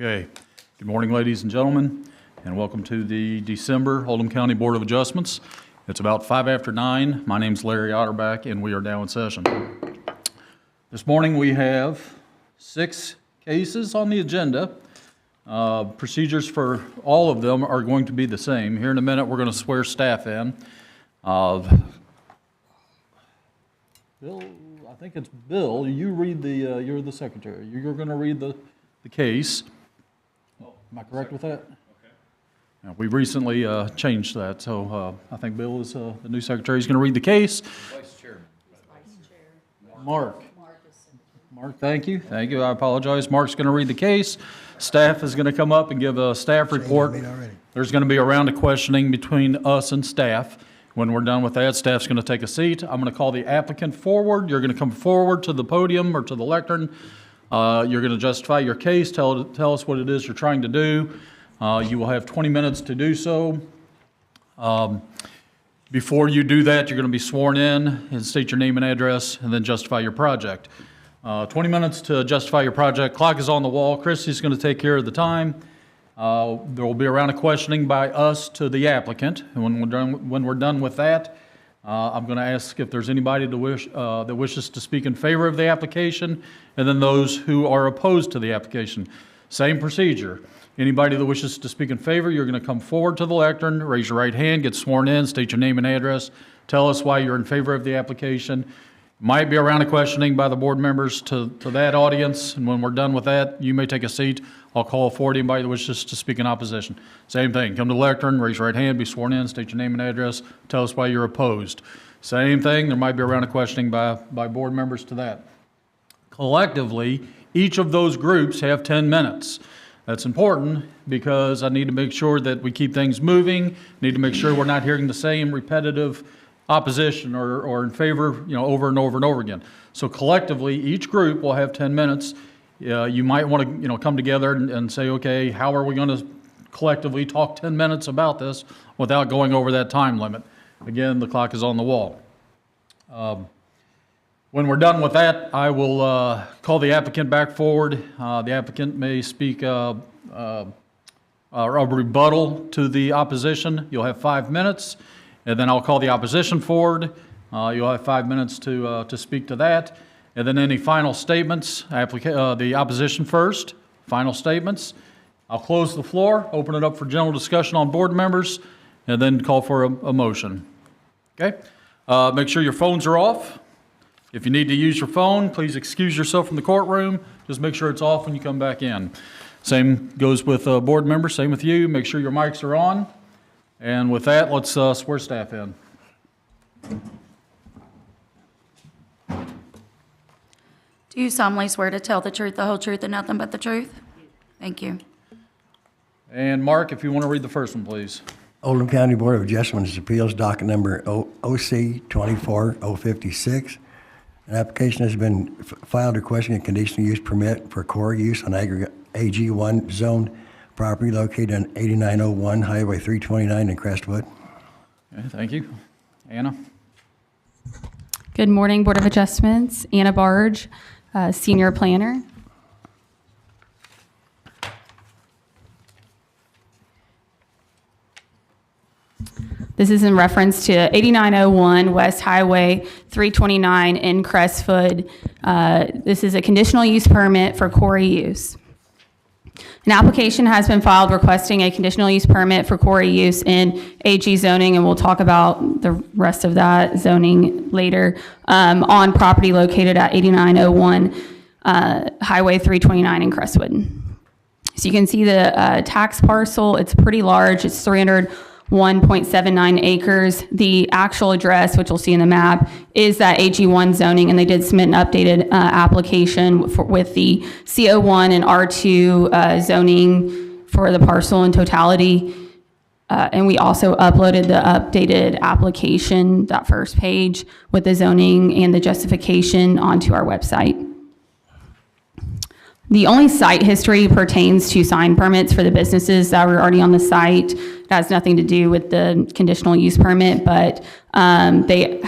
Okay, good morning, ladies and gentlemen, and welcome to the December Oldham County Board of Adjustments. It's about 5 after 9. My name's Larry Otterback, and we are now in session. This morning we have 6 cases on the agenda. Procedures for all of them are going to be the same. Here in a minute, we're going to swear staff in. Bill, I think it's Bill. You read the. You're the secretary. You're going to read the case. Am I correct with that? Okay. Now, we recently changed that, so I think Bill is the new secretary. He's going to read the case. Vice Chairman. Vice Chair. Mark, thank you. Thank you. I apologize. Mark's going to read the case. Staff is going to come up and give a staff report. There's going to be a round of questioning between us and staff. When we're done with that, staff's going to take a seat. I'm going to call the applicant forward. You're going to come forward to the podium or to the lectern. You're going to justify your case, tell us what it is you're trying to do. You will have 20 minutes to do so. Before you do that, you're going to be sworn in and state your name and address, and then justify your project. 20 minutes to justify your project. Clock is on the wall. Christy's going to take care of the time. There will be a round of questioning by us to the applicant, and when we're done with that, I'm going to ask if there's anybody that wishes to speak in favor of the application, and then those who are opposed to the application. Same procedure. Anybody that wishes to speak in favor, you're going to come forward to the lectern, raise your right hand, get sworn in, state your name and address, tell us why you're in favor of the application. Might be a round of questioning by the board members to that audience, and when we're done with that, you may take a seat. I'll call forward anybody that wishes to speak in opposition. Same thing, come to the lectern, raise your right hand, be sworn in, state your name and address, tell us why you're opposed. Same thing, there might be a round of questioning by board members to that. Collectively, each of those groups have 10 minutes. That's important because I need to make sure that we keep things moving, need to make sure we're not hearing the same repetitive opposition or in favor, over and over and over again. So collectively, each group will have 10 minutes. You might want to, come together and say, okay, how are we going to collectively talk 10 minutes about this without going over that time limit? Again, the clock is on the wall. When we're done with that, I will call the applicant back forward. The applicant may speak a rebuttal to the opposition. You'll have 5 minutes, and then I'll call the opposition forward. You'll have 5 minutes to speak to that. And then any final statements, the opposition first, final statements. I'll close the floor, open it up for general discussion on board members, and then call for a motion. Okay? Make sure your phones are off. If you need to use your phone, please excuse yourself from the courtroom. Just make sure it's off when you come back in. Same goes with board members, same with you. Make sure your mics are on. And with that, let's swear staff in. Do you solemnly swear to tell the truth, the whole truth, and nothing but the truth? Thank you. And Mark, if you want to read the first one, please. Oldham County Board of Adjustments Appeals, docket number OC 24056. An application has been filed requesting a conditional use permit for quarry use on aggregate AG1 zoned property located on 8901 Highway 329 in Crestwood. Okay, thank you. Anna? Good morning, Board of Adjustments. Anna Barge, Senior Planner. This is in reference to 8901 West Highway 329 in Crestwood. This is a conditional use permit for quarry use. An application has been filed requesting a conditional use permit for quarry use in AG zoning, and we'll talk about the rest of that zoning later, on property located at 8901 Highway 329 in Crestwood. So you can see the tax parcel. It's pretty large. It's 301.79 acres. The actual address, which you'll see in the map, is that AG1 zoning, and they did submit an updated application with the CO1 and R2 zoning for the parcel in totality. And we also uploaded the updated application, that first page with the zoning and the justification onto our website. The only site history pertains to sign permits for the businesses that were already on the site. It has nothing to do with the conditional use permit, but the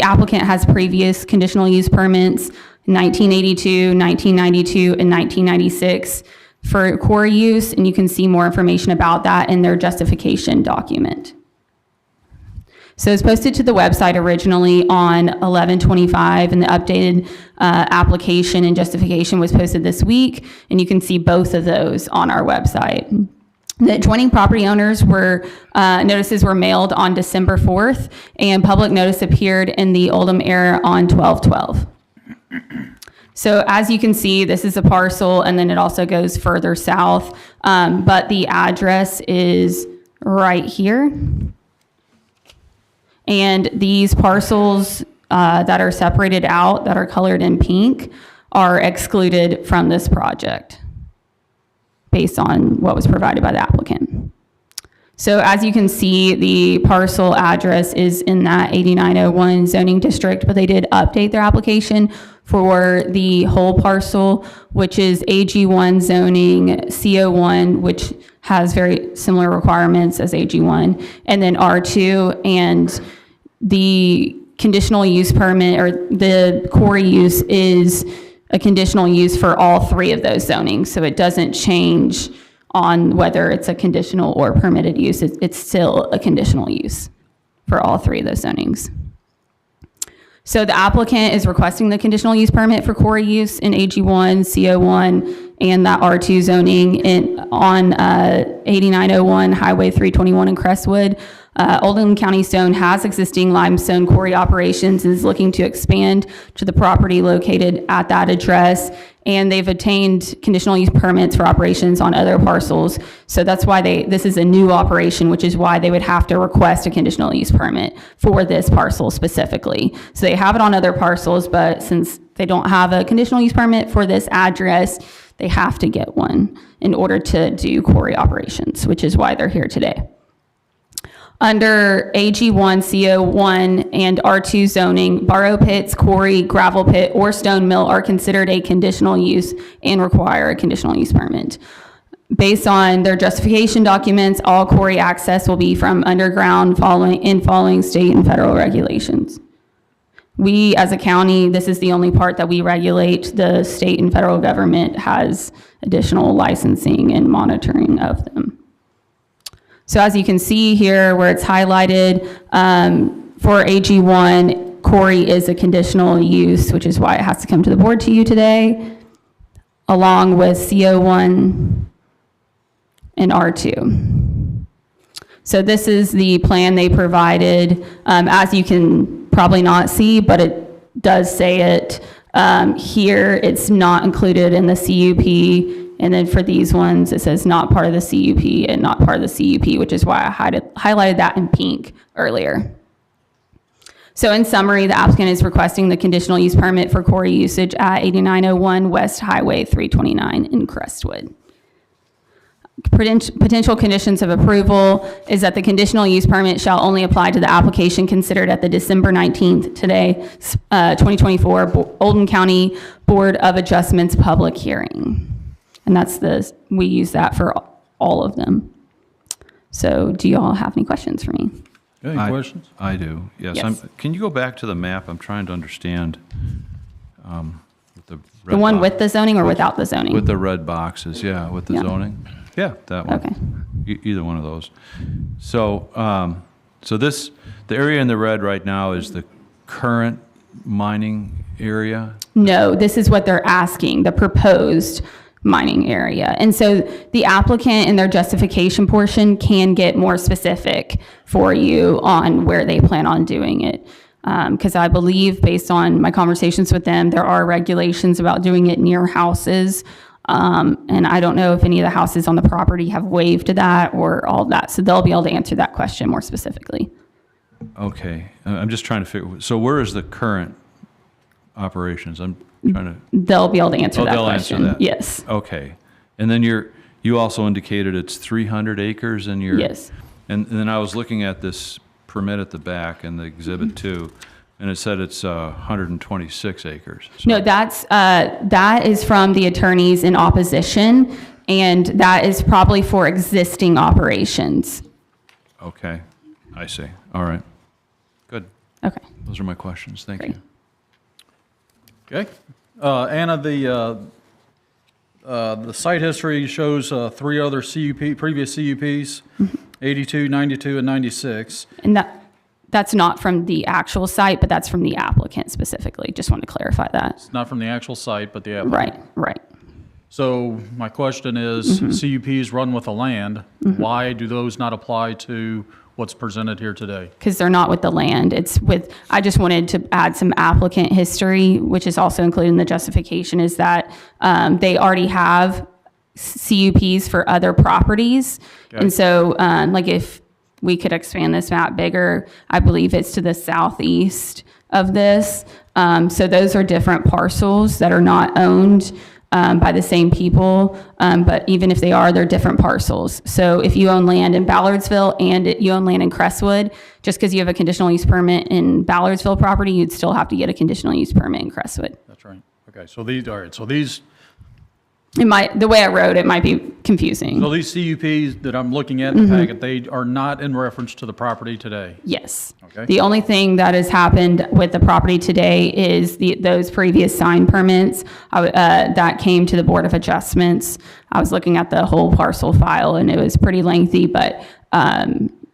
applicant has previous conditional use permits, 1982, 1992, and 1996 for core use, and you can see more information about that in their justification document. So it's posted to the website originally on 11/25, and the updated application and justification was posted this week, and you can see both of those on our website. The adjoining property owners notices were mailed on December 4th, and public notice appeared in the Oldham Era on 12/12. So as you can see, this is a parcel, and then it also goes further south, but the address is right here. And these parcels that are separated out, that are colored in pink, are excluded from this project based on what was provided by the applicant. So as you can see, the parcel address is in that 8901 zoning district, but they did update their application for the whole parcel, which is AG1 zoning, CO1, which has very similar requirements as AG1, and then R2, and the conditional use permit, or the core use, is a conditional use for all three of those zonings, so it doesn't change on whether it's a conditional or permitted use. It's still a conditional use for all three of those zonings. So the applicant is requesting the conditional use permit for core use in AG1, CO1, and that R2 zoning on 8901 Highway 321 in Crestwood. Oldham County Stone has existing limestone quarry operations and is looking to expand to the property located at that address, and they've obtained conditional use permits for operations on other parcels. So that's why this is a new operation, which is why they would have to request a conditional use permit for this parcel specifically. So they have it on other parcels, but since they don't have a conditional use permit for this address, they have to get one in order to do quarry operations, which is why they're here today. Under AG1, CO1, and R2 zoning, borrow pits, quarry, gravel pit, or stone mill are considered a conditional use and require a conditional use permit. Based on their justification documents, all quarry access will be from underground following state and federal regulations. We, as a county, this is the only part that we regulate. The state and federal government has additional licensing and monitoring of them. So as you can see here where it's highlighted, for AG1, quarry is a conditional use, which is why it has to come to the board to you today, along with CO1 and R2. So this is the plan they provided. As you can probably not see, but it does say it here. It's not included in the CUP. And then for these ones, it says not part of the CUP and not part of the CUP, which is why I highlighted that in pink earlier. So in summary, the applicant is requesting the conditional use permit for quarry usage at 8901 West Highway 329 in Crestwood. Potential conditions of approval is that the conditional use permit shall only apply to the application considered at the December 19th, 2024 Oldham County Board of Adjustments public hearing. And we use that for all of them. So do you all have any questions for me? Any questions? I do, yes. Yes. Can you go back to the map? I'm trying to understand. The one with the zoning or without the zoning? With the red boxes, yeah, with the Yeah. zoning. Yeah, that one. Okay. Either one of those. So, the area in the red right now is the current mining area? No, this is what they're asking, the proposed mining area. And so the applicant in their justification portion can get more specific for you on where they plan on doing it. Because I believe, based on my conversations with them, there are regulations about doing it near houses. And I don't know if any of the houses on the property have waived that or all that. So they'll be able to answer that question more specifically. Okay, I'm just trying to figure, so where is the current operations? I'm trying to. They'll be able to answer that They'll question. answer that. Yes. Okay, and then you're You also indicated it's 300 acres in your... Yes. And then I was looking at this permit at the back in the Exhibit 2, and it said it's 126 acres. So- No, that is from the attorneys in opposition, and that is probably for existing operations. Okay, I see. All right. Good. Okay. Those are my questions. Thank Great. you. Okay. Anna, the site history shows 3 other previous CUPs, 82, 92, and 96. And that's not from the actual site, but that's from the applicant specifically. Just want to clarify that. It's not from the actual site, but the applicant. Right. So my question is, CUPs run with the land. Why do those not apply to what's presented here today? Because they're not with the land. I just wanted to add some applicant history, which is also included in the justification, is that they already have CUPs for other properties. Okay. And so, like if we could expand this map bigger, I believe it's to the southeast of this. So those are different parcels that are not owned by the same people, but even if they are, they're different parcels. So if you own land in Ballardsville and you own land in Crestwood, just because you have a conditional use permit in Ballardsville property, you'd still have to get a conditional use permit in Crestwood. That's right. Okay, so these, all right, so these The way I wrote it might be confusing. So these CUPs that I'm looking at in the packet, they are not in reference to the property today? Yes. Okay. The only thing that has happened with the property today is those previous sign permits that came to the Board of Adjustments. I was looking at the whole parcel file, and it was pretty lengthy, but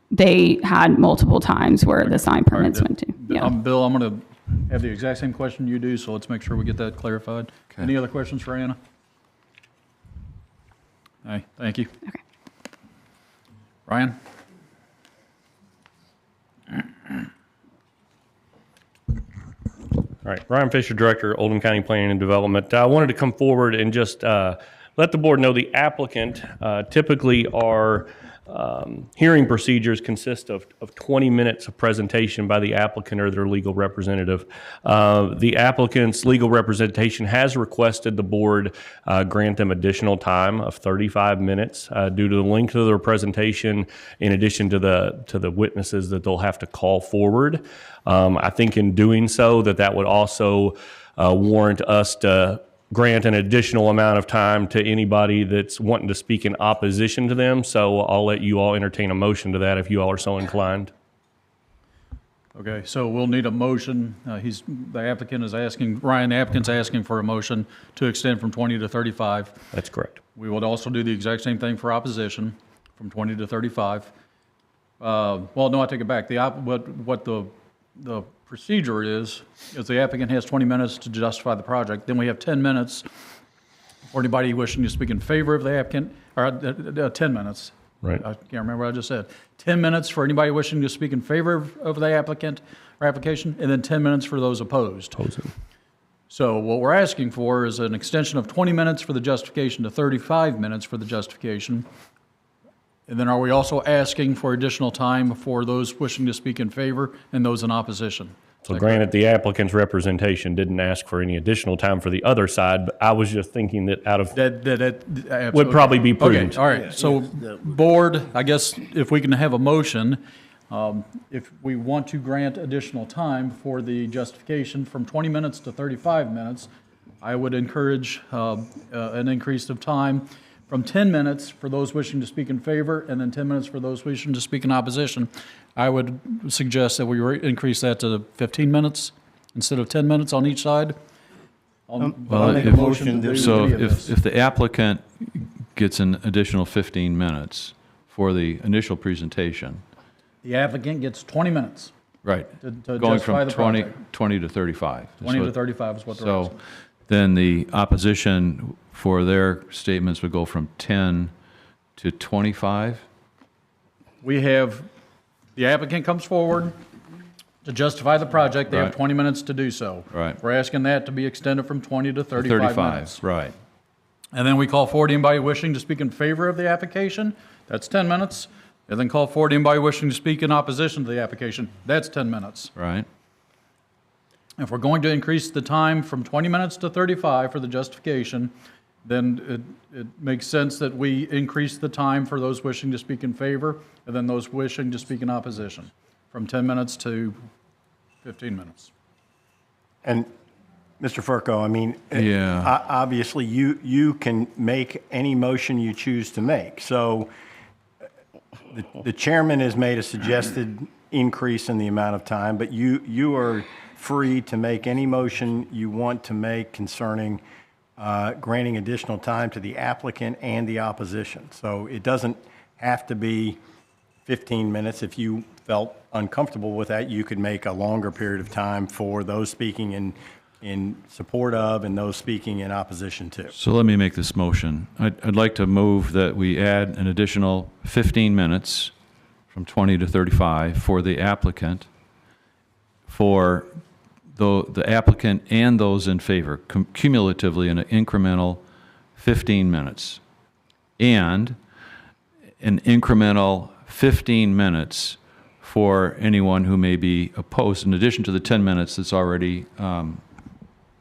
they had multiple times where the sign permits went to. Yeah. Bill, I'm going to have the exact same question you do, so let's make sure we get that clarified. Okay. Any other questions for Anna? All right, thank you. Okay. Ryan? All right, Ryan Fisher, Director, Oldham County Planning and Development. I wanted to come forward and just let the board know the applicant typically our hearing procedures consist of 20 minutes of presentation by the applicant or their legal representative. The applicant's legal representation has requested the board grant them additional time of 35 minutes due to the length of their presentation, in addition to the witnesses that they'll have to call forward. I think in doing so that would also warrant us to grant an additional amount of time to anybody that's wanting to speak in opposition to them. So I'll let you all entertain a motion to that if you all are so inclined. Okay, so we'll need a motion. The applicant is asking, Ryan, the applicant's asking for a motion to extend from 20 to 35. That's correct. We would also do the exact same thing for opposition, from 20 to 35. Well, no, I take it back. What the procedure is the applicant has 20 minutes to justify the project. Then we have 10 minutes for anybody wishing to speak in favor of the applicant, or 10 minutes. Right. I can't remember what I just said. 10 minutes for anybody wishing to speak in favor of the applicant or application, and then 10 minutes for those opposed. So what we're asking for is an extension of 20 minutes for the justification to 35 minutes for the justification. And then are we also asking for additional time for those wishing to speak in favor and those in opposition? So granted, the applicant's representation didn't ask for any additional time for the other side, but I was just thinking that out of, would probably be prudent. Okay, all right. So board, I guess if we can have a motion, if we want to grant additional time for the justification from 20 minutes to 35 minutes, I would encourage an increase of time from 10 minutes for those wishing to speak in favor, and then 10 minutes for those wishing to speak in opposition. I would suggest that we increase that to 15 minutes instead of 10 minutes on each side. I'll make a motion to do So any of this. if the applicant gets an additional 15 minutes for the initial presentation, The applicant gets 20 minutes. right, To going justify from the 20 project. 20 to 35. 20 to 35 is what they're So asking. then the opposition for their statements would go from 10 to 25? We have, the applicant comes forward to justify the project. They have Right. 20 minutes to do so. Right. We're asking that to be extended from 20 to 35 minutes. Right. And then we call forward anybody wishing to speak in favor of the application. That's 10 minutes. And then call forward anybody wishing to speak in opposition to the application. That's 10 minutes. Right. If we're going to increase the time from 20 minutes to 35 for the justification, then it makes sense that we increase the time for those wishing to speak in favor, and then those wishing to speak in opposition, from 10 minutes to 15 minutes. And Mr. Furco, I mean, Yeah. obviously, you can make any motion you choose to make. So the chairman has made a suggested increase in the amount of time, but you are free to make any motion you want to make concerning granting additional time to the applicant and the opposition. So it doesn't have to be 15 minutes. If you felt uncomfortable with that, you could make a longer period of time for those speaking in support of and those speaking in opposition to. So let me make this motion. I'd like to move that we add an additional 15 minutes from 20 to 35 for the applicant, for the applicant and those in favor, cumulatively an incremental 15 minutes. And an incremental 15 minutes for anyone who may be opposed, in addition to the 10 minutes that's already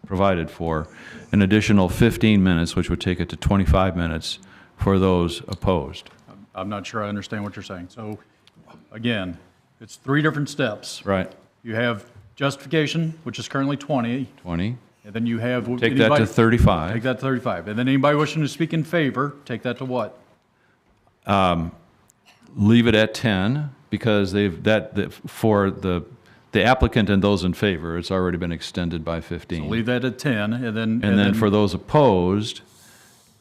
provided for, an additional 15 minutes, which would take it to 25 minutes for those opposed. I'm not sure I understand what you're saying. So, again, it's 3 different steps. Right? You have justification, which is currently 20, 20. and then you have... Take that to 35. Take that to 35. And then anybody wishing to speak in favor, take that to what? Leave it at 10, because for the applicant and those in favor, it's already been extended by 15. Leave that at 10, and then... And then for those opposed,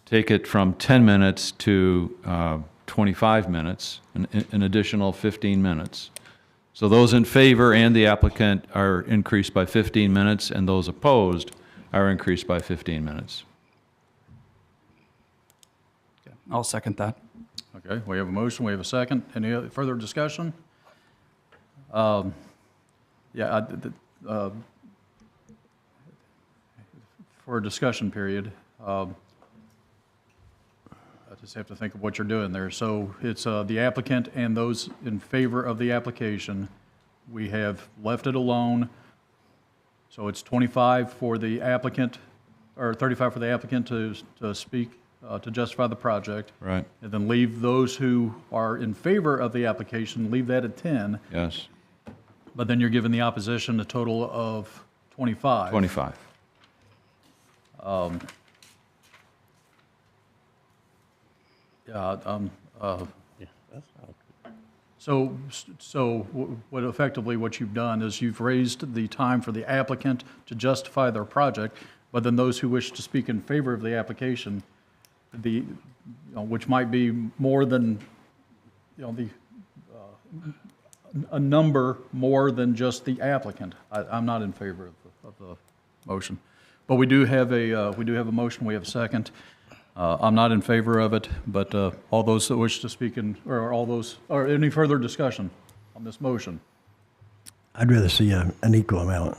take it from 10 minutes to 25 minutes, an additional 15 minutes. So those in favor and the applicant are increased by 15 minutes, and those opposed are increased by 15 minutes. I'll second that. Okay, we have a motion, we have a second. Any other further discussion? For a discussion period, I just have to think of what you're doing there. So it's the applicant and those in favor of the application. We have left it alone. So it's 25 for the applicant, or 35 for the applicant to speak, to justify the project. Right. And then leave those who are in favor of the application, leave that at 10. Yes. But then you're giving the opposition a total of 25. 25. So what effectively what you've done is you've raised the time for the applicant to justify their project, but then those who wish to speak in favor of the application, which might be more than, a number more than just the applicant. I'm not in favor of the motion. But we do have a motion, we have a second. I'm not in favor of it, but all those that wish to speak or any further discussion on this motion? I'd rather see an equal amount.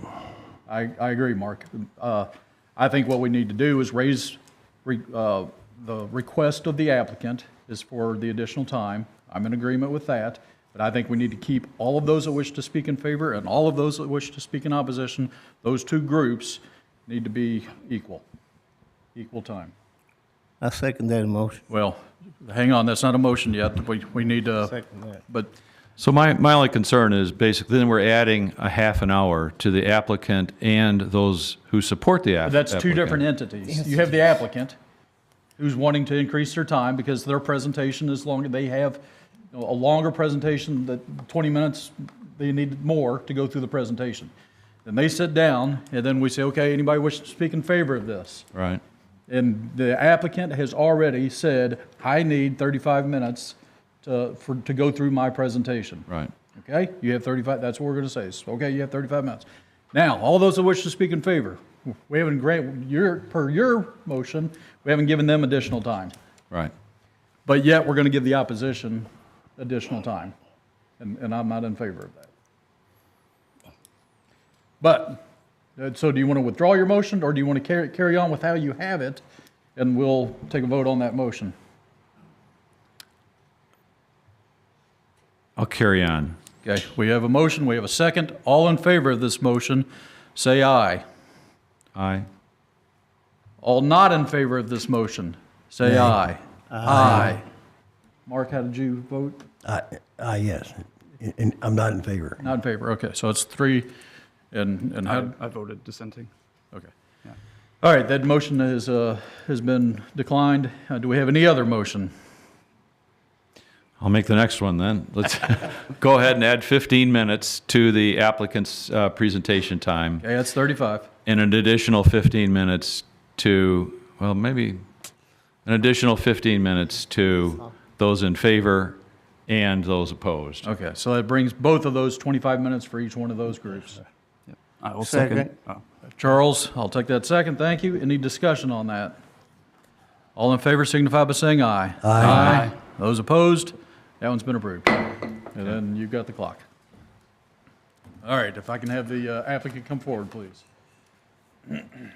I agree, Mark. I think what we need to do is raise the request of the applicant is for the additional time. I'm in agreement with that, but I think we need to keep all of those that wish to speak in favor and all of those that wish to speak in opposition. Those two groups need to be equal time. I second that motion. Well, hang on, that's not a motion yet. We need to, Second that. but So my only concern is basically then we're adding a half an hour to the applicant and those who support the applicant. that's two different entities. You have the applicant who's wanting to increase their time because their presentation is longer. They have a longer presentation, that 20 minutes, they need more to go through the presentation. Then they sit down, and then we say, okay, anybody wish to speak in favor of this? Right. And the applicant has already said, I need 35 minutes to go through my presentation. Right. Okay, you have 35, that's what we're gonna say. So, okay, you have 35 minutes. Now, all those that wish to speak in favor, we haven't per your motion, we haven't given them additional time. Right. But yet, we're gonna give the opposition additional time. And I'm not in favor of that. But, so do you want to withdraw your motion, or do you want to carry on with how you have it, and we'll take a vote on that motion? I'll carry on. Okay, we have a motion, we have a second. All in favor of this motion, say aye. Aye. All not in favor of this motion, say aye. Aye. Mark, how did you vote? Yes. And I'm not in favor. Not in favor, okay, so it's 3, and how, I voted dissenting. okay. All right, that motion has been declined. Do we have any other motion? I'll make the next one then. Let's go ahead and add 15 minutes to the applicant's presentation time, Okay, that's 35. and an additional 15 minutes to, well, maybe an additional 15 minutes to those in favor and those opposed. Okay, so that brings both of those 25 minutes for each one of those groups. I will second. Second. Oh. Charles, I'll take that second, thank you. Any discussion on that? All in favor signify by saying aye. Aye. Those opposed? That one's been approved. And then you've got the clock. All right, if I can have the applicant come forward, please. Chairman,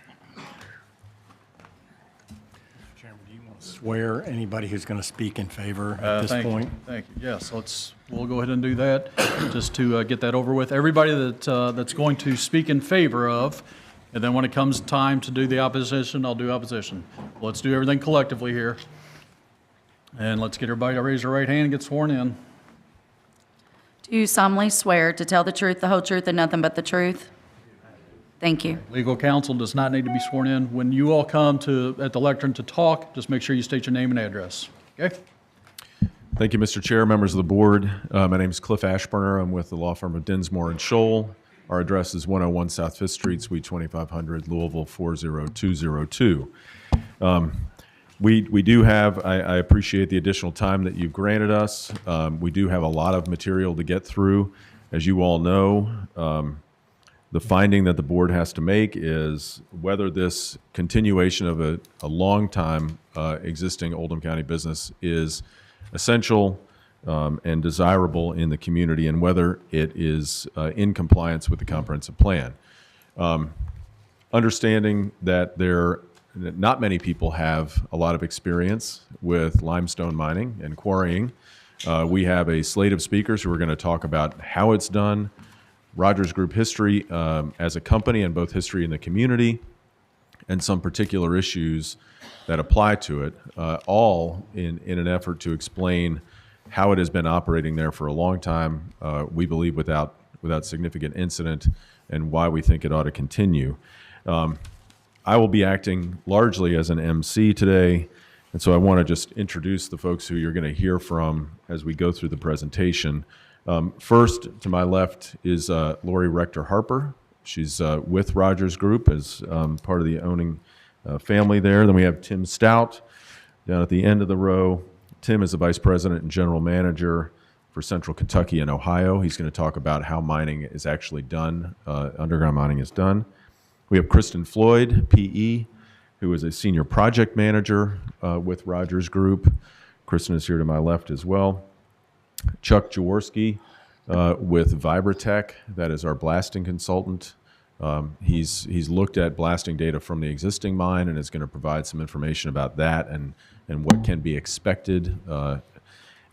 do you want to swear anybody who's going to speak in favor at this point? Thank you. Yes, we'll go ahead and do that, just to get that over with. Everybody that's going to speak in favor of, and then when it comes time to do the opposition, I'll do opposition. Let's do everything collectively here. And let's get everybody to raise their right hand and get sworn in. Do you solemnly swear to tell the truth, the whole truth, and nothing but the truth? Thank you. Legal counsel does not need to be sworn in. When you all come at the lectern to talk, just make sure you state your name and address. Okay? Thank you, Mr. Chair, members of the board. My name is Cliff Ashburner. I'm with the law firm of Dinsmore and Scholl. Our address is 101 South Fifth Street, Suite 2500, Louisville 40202. We do have, I appreciate the additional time that you've granted us. We do have a lot of material to get through. As you all know, the finding that the board has to make is whether this continuation of a long-time existing Oldham County business is essential and desirable in the community, and whether it is in compliance with the comprehensive plan. Understanding that not many people have a lot of experience with limestone mining and quarrying. We have a slate of speakers who are going to talk about how it's done, Rogers Group history as a company, and both history in the community, and some particular issues that apply to it, all in an effort to explain how it has been operating there for a long time, we believe without significant incident, and why we think it ought to continue. I will be acting largely as an MC today, and so I want to just introduce the folks who you're going to hear from as we go through the presentation. First, to my left is Lori Rector-Harper. She's with Rogers Group as part of the owning family there. Then we have Tim Stout down at the end of the row. Tim is the Vice President and General Manager for Central Kentucky and Ohio. He's going to talk about how mining is actually done, underground mining is done. We have Kristen Floyd, PE, who is a Senior Project Manager with Rogers Group. Kristen is here to my left as well. Chuck Jaworski with Vibratech, that is our blasting consultant. He's looked at blasting data from the existing mine and is going to provide some information about that and what can be expected.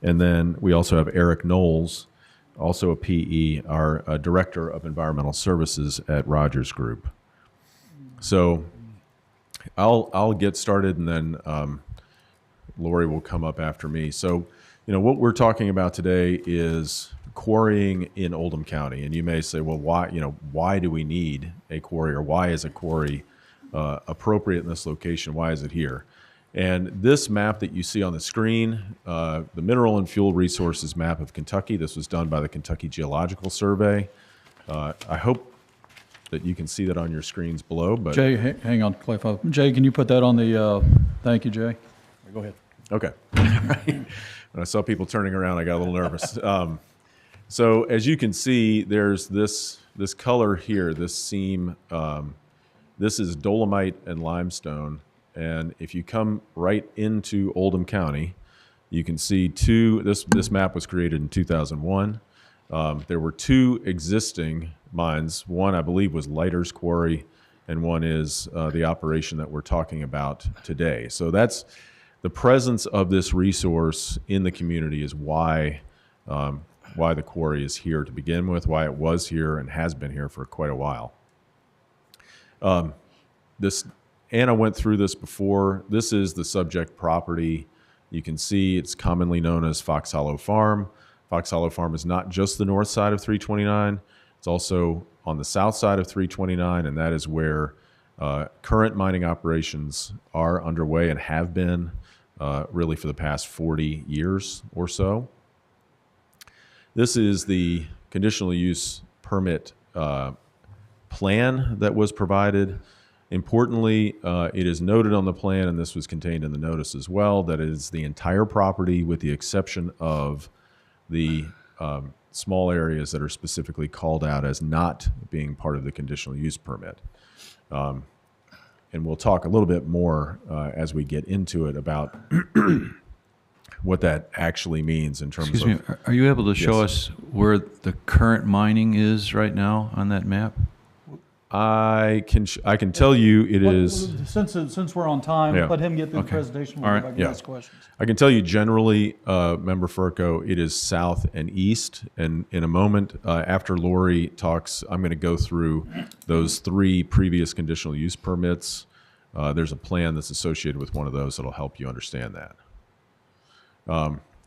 And then we also have Eric Knowles, also a PE, our Director of Environmental Services at Rogers Group. So I'll get started, and then Lori will come up after me. So, what we're talking about today is quarrying in Oldham County. And you may say, well, why do we need a quarry, or why is a quarry appropriate in this location? Why is it here? And this map that you see on the screen, the Mineral and Fuel Resources Map of Kentucky, this was done by the Kentucky Geological Survey. I hope that you can see that on your screens below. But Jay, hang on, Cliff. Jay, can you put that on the, thank you, Jay. Go ahead. Okay. When I saw people turning around, I got a little nervous. So as you can see, there's this color here, this seam. This is dolomite and limestone. And if you come right into Oldham County, you can see this map was created in 2001. There were two existing mines. One, I believe, was Leiter's Quarry, and one is the operation that we're talking about today. So that's the presence of this resource in the community is why the quarry is here to begin with, why it was here and has been here for quite a while. This Anna went through this before. This is the subject property. You can see it's commonly known as Fox Hollow Farm. Fox Hollow Farm is not just the north side of 329. It's also on the south side of 329, and that is where current mining operations are underway and have been really for the past 40 years or so. This is the conditional use permit plan that was provided. Importantly, it is noted on the plan, and this was contained in the notice as well, that it is the entire property with the exception of the small areas that are specifically called out as not being part of the conditional use permit. And we'll talk a little bit more as we get into it about what that actually means in terms Excuse of... me, are you able to show Yes. us where the current mining is right now on that map? I can tell you it is... Since we're on time, Yeah. let him get through the Okay. presentation. All We'll right. go back and Yeah. ask questions. I can tell you generally, Member Furco, it is south and east. And in a moment, after Lori talks, I'm going to go through those 3 previous conditional use permits. There's a plan that's associated with one of those that'll help you understand that.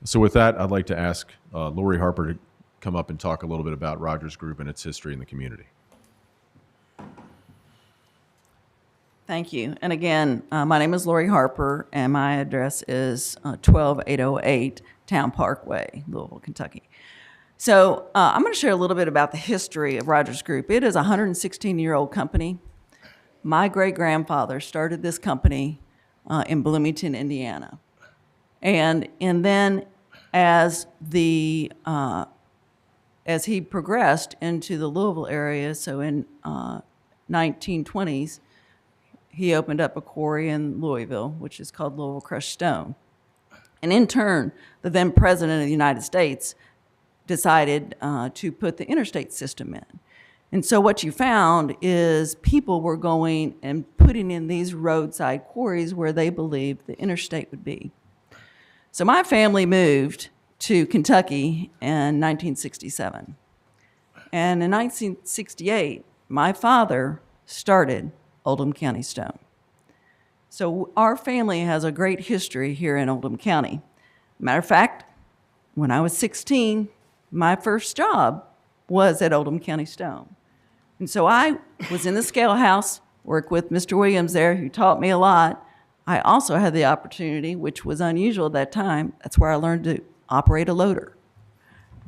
So with that, I'd like to ask Lori Harper to come up and talk a little bit about Rogers Group and its history in the community. Thank you. And again, my name is Lori Harper, and my address is 12808 Town Parkway, Louisville, Kentucky. So I'm going to share a little bit about the history of Rogers Group. It is a 116-year-old company. My great-grandfather started this company in Bloomington, Indiana. And then as he progressed into the Louisville area, so in 1920s, he opened up a quarry in Louisville, which is called Louisville Crushed Stone. And in turn, the then president of the United States decided to put the interstate system in. And so what you found is people were going and putting in these roadside quarries where they believed the interstate would be. So my family moved to Kentucky in 1967. And in 1968, my father started Oldham County Stone. So our family has a great history here in Oldham County. Matter of fact, when I was 16, my first job was at Oldham County Stone. And so I was in the scale house, worked with Mr. Williams there, who taught me a lot. I also had the opportunity, which was unusual at that time, that's where I learned to operate a loader.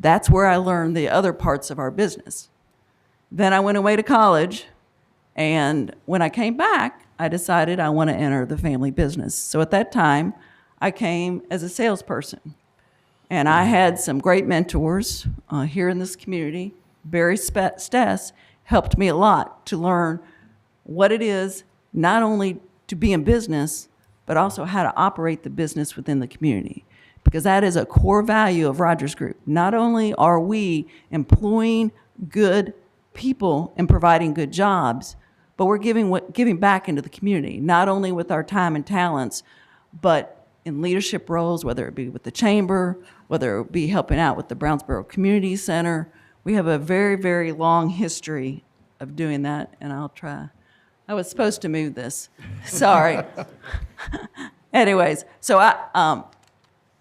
That's where I learned the other parts of our business. Then I went away to college, and when I came back, I decided I want to enter the family business. So at that time, I came as a salesperson. And I had some great mentors here in this community. Barry Stess helped me a lot to learn what it is not only to be in business, but also how to operate the business within the community. Because that is a core value of Rogers Group. Not only are we employing good people and providing good jobs, but we're giving back into the community, not only with our time and talents, but in leadership roles, whether it be with the chamber, whether it be helping out with the Brownsboro Community Center. We have a very, very long history of doing that, and I'll try. I was supposed to move this. Sorry. Anyways, so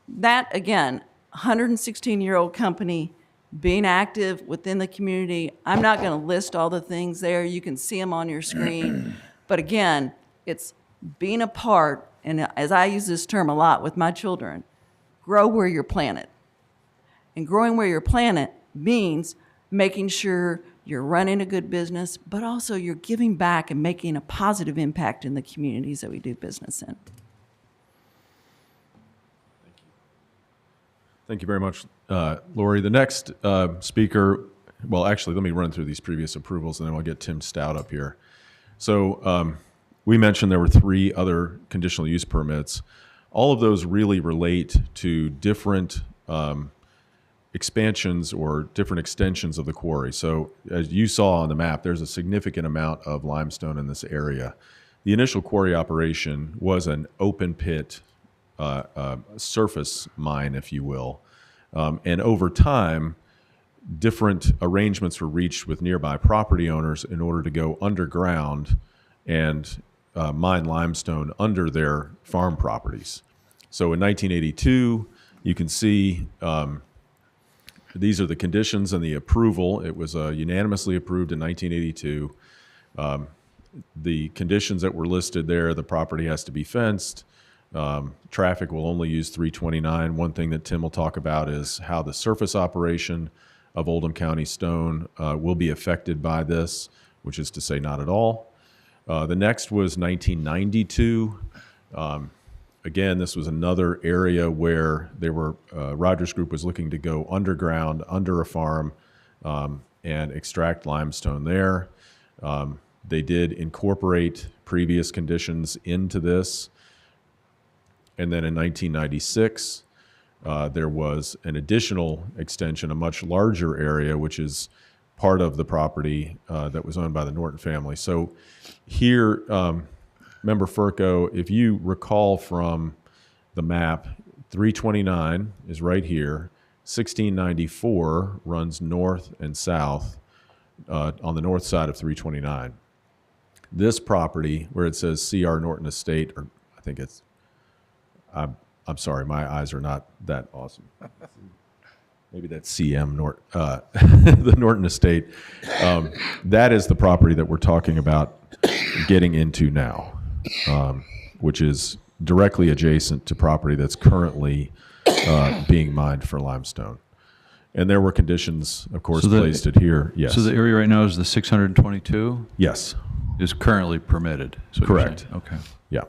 that, again, 116-year-old company, being active within the community. I'm not going to list all the things there. You can see them on your screen. But again, it's being a part, and as I use this term a lot with my children, grow where you're planted. And growing where you're planted means making sure you're running a good business, but also you're giving back and making a positive impact in the communities that we do business in. Thank you very much, Lori. The next speaker, well, actually, let me run through these previous approvals, and then I'll get Tim Stout up here. So we mentioned there were 3 other conditional use permits. All of those really relate to different expansions or different extensions of the quarry. So as you saw on the map, there's a significant amount of limestone in this area. The initial quarry operation was an open pit surface mine, if you will. And over time, different arrangements were reached with nearby property owners in order to go underground and mine limestone under their farm properties. So in 1982, you can see these are the conditions and the approval. It was unanimously approved in 1982. The conditions that were listed there, the property has to be fenced. Traffic will only use 329. One thing that Tim will talk about is how the surface operation of Oldham County Stone will be affected by this, which is to say not at all. The next was 1992. Again, this was another area where Rogers Group was looking to go underground, under a farm, and extract limestone there. They did incorporate previous conditions into this. And then in 1996, there was an additional extension, a much larger area, which is part of the property that was owned by the Norton family. So here, Member Furco, if you recall from the map, 329 is right here. 1694 runs north and south on the north side of 329. This property, where it says C.R. Norton Estate, or I think it's, I'm sorry, my eyes are not that awesome. Maybe that's CM the Norton Estate. That is the property that we're talking about getting into now, which is directly adjacent to property that's currently being mined for limestone. And there were conditions, of course, placed it here. Yes. So the area right now is the 622 Yes. is currently permitted. is what you're Correct. saying. Okay. Yeah.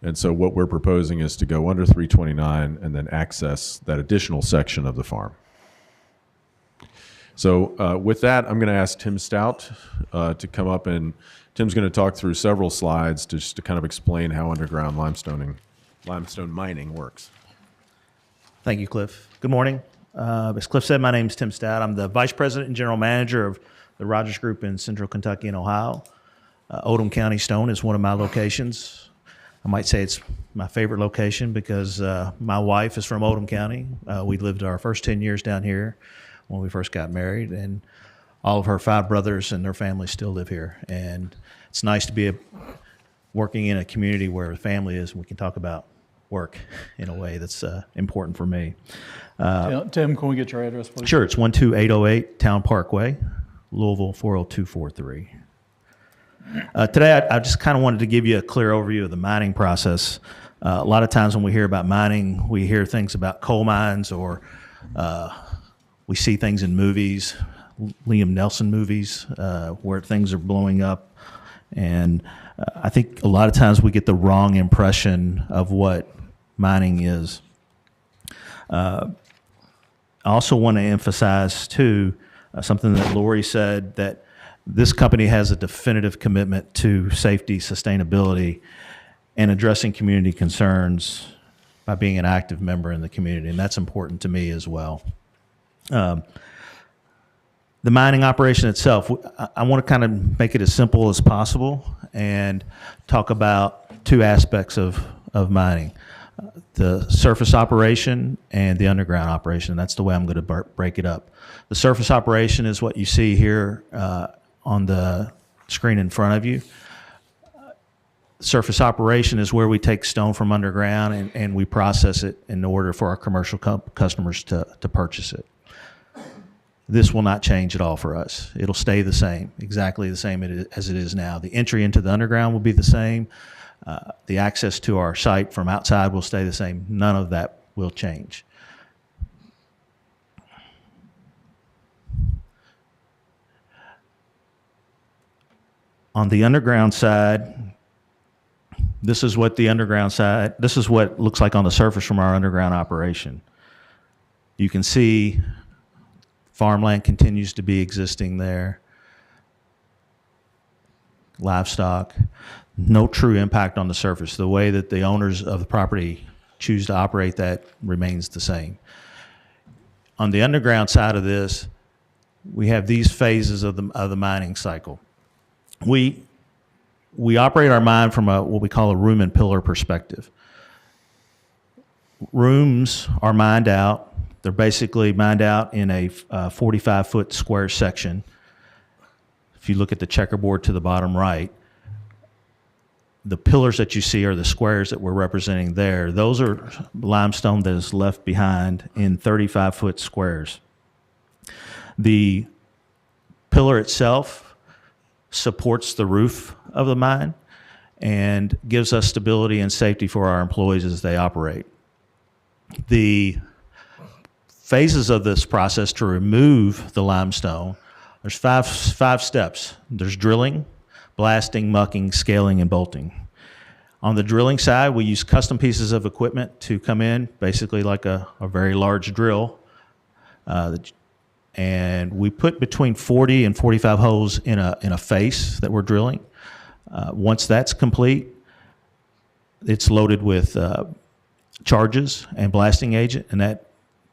And so what we're proposing is to go under 329 and then access that additional section of the farm. So with that, I'm going to ask Tim Stout to come up, and Tim's going to talk through several slides just to kind of explain how underground limestone mining works. Thank you, Cliff. Good morning. As Cliff said, my name is Tim Stout. I'm the Vice President and General Manager of the Rogers Group in Central Kentucky and Ohio. Oldham County Stone is one of my locations. I might say it's my favorite location because my wife is from Oldham County. We lived our first 10 years down here when we first got married, and all of her 5 brothers and their families still live here. And it's nice to be working in a community where the family is, and we can talk about work in a way that's important for me. Tim, can we get your address, please? Sure, it's 12808 Town Parkway, Louisville 40243. Today, I just kind of wanted to give you a clear overview of the mining process. A lot of times when we hear about mining, we hear things about coal mines, or we see things in movies, Liam Neeson movies, where things are blowing up. And I think a lot of times we get the wrong impression of what mining is. I also want to emphasize, too, something that Lori said, that this company has a definitive commitment to safety, sustainability, and addressing community concerns by being an active member in the community, and that's important to me as well. The mining operation itself, I want to kind of make it as simple as possible and talk about 2 aspects of mining. The surface operation and the underground operation. That's the way I'm going to break it up. The surface operation is what you see here on the screen in front of you. Surface operation is where we take stone from underground and we process it in order for our commercial customers to purchase it. This will not change at all for us. It'll stay the same, exactly the same as it is now. The entry into the underground will be the same. The access to our site from outside will stay the same. None of that will change. On the underground side, this is what looks like on the surface from our underground operation. You can see farmland continues to be existing there. Livestock, no true impact on the surface. The way that the owners of the property choose to operate that remains the same. On the underground side of this, we have these phases of the mining cycle. We operate our mine from what we call a room and pillar perspective. Rooms are mined out. They're basically mined out in a 45-foot square section. If you look at the checkerboard to the bottom right, the pillars that you see are the squares that we're representing there. Those are limestone that is left behind in 35-foot squares. The pillar itself supports the roof of the mine and gives us stability and safety for our employees as they operate. The phases of this process to remove the limestone, there's five steps. There's drilling, blasting, mucking, scaling, and bolting. On the drilling side, we use custom pieces of equipment to come in, basically like a very large drill. And we put between 40 and 45 holes in a face that we're drilling. Once that's complete, it's loaded with charges and blasting agent, and that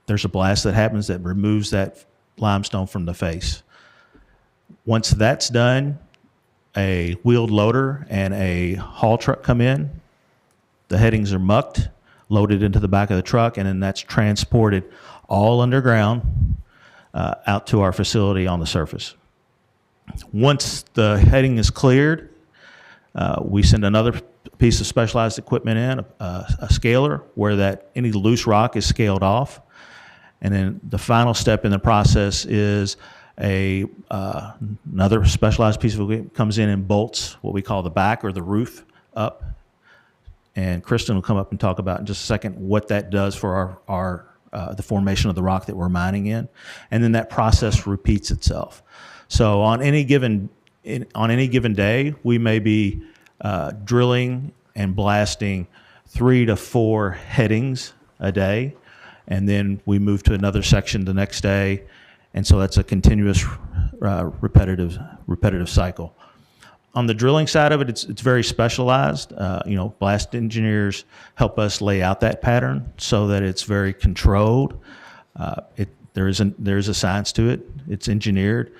there's a blast that happens that removes that limestone from the face. Once that's done, a wheeled loader and a haul truck come in. The headings are mucked, loaded into the back of the truck, and then that's transported all underground out to our facility on the surface. Once the heading is cleared, we send another piece of specialized equipment in, a scaler, where that any loose rock is scaled off. And then the final step in the process is another specialized piece of equipment comes in and bolts what we call the back or the roof up. And Kristen will come up and talk about in just a second what that does for our the formation of the rock that we're mining in. And then that process repeats itself. So on any given day, we may be drilling and blasting 3 to 4 headings a day, and then we move to another section the next day, and so that's a continuous repetitive cycle. On the drilling side of it, it's very specialized. Blast engineers help us lay out that pattern so that it's very controlled. There is a science to it. It's engineered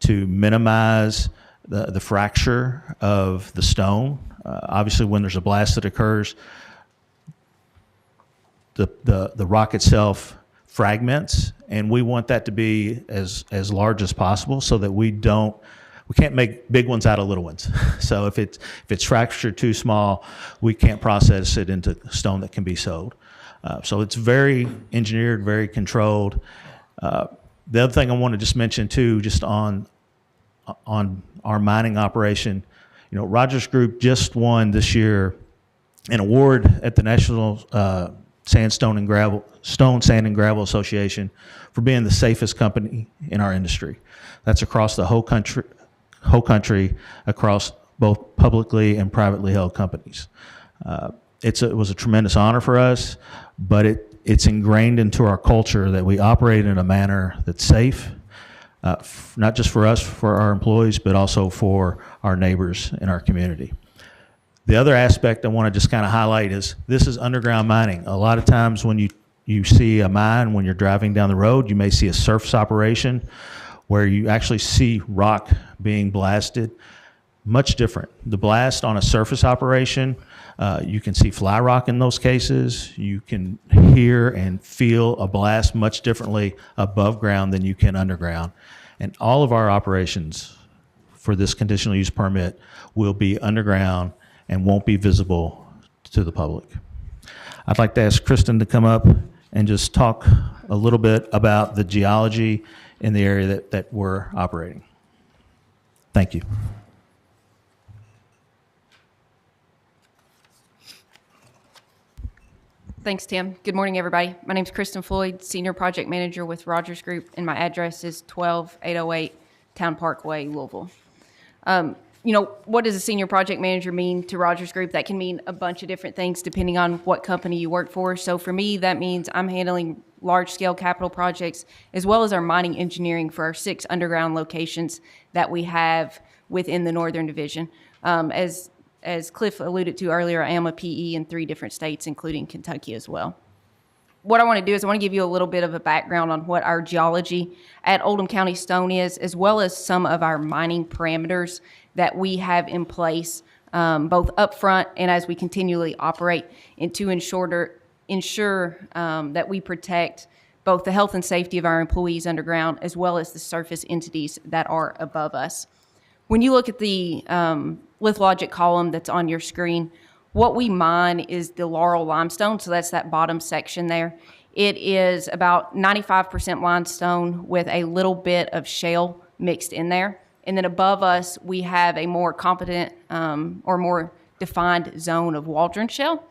to minimize the fracture of the stone. Obviously, when there's a blast that occurs, the rock itself fragments, and we want that to be as large as possible so that we can't make big ones out of little ones. So if it's fractured too small, we can't process it into stone that can be sold. So it's very engineered, very controlled. The other thing I want to just mention too, just on our mining operation, Rogers Group just won this year an award at the National Sand, Sand, and Gravel Association for being the safest company in our industry. That's across the whole country, across both publicly and privately held companies. It was a tremendous honor for us, but it's ingrained into our culture that we operate in a manner that's safe, not just for us, for our employees, but also for our neighbors in our community. The other aspect I want to just kind of highlight is this is underground mining. A lot of times when you see a mine, when you're driving down the road, you may see a surface operation where you actually see rock being blasted. Much different. The blast on a surface operation, you can see fly rock in those cases. You can hear and feel a blast much differently above ground than you can underground. And all of our operations for this conditional use permit will be underground and won't be visible to the public. I'd like to ask Kristen to come up and just talk a little bit about the geology in the area that we're operating. Thank you. Thanks, Tim. Good morning, everybody. My name is Kristen Floyd, Senior Project Manager with Rogers Group, and my address is 12808 Town Parkway, Louisville. What does a senior project manager mean to Rogers Group? That can mean a bunch of different things depending on what company you work for. So for me, that means I'm handling large-scale capital projects as well as our mining engineering for our 6 underground locations that we have within the Northern Division. As Cliff alluded to earlier, I am a PE in 3 different states, including Kentucky as well. What I want to do is I want to give you a little bit of a background on what our geology at Oldham County Stone is, as well as some of our mining parameters that we have in place, both upfront and as we continually operate, and to ensure that we protect both the health and safety of our employees underground, as well as the surface entities that are above us. when you look at the lithologic column that's on your screen, what we mine is the Laurel limestone, so that's that bottom section there. It is about 95% limestone with a little bit of shale mixed in there. And then above us, we have a more competent or more defined zone of Waldron shale,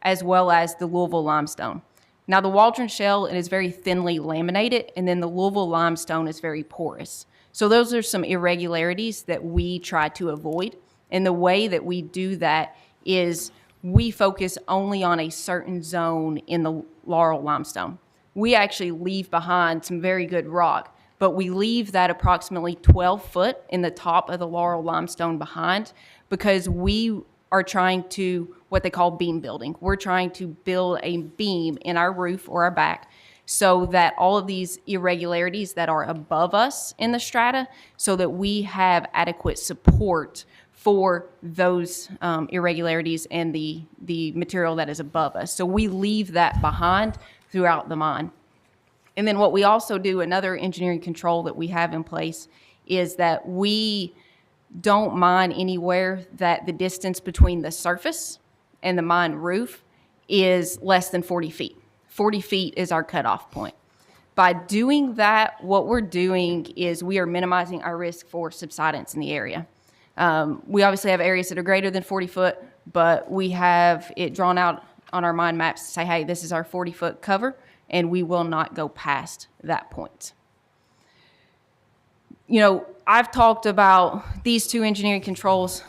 as well as the Louisville limestone. Now, the Waldron shale, it is very thinly laminated, and then the Louisville limestone is very porous. So those are some irregularities that we try to avoid. And the way that we do that is we focus only on a certain zone in the Laurel limestone. We actually leave behind some very good rock, but we leave that approximately 12 foot in the top of the Laurel limestone behind because we are trying to, what they call beam building. We're trying to build a beam in our roof or our back so that all of these irregularities that are above us in the strata, so that we have adequate support for those irregularities and the material that is above us. So we leave that behind throughout the mine. And then what we also do, another engineering control that we have in place, is that we don't mine anywhere that the distance between the surface and the mine roof is less than 40 feet. 40 feet is our cutoff point. By doing that, what we're doing is we are minimizing our risk for subsidence in the area. We obviously have areas that are greater than 40 foot, but we have it drawn out on our mine maps to say, hey, this is our 40-foot cover, and we will not go past that point. You know, I've talked about these two engineering controls.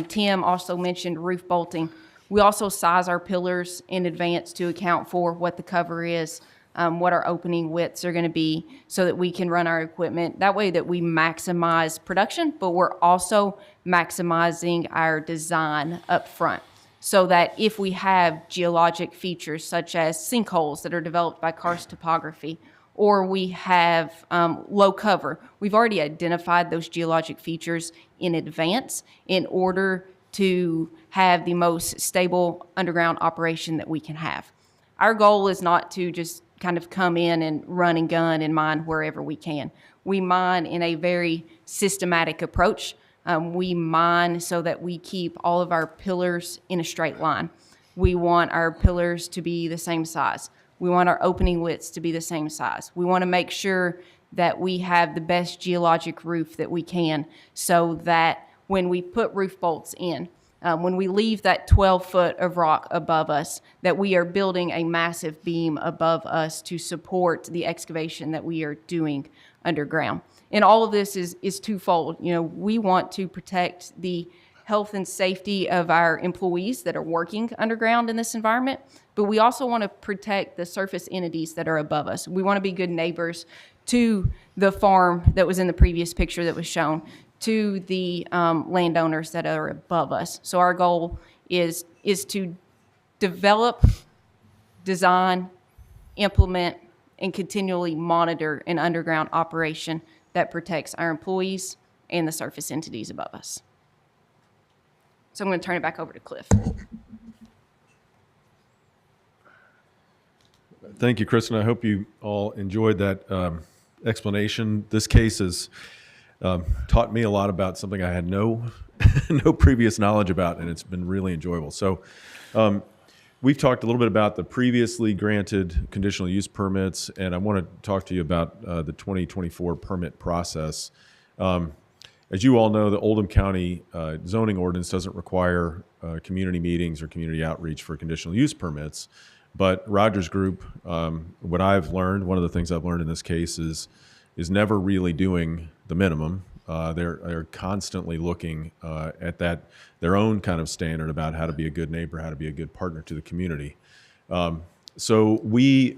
Tim also mentioned roof bolting. We also size our pillars in advance to account for what the cover is, what our opening widths are going to be, so that we can run our equipment. That way that we maximize production, but we're also maximizing our design up front, so that if we have geologic features such as sinkholes that are developed by karst topography, or we have low cover, we've already identified those geologic features in advance in order to have the most stable underground operation that we can have. Our goal is not to just kind of come in and run and gun and mine wherever we can. We mine in a very systematic approach. We mine so that we keep all of our pillars in a straight line. We want our pillars to be the same size. We want our opening widths to be the same size. We want to make sure that we have the best geologic roof that we can, so that when we put roof bolts in, when we leave that 12 foot of rock above us, that we are building a massive beam above us to support the excavation that we are doing underground. And all of this is twofold. You know, we want to protect the health and safety of our employees that are working underground in this environment, but we also want to protect the surface entities that are above us. We want to be good neighbors to the farm that was in the previous picture that was shown, to the landowners that are above us. So our goal is to develop, design, implement, and continually monitor an underground operation that protects our employees and the surface entities above us. So I'm going to turn it back over to Cliff. Thank you, Kristen. I hope you all enjoyed that explanation. This case has taught me a lot about something I had no previous knowledge about, and it's been really enjoyable. So we've talked a little bit about the previously granted conditional use permits, and I want to talk to you about the 2024 permit process. As you all know, the Oldham County zoning ordinance doesn't require community meetings or community outreach for conditional use permits. But Rogers Group, what I've learned, one of the things I've learned in this case is never really doing the minimum. They're constantly looking at their own kind of standard about how to be a good neighbor, how to be a good partner to the community. So we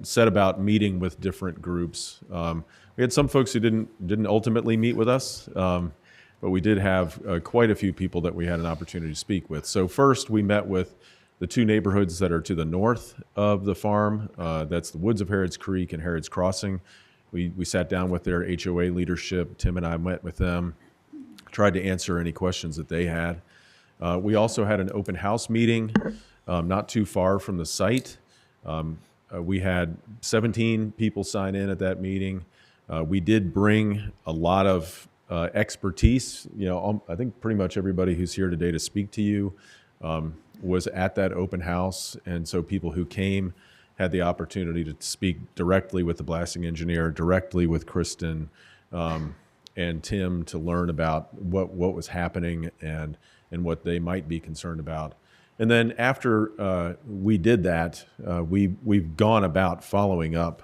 set about meeting with different groups. We had some folks who didn't ultimately meet with us, but we did have quite a few people that we had an opportunity to speak with. So first, we met with the two neighborhoods that are to the north of the farm. That's the Woods of Harrods Creek and Harrods Crossing. We sat down with their HOA leadership. Tim and I met with them, tried to answer any questions that they had. We also had an open house meeting not too far from the site. We had 17 people sign in at that meeting. We did bring a lot of expertise. I think pretty much everybody who's here today to speak to you was at that open house, and so people who came had the opportunity to speak directly with the blasting engineer, directly with Kristen and Tim, to learn about what was happening and what they might be concerned about. And then after we did that, we've gone about following up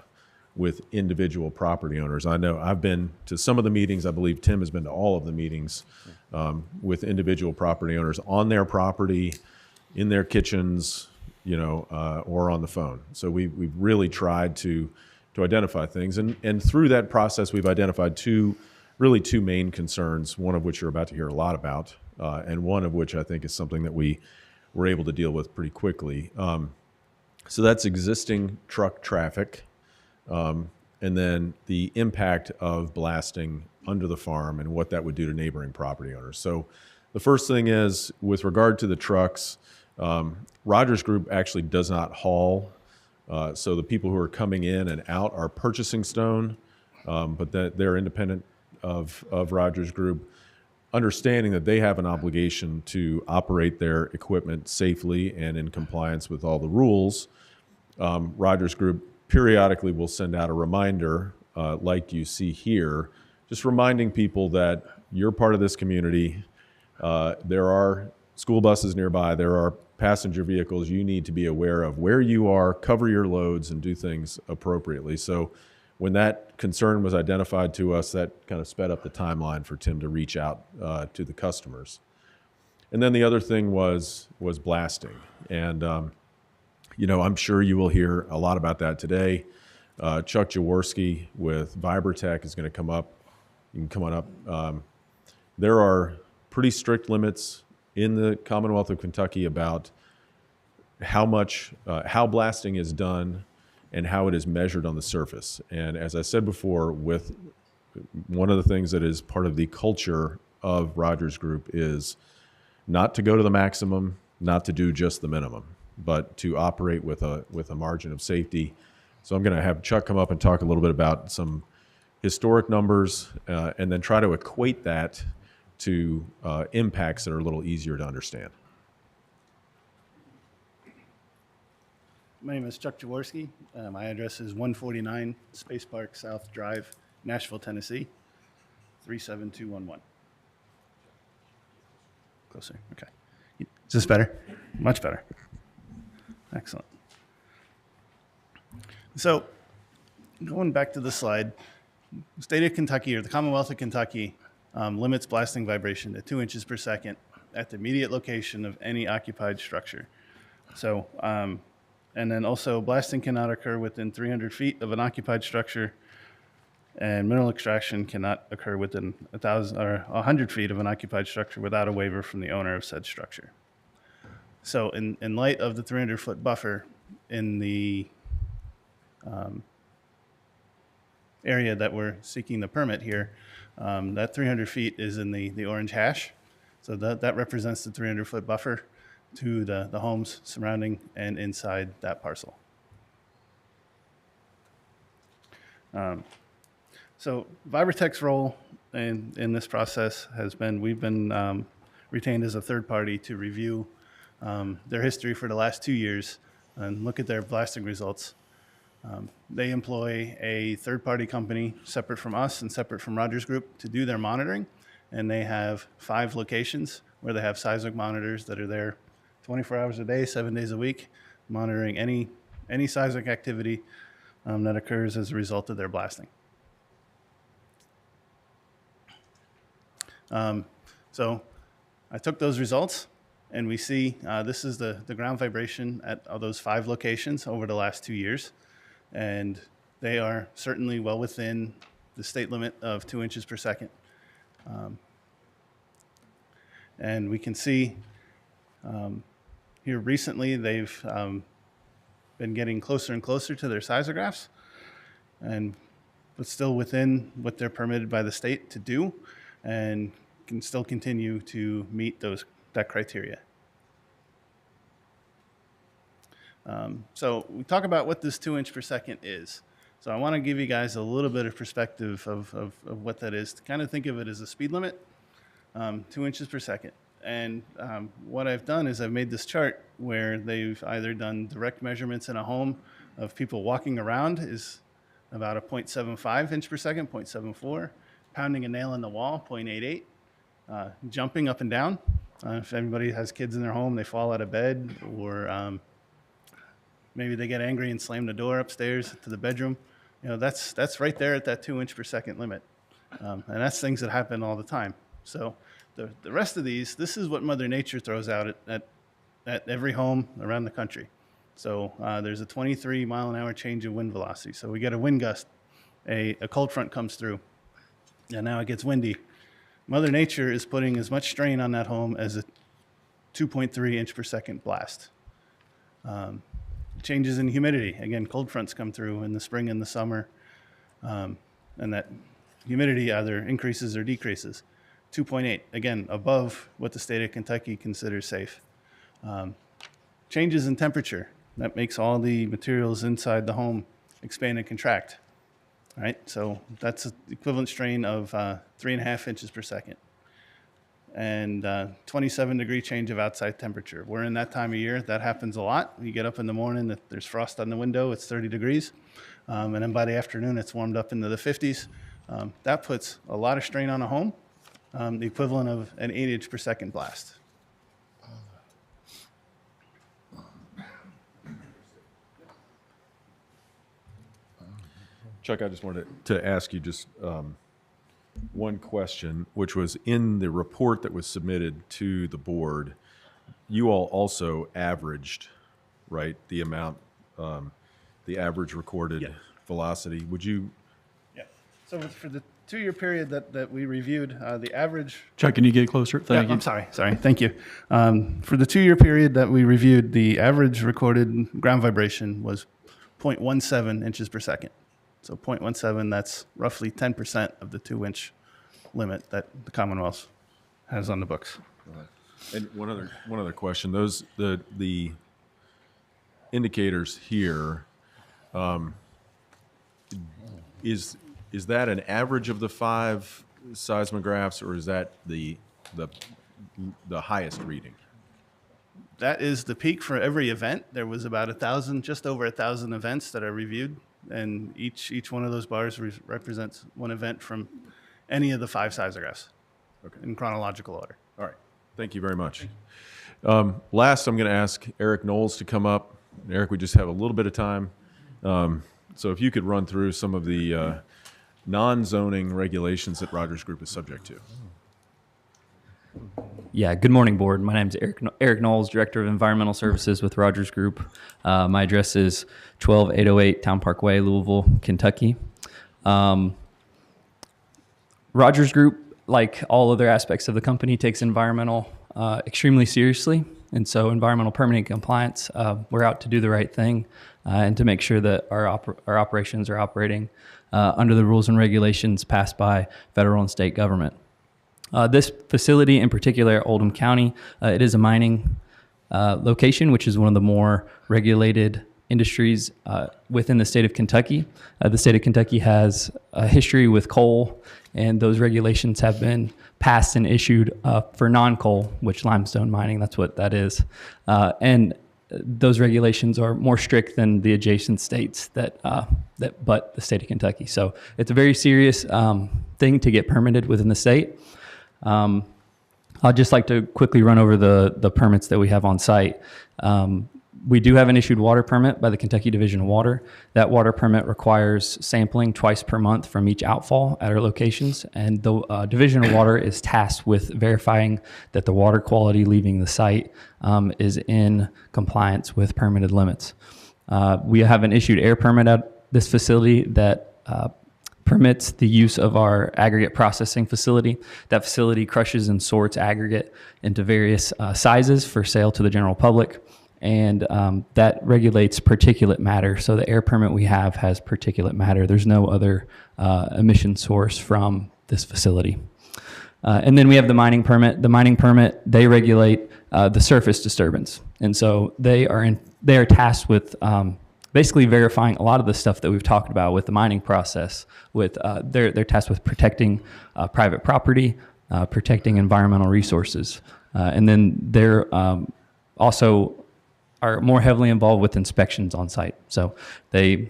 with individual property owners. I know I've been to some of the meetings. I believe Tim has been to all of the meetings with individual property owners on their property, in their kitchens, or on the phone. So we've really tried to identify things. And through that process, we've identified two main concerns, one of which you're about to hear a lot about, and one of which I think is something that we were able to deal with pretty quickly. So that's existing truck traffic, and then the impact of blasting under the farm and what that would do to neighboring property owners. So the first thing is, with regard to the trucks, Rogers Group actually does not haul. So the people who are coming in and out are purchasing stone, but that they're independent of Rogers Group, understanding that they have an obligation to operate their equipment safely and in compliance with all the rules. Rogers Group periodically will send out a reminder, like you see here, just reminding people that you're part of this community. There are school buses nearby. There are passenger vehicles. You need to be aware of where you are, cover your loads, and do things appropriately. So when that concern was identified to us, that kind of sped up the timeline for Tim to reach out to the customers. And then the other thing was blasting. And, I'm sure you will hear a lot about that today. Chuck Jaworski with Vibratech is going to come up. You can come on up. There are pretty strict limits in the Commonwealth of Kentucky about how blasting is done and how it is measured on the surface. And as I said before, with one of the things that is part of the culture of Rogers Group is not to go to the maximum, not to do just the minimum, but to operate with a margin of safety. So I'm going to have Chuck come up and talk a little bit about some historic numbers and then try to equate that to impacts that are a little easier to understand. My name is Chuck Jaworski. My address is 149 Space Park South Drive, Nashville, Tennessee, 37211. Closer, okay. Is this better? Much better. Excellent. So, going back to the slide, the state of Kentucky, or the Commonwealth of Kentucky, limits blasting vibration to 2 inches per second at the immediate location of any occupied structure. So, and then also blasting cannot occur within 300 feet of an occupied structure, and mineral extraction cannot occur within 1,000 or 100 feet of an occupied structure without a waiver from the owner of said structure. So in light of the 300-foot buffer in the area that we're seeking the permit here, that 300 feet is in the orange hash. So that represents the 300-foot buffer to the homes surrounding and inside that parcel. So Vibratech's role in this process has been, we've been retained as a third party to review their history for the last 2 years and look at their blasting results. They employ a third-party company separate from us and separate from Rogers Group to do their monitoring, and they have 5 locations where they have seismic monitors that are there 24 hours a day, 7 days a week, monitoring any seismic activity that occurs as a result of their blasting. So I took those results, and we see this is the ground vibration at those 5 locations over the last 2 years. And they are certainly well within the state limit of 2 inches per second. And we can see here recently they've been getting closer and closer to their seismographs, but still within what they're permitted by the state to do, and can still continue to meet that criteria. So we talk about what this 2 inch per second is. So I want to give you guys a little bit of perspective of what that is. To kind of think of it as a speed limit, 2 inches per second. And what I've done is I've made this chart where they've either done direct measurements in a home of people walking around is about a 0.75 inch per second, 0.74. Pounding a nail in the wall, 0.88. Jumping up and down. If anybody has kids in their home, they fall out of bed, or maybe they get angry and slam the door upstairs to the bedroom. You know, that's right there at that 2 inch per second limit. And that's things that happen all the time. So the rest of these, this is what Mother Nature throws out at every home around the country. So there's a 23 mile an hour change in wind velocity. So we get a wind gust, a cold front comes through, and now it gets windy. Mother Nature is putting as much strain on that home as a 2.3 inch per second blast. Changes in humidity. Again, cold fronts come through in the spring and the summer, and that humidity either increases or decreases. 2.8, again, above what the state of Kentucky considers safe. Changes in temperature. That makes all the materials inside the home expand and contract. Right, so that's the equivalent strain of 3.5 inches per second. And 27-degree change of outside temperature. We're in that time of year. That happens a lot. You get up in the morning, there's frost on the window, it's 30 degrees. And then by the afternoon, it's warmed up into the 50s. That puts a lot of strain on a home, the equivalent of an 8 inch per second blast. Chuck, I just wanted to ask you just one question, which was in the report that was submitted to the board, you all also averaged, right, the amount, the average recorded velocity. Would you? Yeah. So for the 2-year period that we reviewed, the average. Chuck, can you get closer? Thank you. I'm sorry. Thank you. For the 2-year period that we reviewed, the average recorded ground vibration was 0.17 inches per second. So 0.17, that's roughly 10% of the 2 inch limit that the Commonwealth has on the books. And one other question: those the indicators here, is that an average of the 5 seismographs, or is that the highest reading? That is the peak for every event. There was about 1,000, just over 1,000 events that I reviewed, and each one of those bars represents one event from any of the 5 seismographs, okay, in chronological order. All right. Thank you very much. Last, I'm going to ask Eric Knowles to come up. Eric, we just have a little bit of time. So if you could run through some of the non-zoning regulations that Rogers Group is subject to. Yeah, good morning, board. My name is Eric Knowles, Director of Environmental Services with Rogers Group. My address is 12808 Town Parkway, Louisville, Kentucky. Rogers Group, like all other aspects of the company, takes environmental extremely seriously. And so environmental permitting compliance, we're out to do the right thing and to make sure that our operations are operating under the rules and regulations passed by federal and state government. This facility in particular, Oldham County, it is a mining location, which is one of the more regulated industries within the state of Kentucky. The state of Kentucky has a history with coal, and those regulations have been passed and issued for non-coal, which limestone mining, that's what that is. And those regulations are more strict than the adjacent states that but the state of Kentucky. So it's a very serious thing to get permitted within the state. I'd just like to quickly run over the permits that we have on site. We do have an issued water permit by the Kentucky Division of Water. That water permit requires sampling twice per month from each outfall at our locations, and the Division of Water is tasked with verifying that the water quality leaving the site is in compliance with permitted limits. We have an issued air permit at this facility that permits the use of our aggregate processing facility. That facility crushes and sorts aggregate into various sizes for sale to the general public. And that regulates particulate matter. So the air permit we have has particulate matter. There's no other emission source from this facility. And then we have the mining permit. The mining permit, they regulate the surface disturbance. And so they are tasked with basically verifying a lot of the stuff that we've talked about with the mining process. With they're tasked with protecting private property, protecting environmental resources, and then they're also are more heavily involved with inspections on site. So they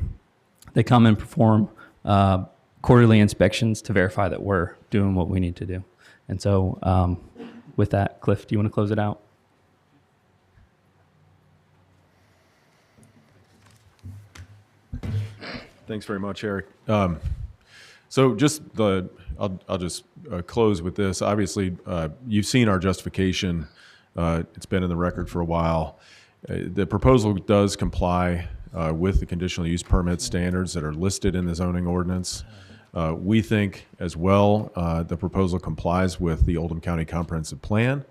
come and perform quarterly inspections to verify that we're doing what we need to do. And so with that, Cliff, do you want to close it out? Thanks very much, Eric. So just I'll just close with this. Obviously, you've seen our justification. It's been in the record for a while. The proposal does comply with the conditional use permit standards that are listed in the zoning ordinance. We think as well the proposal complies with the Oldham County Comprehensive Plan.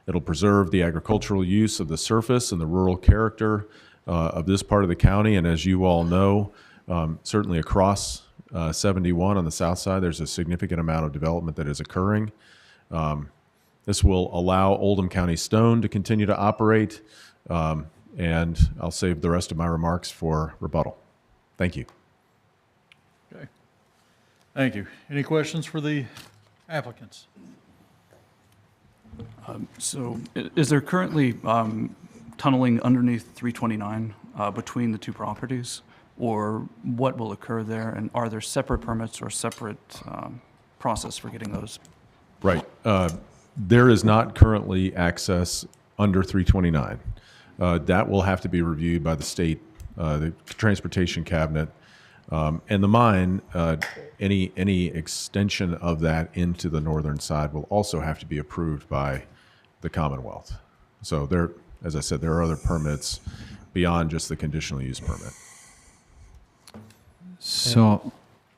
It'll preserve the agricultural use of the surface and the rural character of this part of the county. And as you all know, certainly across 71 on the south side, there's a significant amount of development that is occurring. This will allow Oldham County Stone to continue to operate, and I'll save the rest of my remarks for rebuttal. Thank you. Okay. Thank you. Any questions for the applicants? So is there currently tunneling underneath 329 between the two properties? Or what will occur there? And are there separate permits or separate process for getting those? Right. There is not currently access under 329. That will have to be reviewed by the state, the Transportation Cabinet. And the mine, any extension of that into the northern side will also have to be approved by the Commonwealth. So there, as I said, there are other permits beyond just the conditional use permit. So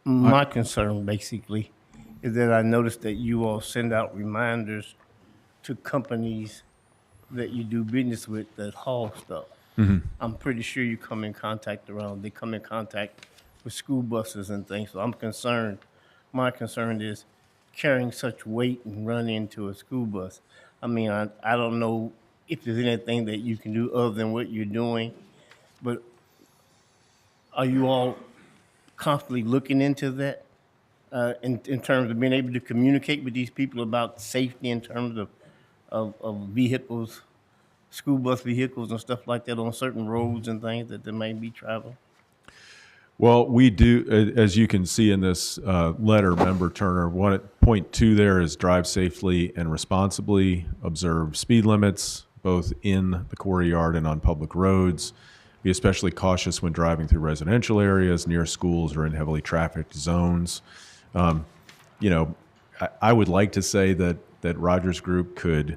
my concern basically is that I noticed that you all send out reminders to companies that you do business with that haul stuff. Mm-hmm. I'm pretty sure you come in contact they come in contact with school buses and things. So I'm concerned. My concern is carrying such weight and run into a school bus. I mean, I don't know if there's anything that you can do other than what you're doing, but are you all constantly looking into that in terms of being able to communicate with these people about safety in terms of vehicles, school bus vehicles and stuff like that on certain roads and things that they may be traveling? Well, we do, as you can see in this letter, Member Turner, point 2 there is drive safely and responsibly, observe speed limits, both in the quarry yard and on public roads. Be especially cautious when driving through residential areas, near schools, or in heavily trafficked zones. You know, I would like to say that Rogers Group could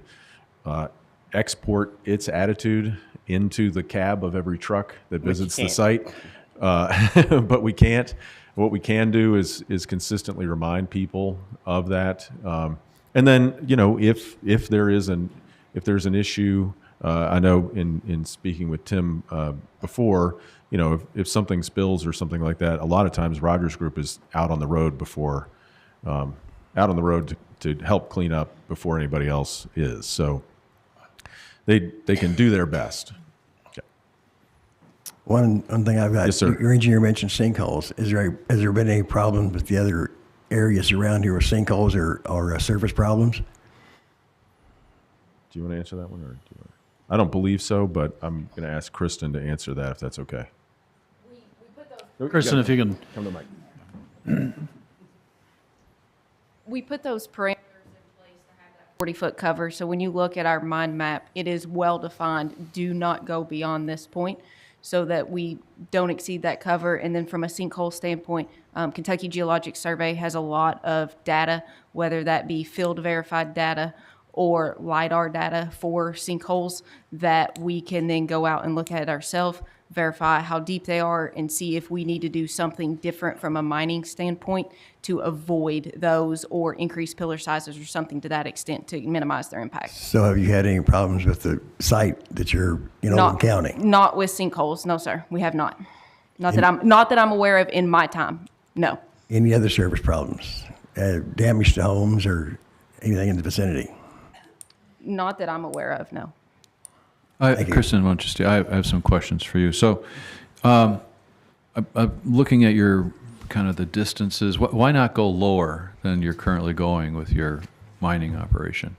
export its attitude into the cab of every truck that visits the site, but we can't. What we can do is consistently remind people of that, and then you know if there's an issue. I know in speaking with Tim before, you know, if something spills or something like that, a lot of times Rogers Group is out on the road to help clean up before anybody else is. So they can do their best. Okay. One thing I've got, Yes, sir. Your engineer mentioned sinkholes. Has there been any problems with the other areas around here with sinkholes or surface problems? Do you want to answer that one, or do you want to? I don't believe so, but I'm going to ask Kristen to answer that if that's okay. Kristen, if you can. Come to the mic. We put those parameters in place to have that 40-foot cover. So when you look at our mind map, it is well defined. Do not go beyond this point so that we don't exceed that cover. And then from a sinkhole standpoint, Kentucky Geologic Survey has a lot of data, whether that be field verified data or LiDAR data for sinkholes that we can then go out and look at ourselves, verify how deep they are, and see if we need to do something different from a mining standpoint to avoid those or increase pillar sizes or something to that extent to minimize their impact. So have you had any problems with the site that you're in Oldham County? Not with sinkholes, no, sir. We have not. Not that I'm aware of in my time. No. Any other service problems? Damage to homes or anything in the vicinity? Not that I'm aware of, no. Kristen, I have some questions for you. So I'm looking at your kind of the distances. Why not go lower than you're currently going with your mining operation?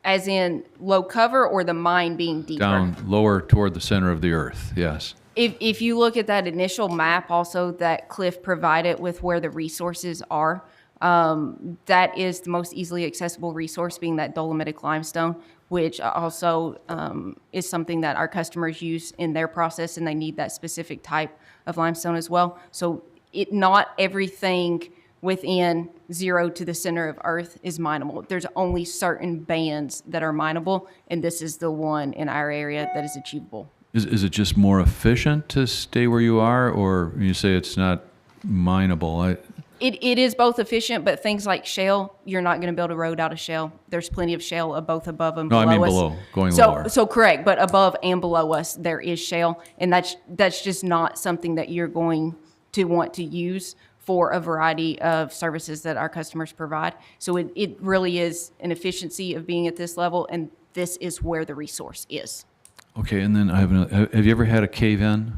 As in low cover or the mine being deeper? Down lower toward the center of the earth, yes. If you look at that initial map also that Cliff provided with where the resources are, that is the most easily accessible resource, being that dolomitic limestone, which also is something that our customers use in their process, and they need that specific type of limestone as well. So not everything within 0 to the center of Earth is mineable. There's only certain bands that are mineable, and this is the one in our area that is achievable. Is it just more efficient to stay where you are, or you say it's not mineable? It is both efficient, but things like shale, you're not going to build a road out of shale. There's plenty of shale both above and below us. No, I mean below, going so, lower. So correct, but above and below us, there is shale, and that's just not something that you're going to want to use for a variety of services that our customers provide. So it really is an efficiency of being at this level, and this is where the resource is. Okay, and then have you ever had a cave-in?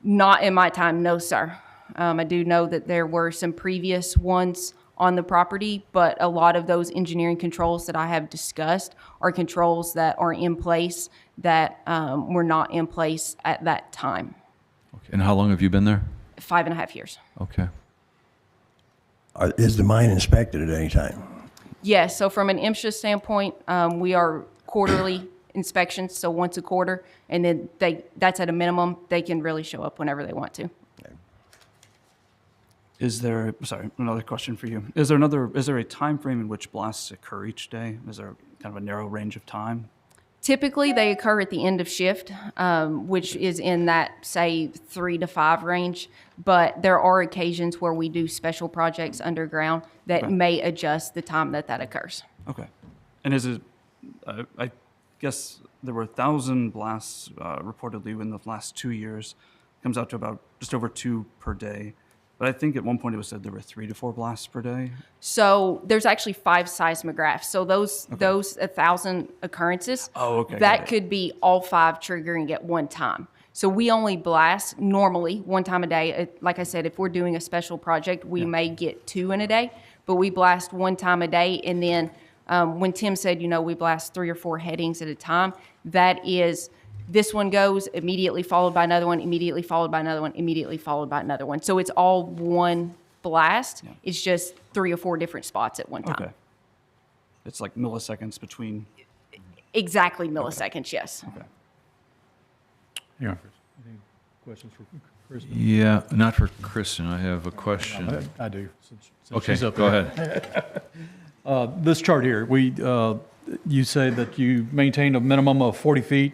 Not in my time, no, sir. I do know that there were some previous ones on the property, but a lot of those engineering controls that I have discussed are controls that are in place that were not in place at that time. Okay, and how long have you been there? 5.5 years. Okay. Is the mine inspected at any time? Yes, so from an MSHA standpoint, we are quarterly inspections, so once a quarter, and then that's at a minimum. They can really show up whenever they want to. Sorry, another question for you. Is there a time frame in which blasts occur each day? Is there kind of a narrow range of time? Typically, they occur at the end of shift, which is in that, say, 3 to 5 range. But there are occasions where we do special projects underground that may adjust the time that occurs. Okay. And is it, I guess there were 1,000 blasts reportedly in the last 2 years. Comes out to about just over 2 per day. But I think at one point it was said there were 3 to 4 blasts per day. So there's actually 5 seismographs. So those 1,000 occurrences, that could be all 5 triggering at one time. So we only blast normally 1 time a day. Like I said, if we're doing a special project, we may get 2 in a day, but we blast 1 time a day. And then when Tim said, we blast 3 or 4 headings at a time, that is, this one goes immediately followed by another one, immediately followed by another one, immediately followed by another one. So it's all one blast. Yeah. It's just 3 or 4 different spots at one time. Okay. It's like milliseconds between. Exactly milliseconds, yes. Okay. Yeah. Any questions for Kristen? Yeah, not for Kristen. I have a question. I do. Since okay, she's up go there. ahead. This chart here, you say that you maintain a minimum of 40 feet,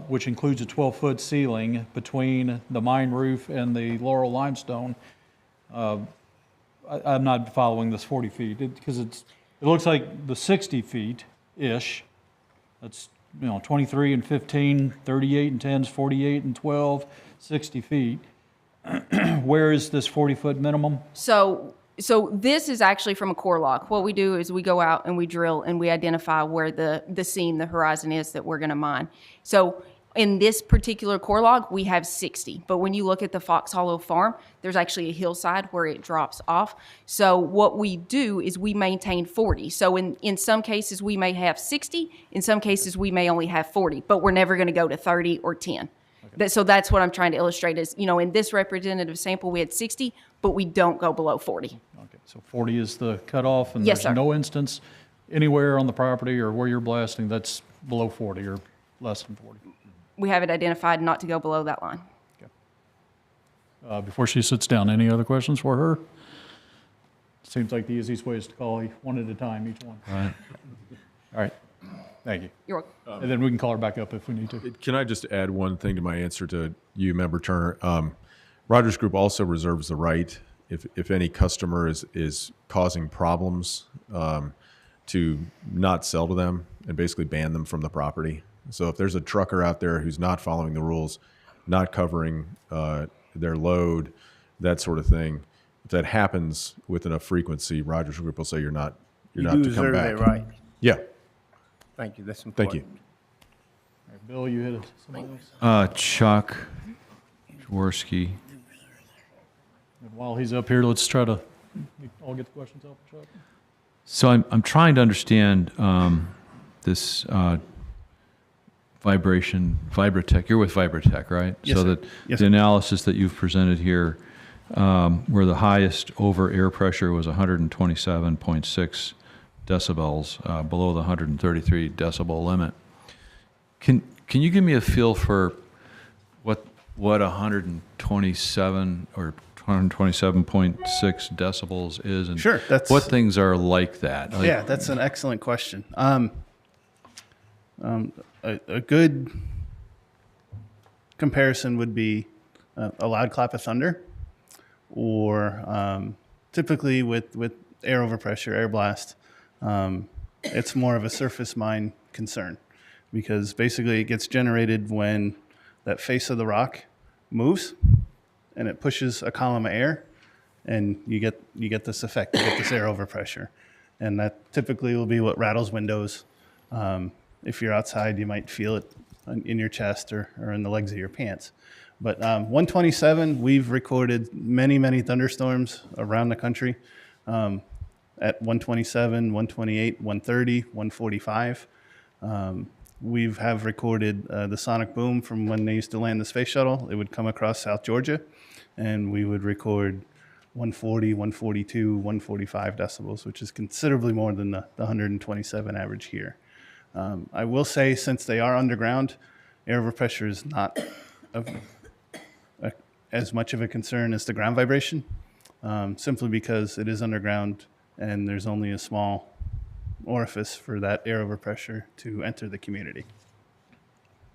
which includes a 12-foot ceiling between the mine roof and the Laurel limestone. I'm not following this 40 feet because it looks like the 60 feet-ish. That's 23 and 15, 38 and 10 is 48 and 12, 60 feet. Where is this 40-foot minimum? So this is actually from a core log. What we do is we go out and we drill and we identify where the seam, the horizon is that we're going to mine. So in this particular core log, we have 60. But when you look at the Fox Hollow Farm, there's actually a hillside where it drops off. So what we do is we maintain 40. So in some cases, we may have 60. In some cases, we may only have 40. But we're never going to go to 30 or 10. Okay. So that's what I'm trying to illustrate is, in this representative sample, we had 60, but we don't go below 40. Okay, so 40 is the cutoff, and yes, there's sir. No instance anywhere on the property or where you're blasting that's below 40 or less than 40. We have it identified not to go below that line. Okay. Before she sits down, any other questions for her? Seems like the easiest way is to call one at a time, each one. All right. All right. Thank you. You're welcome. And then we can call her back up if we need to. Can I just add one thing to my answer to you, Member Turner? Rogers Group also reserves the right, if any customer is causing problems, to not sell to them and basically ban them from the property. So if there's a trucker out there who's not following the rules, not covering their load, that sort of thing, if that happens with enough frequency, Rogers Group will say you're not to come back. You do reserve that right. Yeah. Thank you. That's important. Thank you. All right, Bill, you hit somebody else? Chuck, Jaworski. And while he's up here, let's try to all get the questions out, Chuck. So I'm trying to understand this Vibratech. You're with Vibratech, right? Yes, so sir. that Yes, the sir. analysis that you've presented here, where the highest over air pressure was 127.6 decibels, below the 133 decibel limit. Can you give me a feel for what 127 or 127.6 decibels is, and Sure, that's- what things are like that? Like, Yeah, that's an excellent question. A good comparison would be a loud clap of thunder, or typically with air overpressure, air blast, it's more of a surface mine concern, because basically it gets generated when that face of the rock moves and it pushes a column of air, and you get this effect, you get this air overpressure. And that typically will be what rattles windows. If you're outside, you might feel it in your chest or in the legs of your pants. But 127, we've recorded many, many thunderstorms around the country at 127, 128, 130, 145. We have recorded the sonic boom from when they used to land the space shuttle. It would come across South Georgia, and we would record 140, 142, 145 decibels, which is considerably more than the 127 average here. I will say, since they are underground, air overpressure is not as much of a concern as the ground vibration, simply because it is underground and there's only a small orifice for that air overpressure to enter the community.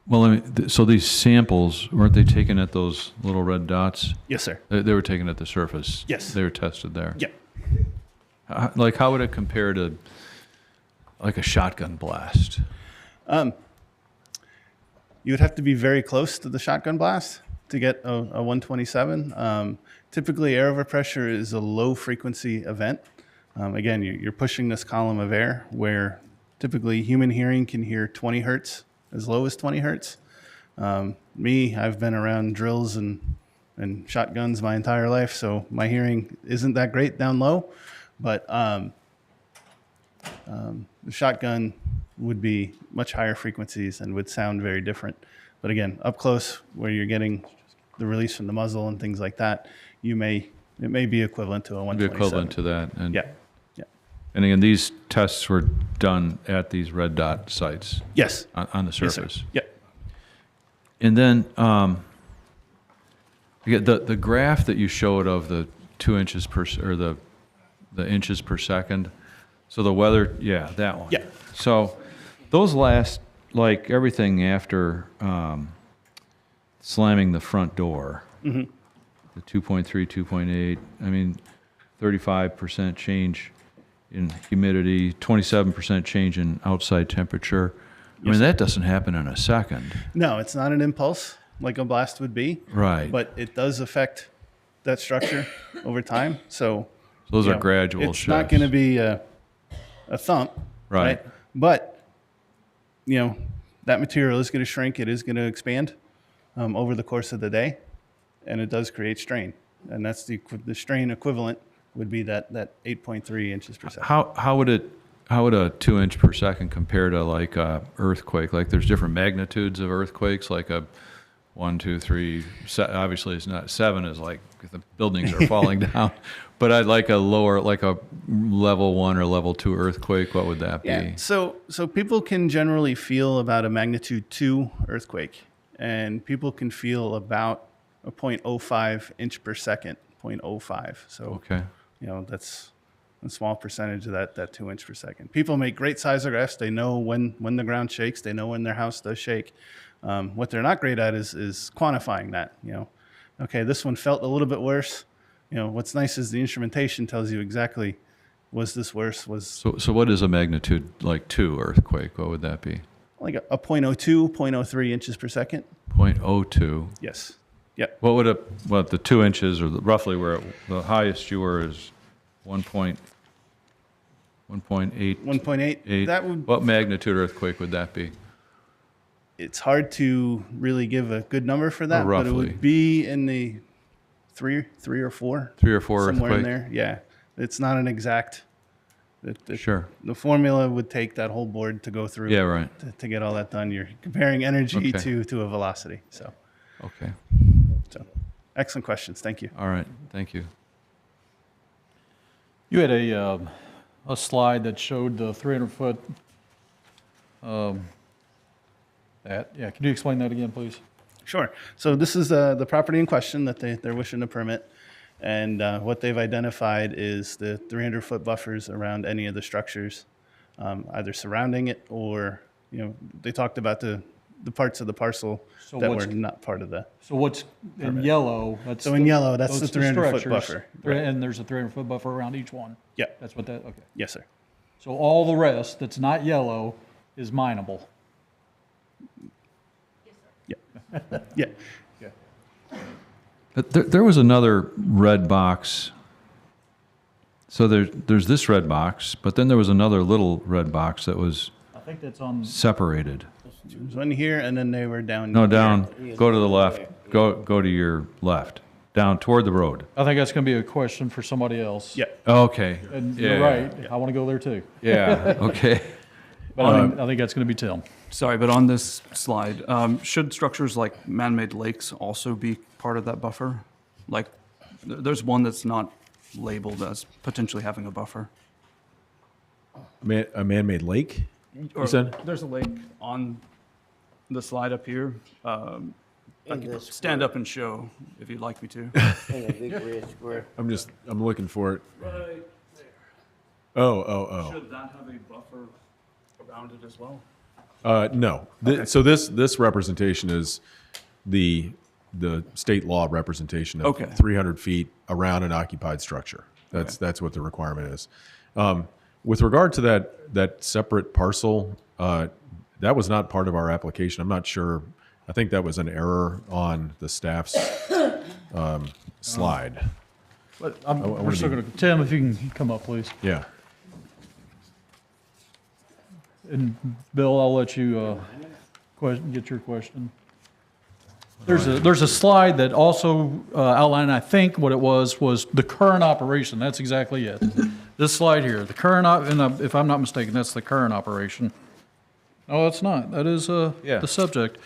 well, I mean, so these samples, weren't they taken at those little red dots? Yes, sir. They were taken at the surface. Yes. They were tested there. Yeah. Like, how would it compare to like a shotgun blast? You would have to be very close to the shotgun blast to get a 127. Typically, air overpressure is a low frequency event. Again, you're pushing this column of air where typically human hearing can hear 20 hertz, as low as 20 hertz. I've been around drills and shotguns my entire life, so my hearing isn't that great down low. But the shotgun would be much higher frequencies and would sound very different. But again, up close, where you're getting the release from the muzzle and things like that, it may be equivalent to a 127. Be equivalent to that. And, Yeah. Yeah. And again, these tests were done at these red dot sites. Yes. On the Yes, sir. surface. Yeah. And then the graph that you showed of the 2 inches per, or the inches per second. So the weather, yeah, that one. Yeah. So those last, like everything after slamming the front door, Mm-hmm. the 2.3, 2.8, I mean, 35% change in humidity, 27% change in outside temperature. I mean, that doesn't happen in a second. No, it's not an impulse like a blast would be. Right. But it does affect that structure over time. So Those you are know, gradual It's not shifts. going to be a thump. Right. But, that material is going to shrink. It is going to expand over the course of the day. And it does create strain. And that's the strain equivalent would be that 8.3 inches per second. How would a 2 inch per second compare to like a earthquake? Like there's different magnitudes of earthquakes, like a 1, 2, 3, obviously it's not 7 is like the buildings are falling down, but I'd like a lower, like a level 1 or level 2 earthquake. What would that be? Yeah. So people can generally feel about a magnitude 2 earthquake, and people can feel about a 0.05 inch per second, 0.05. So, Okay. That's a small percentage of that 2 inch per second. People make great seismographs. They know when the ground shakes. They know when their house does shake. What they're not great at is quantifying that. Okay, this one felt a little bit worse. What's nice is the instrumentation tells you exactly, was this worse? So what is a magnitude like 2 earthquake? What would that be? Like a 0.02, 0.03 inches per second. 0.02. Yes. Yep. What the 2 inches, or roughly where the highest you were is 1.8. 1.8. That would. What magnitude earthquake would that be? It's hard to really give a good number for that, but it roughly. would be in the three or four. 3 or 4 somewhere in earthquake. there. Yeah, it's not an exact. Sure. The formula would take that whole board to go through. Yeah, right. To get all that done, you're comparing energy Okay. to a velocity. So Okay. excellent questions. Thank you. All right. Thank you. You had a slide that showed the 300-foot, yeah, can you explain that again, please? Sure. So this is the property in question that they're wishing to permit. And what they've identified is the 300-foot buffers around any of the structures, either surrounding it or, they talked about the parts of the parcel So that what's- were not part of the. So what's in Permit. yellow? That's So in yellow, that's those the 300-foot structures. buffer. Right. And there's a 300-foot buffer around each one? Yeah. That's what that, okay. Yes, sir. So all the rest that's not yellow is mineable? Yeah. But there was another red box. So there's this red box, but then there was another little red box that was I think that's on, separated. There's one here, and then they were down. No, here. down, go to the left, go to your left, down toward the road. I think that's going to be a question for somebody else. Yeah. Okay. And Yeah. you're right, I want to go there too. Yeah, okay. But I think that's going to be Tim. Sorry, but on this slide, should structures like man-made lakes also be part of that buffer? Like, there's one that's not labeled as potentially having a buffer. A man-made lake? Or You said? There's a lake on the slide up here. I can stand up and show if you'd like me to. In a big red square. I'm looking for it. Right there. Oh. Should that have a buffer around it as well? No. So this representation is the state law representation of Okay. 300 feet around an occupied structure. That's what the requirement is. With regard to that separate parcel, that was not part of our application. I'm not sure. I think that was an error on the staff's slide. But I we're wanna still be- going to, Tim, if you can come up, please. Yeah. And Bill, I'll let you get your question. There's a slide that also outlined, I think what it was the current operation. That's exactly it. This slide here, the current, and if I'm not mistaken, that's the current operation. No, it's not. That is Yeah. the subject.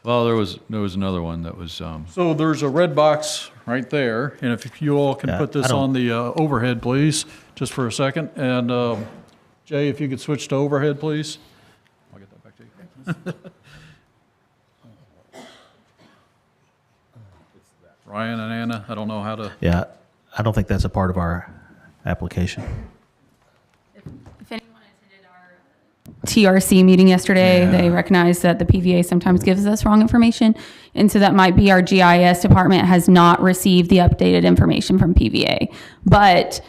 Well, there was another one that was, So there's a red box right there, and if you all can Yeah, put this I don't- on the overhead, please, just for a second. And Jay, if you could switch to overhead, please. I'll get that back to you. Ryan and Anna, I don't know how to. Yeah, I don't think that's a part of our application. If anyone attended our TRC meeting yesterday, they recognized that the PVA sometimes gives us wrong information. And so that might be our GIS department has not received the updated information from PVA. But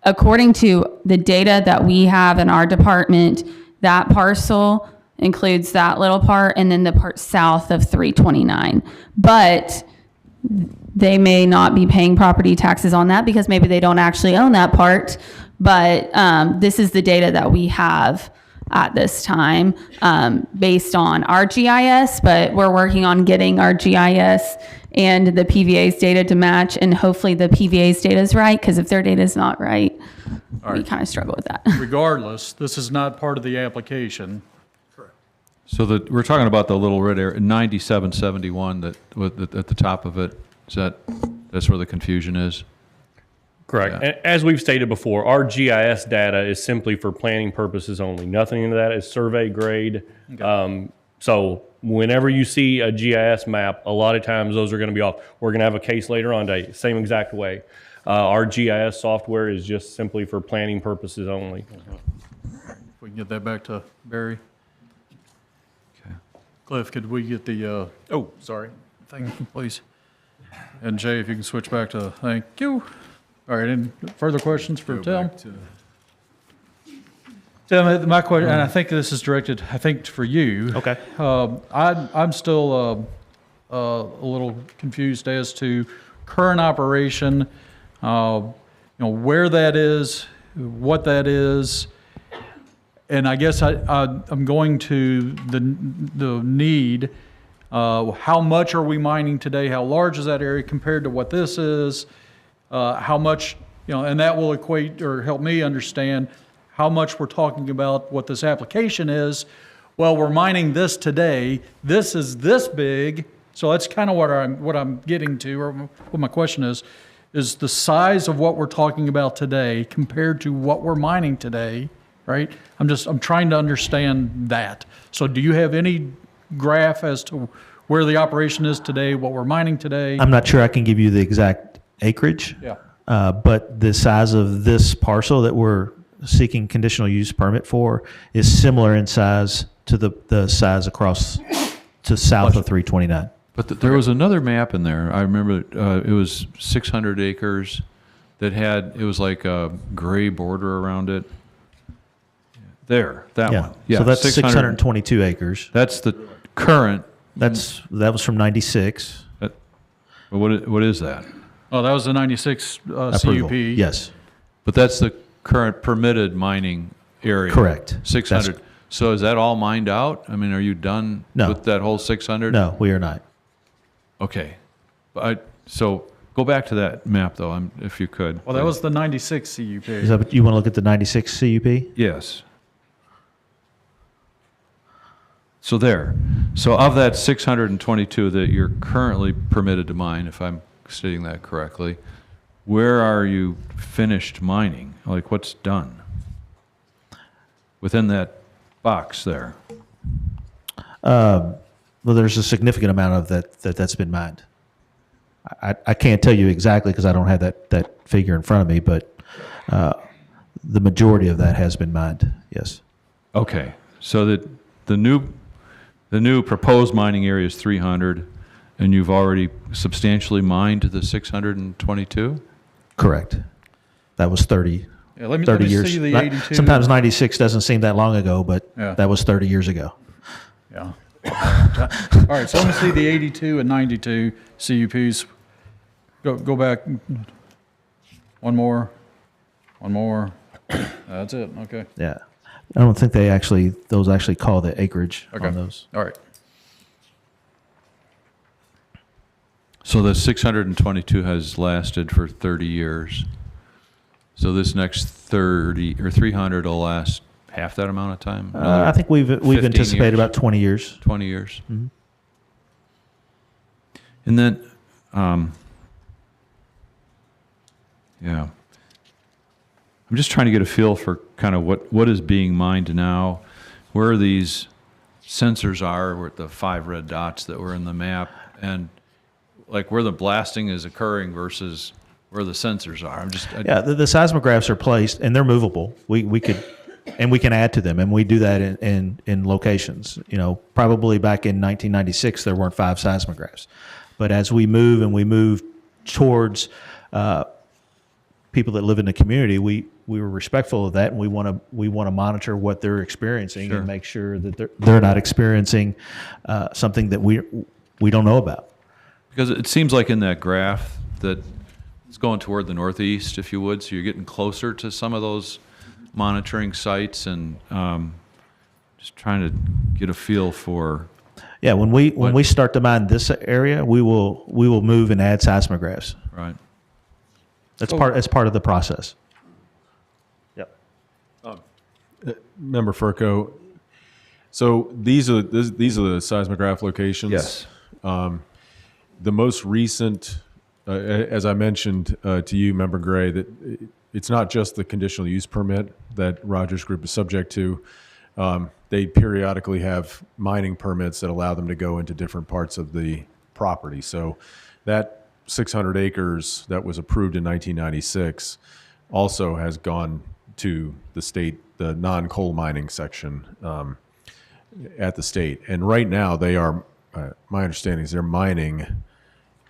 according to the data that we have in our department, that parcel includes that little part and then the part south of 329. But they may not be paying property taxes on that because maybe they don't actually own that part. But this is the data that we have at this time based on our GIS, but we're working on getting our GIS and the PVA's data to match, and hopefully the PVA's data is right, because if their data is not right, we kind of struggle with that. Regardless, this is not part of the application. so we're talking about the little red area, 9771 that at the top of it. That's where the confusion is? Correct. Yeah. As we've stated before, our GIS data is simply for planning purposes only. Nothing into that is survey grade. So whenever you see a GIS map, a lot of times those are going to be off. We're going to have a case later on today, same exact way. Our GIS software is just simply for planning purposes only. If we can get that back to Barry. Okay. Cliff, could we get the Sorry. thing, please? And Jay, if you can switch back to, thank you. All right, any further questions for Tim? Tim, my question, and I think this is directed, for you. Okay. I'm still a little confused as to current operation, where that is, what that is, And I guess I'm going to the need. How much are we mining today? How large is that area compared to what this is? How much, and that will equate or help me understand how much we're talking about what this application is. Well, we're mining this today. This is this big. So that's kind of what I'm getting to, or what my question is the size of what we're talking about today compared to what we're mining today, right? I'm trying to understand that. So do you have any graph as to where the operation is today, what we're mining today? I'm not sure I can give you the exact acreage. Yeah. But the size of this parcel that we're seeking conditional use permit for is similar in size to the size across to south of 329. But there was another map in there. I remember it was 600 acres that it was like a gray border around it. There, that one. Yeah, so that's 622 acres. That's the current. That was from 96. What is that? Oh, that was the 96 Approval. CUP. Yes. But that's the current permitted mining area. Correct. 600. So is that all mined out? I mean, are you done with that whole 600? No, we are not. Okay. So go back to that map, though, if you could. Well, that was the 96 CUP. Is that what you want to look at the 96 CUP? Yes. So there. So of that 622 that you're currently permitted to mine, if I'm stating that correctly, where are you finished mining? Like what's done within that box there? Well, there's a significant amount of that's been mined. I can't tell you exactly because I don't have that figure in front of me, but the majority of that has been mined, yes. Okay. So that the new proposed mining area is 300, and you've already substantially mined the 622? Correct. That was 30, Yeah, let me 30 years. see the 82. Sometimes 96 doesn't seem that long ago, but Yeah. that was 30 years ago. Yeah. All right, so let me see the 82 and 92 CUPs. Go back. One more. That's it, okay. Yeah. I don't think those actually call the acreage Okay. on those. All right. So the 622 has lasted for 30 years. So this next 30 or 300 will last half that amount of time? I think we've 15 anticipated years? about 20 years. 20 years. Mhm. And then, yeah. I'm just trying to get a feel for kind of what is being mined now, where these sensors are, where the 5 red dots that were in the map, and like where the blasting is occurring versus where the sensors are. Yeah, the seismographs are placed and they're movable. We can add to them, and we do that in locations. Probably back in 1996 there weren't 5 seismographs, but as we move towards people that live in the community, we were respectful of that, and we want to monitor what they're experiencing and make sure that they're not experiencing something that we don't know about. Because it seems like in that graph that it's going toward the northeast, if you would, so you're getting closer to some of those monitoring sites, and just trying to get a feel for. Yeah, when we start to mine this area, we will move and add seismographs. Right. That's part of the process. Yep. Member Furco, so these are the seismograph locations. Yes. The most recent, as I mentioned to you, Member Gray, that it's not just the conditional use permit that Rogers Group is subject to. They periodically have mining permits that allow them to go into different parts of the property. So that 600 acres that was approved in 1996 also has gone to the state, the non-coal mining section at the state. And right now they are, my understanding is they're mining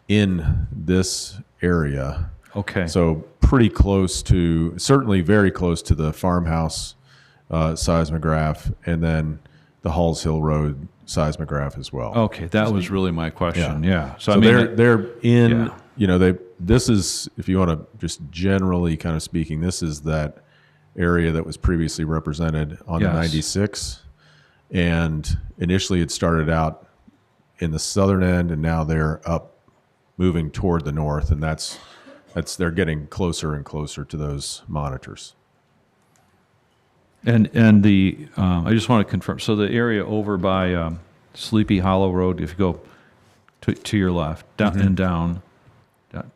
in this area. Okay. So pretty close to, certainly very close to the farmhouse seismograph, and then the Halls Hill Road seismograph as well. Okay, that was really my question. Yeah. So I mean, they're in. Yeah. This is, if you want to just generally kind of speaking, this is that area that was previously represented on the Yes. 96. And initially it started out in the southern end, and now they're up moving toward the north, and that's they're getting closer and closer to those monitors. And the, I just want to confirm, so the area over by Sleepy Hollow Road, if you go to your left, down and down,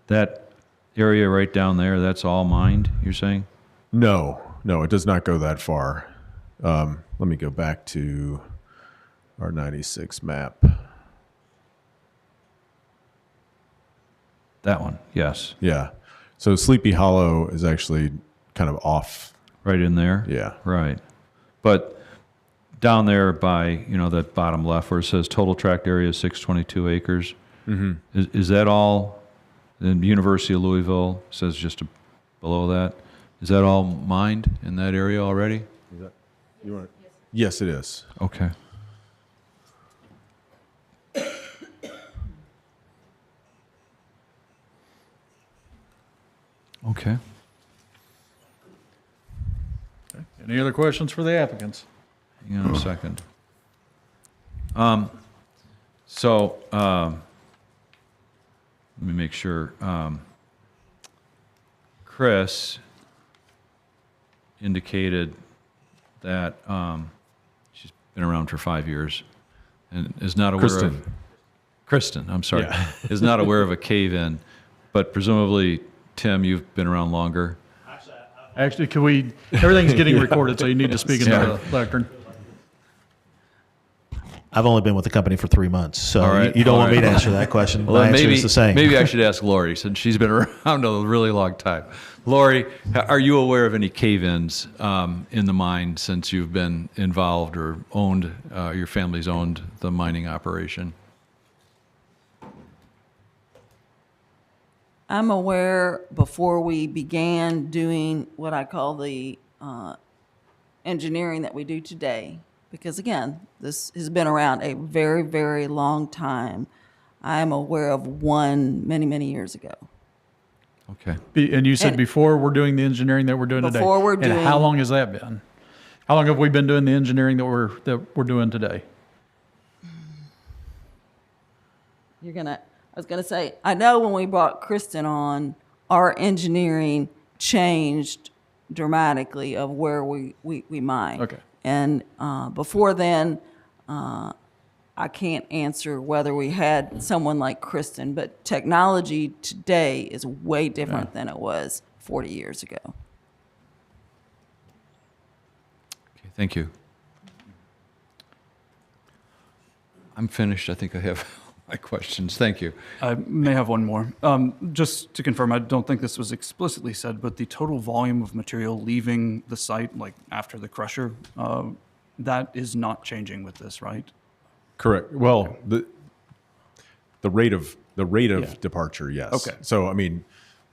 that area right down there, that's all mined, you're saying? No, it does not go that far. Let me go back to our 96 map. That one, yes. Yeah. So Sleepy Hollow is actually kind of off. Right in there? Yeah. Right. But down there by, that bottom left where it says total tract area is 622 acres, is that all, the University of Louisville says just below that, is that all mined in that area already? Yes, it is. Okay. Okay. Any other questions for the applicants? Hang on a second. Let me make sure. Chris indicated that she's been around for 5 years and is not aware of... Kristen, I'm sorry. Yeah. Is not aware of a cave-in, but presumably, Tim, you've been around longer. Actually, everything's getting recorded, so you need to speak into the lectern. I've only been with the company for 3 months, so All right, you don't all want me right. to answer that question. Well, My answer is the same. Maybe I should ask Lori, since she's been around a really long time. Lori, are you aware of any cave-ins in the mine since you've been involved or owned, your family's owned the mining operation? I'm aware before we began doing what I call the engineering that we do today, because again, this has been around a very, very long time. I am aware of one many, many years ago. Okay. And you said And- before we're doing the engineering that we're doing today. Before we're And doing- how long has that been? How long have we been doing the engineering that we're doing today? I was gonna say, I know when we brought Kristen on, our engineering changed dramatically of where we mine. Okay. And before then, I can't answer whether we had someone like Kristen, but technology today is way different than it was 40 years ago. Okay, thank you. I'm finished. I think I have my questions. Thank you. I may have one more. Just to confirm, I don't think this was explicitly said, but the total volume of material leaving the site, like after the crusher, that is not changing with this, right? Correct. Well, the rate of departure, yes. Okay. So I mean,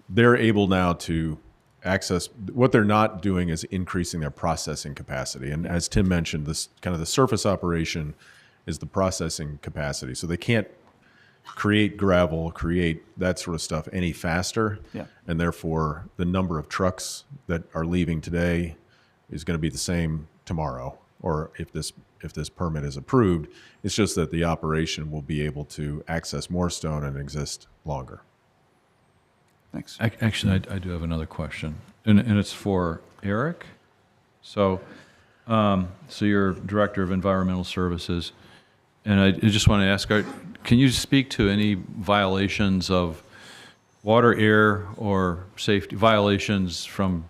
they're able now to access. What they're not doing is increasing their processing capacity. And as Tim mentioned, this kind of the surface operation is the processing capacity. So they can't create gravel, create that sort of stuff any faster. Yeah. And therefore, the number of trucks that are leaving today is going to be the same tomorrow, or if this permit is approved. It's just that the operation will be able to access more stone and exist longer. Thanks. Actually, I do have another question, and it's for Eric. So you're Director of Environmental Services, and I just want to ask, can you speak to any violations of water, air, or safety violations from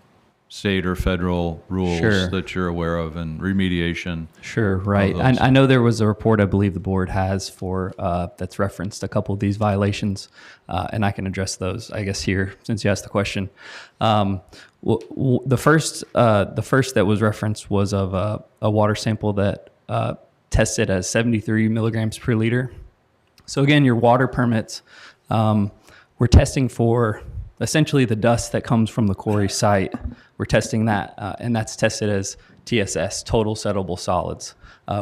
state or federal rules Sure. that you're aware of, and remediation? Sure, right. those. I know there was a report I believe the board has for that's referenced a couple of these violations, and I can address those, I guess, here since you asked the question. The first that was referenced was of a water sample that tested as 73 milligrams per liter. So again, your water permits, we're testing for essentially the dust that comes from the quarry site. We're testing that, and that's tested as TSS, total settleable solids.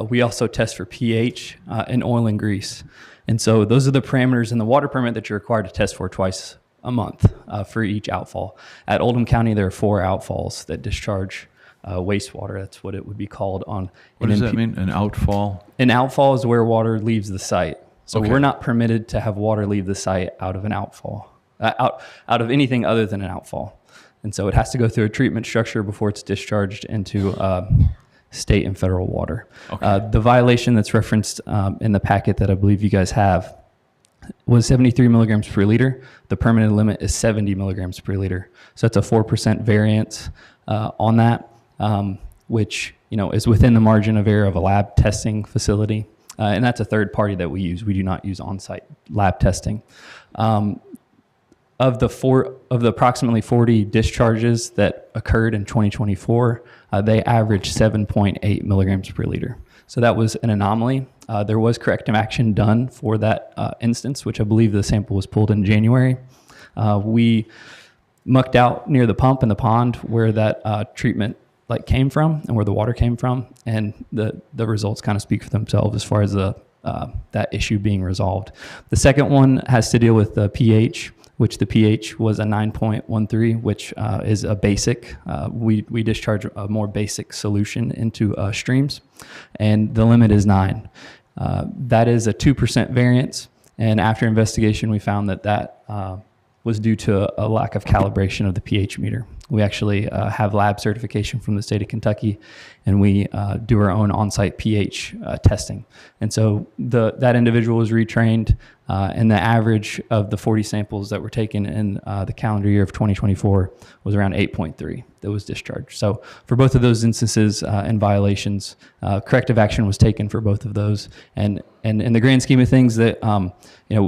We also test for pH and oil and grease. And so those are the parameters in the water permit that you're required to test for twice a month for each outfall. At Oldham County, there are 4 outfalls that discharge wastewater. That's what it would be called on. What does that mean, an outfall? An outfall is where water leaves the site. So Okay. we're not permitted to have water leave the site out of an outfall, out of anything other than an outfall. And so it has to go through a treatment structure before it's discharged into state and federal water. Okay. The violation that's referenced in the packet that I believe you guys have was 73 milligrams per liter. The permanent limit is 70 milligrams per liter. So it's a 4% variance on that, which is within the margin of error of a lab testing facility. And that's a third party that we use. We do not use on-site lab testing. Of the approximately 40 discharges that occurred in 2024, they averaged 7.8 milligrams per liter. So that was an anomaly. There was corrective action done for that instance, which I believe the sample was pulled in January. We mucked out near the pump in the pond where that treatment came from and where the water came from, and the results kind of speak for themselves as far as that issue being resolved. The second one has to deal with the pH, which the pH was a 9.13, which is a basic. We discharge a more basic solution into streams, and the limit is 9. That is a 2% variance, and after investigation, we found that was due to a lack of calibration of the pH meter. We actually have lab certification from the state of Kentucky, and we do our own on-site pH testing. And so that individual was retrained, and the average of the 40 samples that were taken in the calendar year of 2024 was around 8.3 that was discharged. So for both of those instances and violations, corrective action was taken for both of those. And in the grand scheme of things, that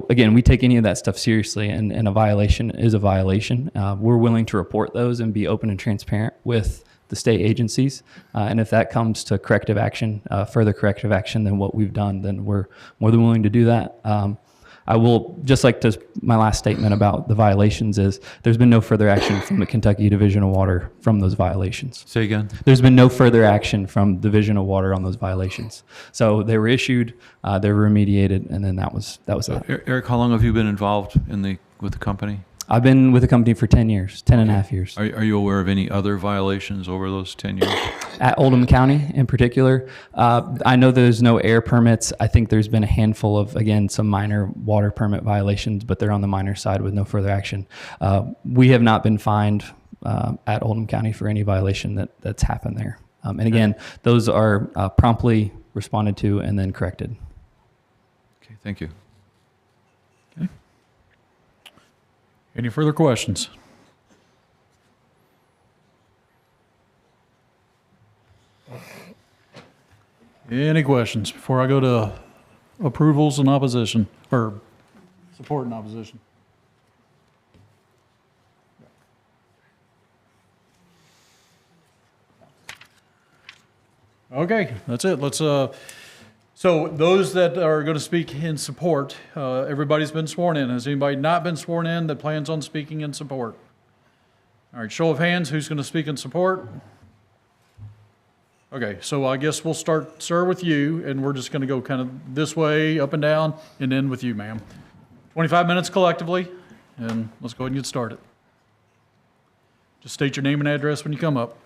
again, we take any of that stuff seriously, and a violation is a violation. We're willing to report those and be open and transparent with the state agencies. And if that comes to corrective action, further corrective action than what we've done, then we're more than willing to do that. I will, just like my last statement about the violations, is there's been no further action from the Kentucky Division of Water from those violations. Say again? There's been no further action from Division of Water on those violations. So they were issued, they were remediated, and then that was that. Eric, how long have you been involved with the company? I've been with the company for 10 years, 10 and a half years. Are you aware of any other violations over those 10 years? At Oldham County in particular, I know there's no air permits. I think there's been a handful of, again, some minor water permit violations, but they're on the minor side with no further action. We have not been fined at Oldham County for any violation that's happened there. And again, those are promptly responded to and then corrected. Okay, thank you. Any further questions? Any questions before I go to approvals and opposition, or support and opposition? Okay, that's it. Let's, so those that are going to speak in support, everybody's been sworn in. Has anybody not been sworn in that plans on speaking in support? All right, show of hands, who's going to speak in support? Okay, so I guess we'll start, sir, with you, and we're just going to go kind of this way, up and down, and then with you, ma'am. 25 minutes collectively, and let's go ahead and get started. Just state your name and address when you come up.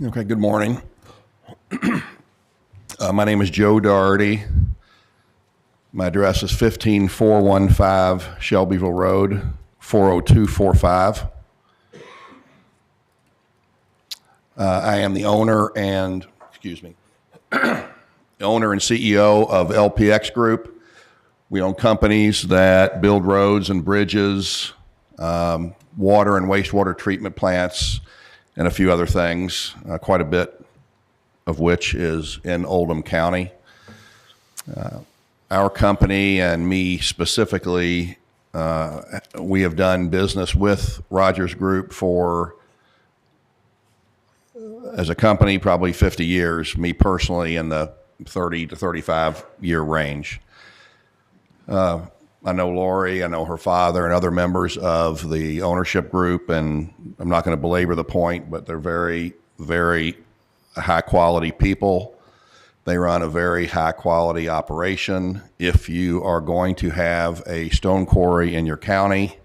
Okay, good morning. My name is Joe Doherty. My address is 15415 Shelbyville Road, 40245. I am the owner and, the owner and CEO of LPX Group. We own companies that build roads and bridges, water and wastewater treatment plants, and a few other things, quite a bit of which is in Oldham County. Our company and me specifically, we have done business with Rogers Group for, as a company, probably 50 years, me personally in the 30 to 35 year range. I know Lori, I know her father and other members of the ownership group, and I'm not going to belabor the point, but they're very, very high quality people. They run a very high-quality operation. If you are going to have a stone quarry in your county,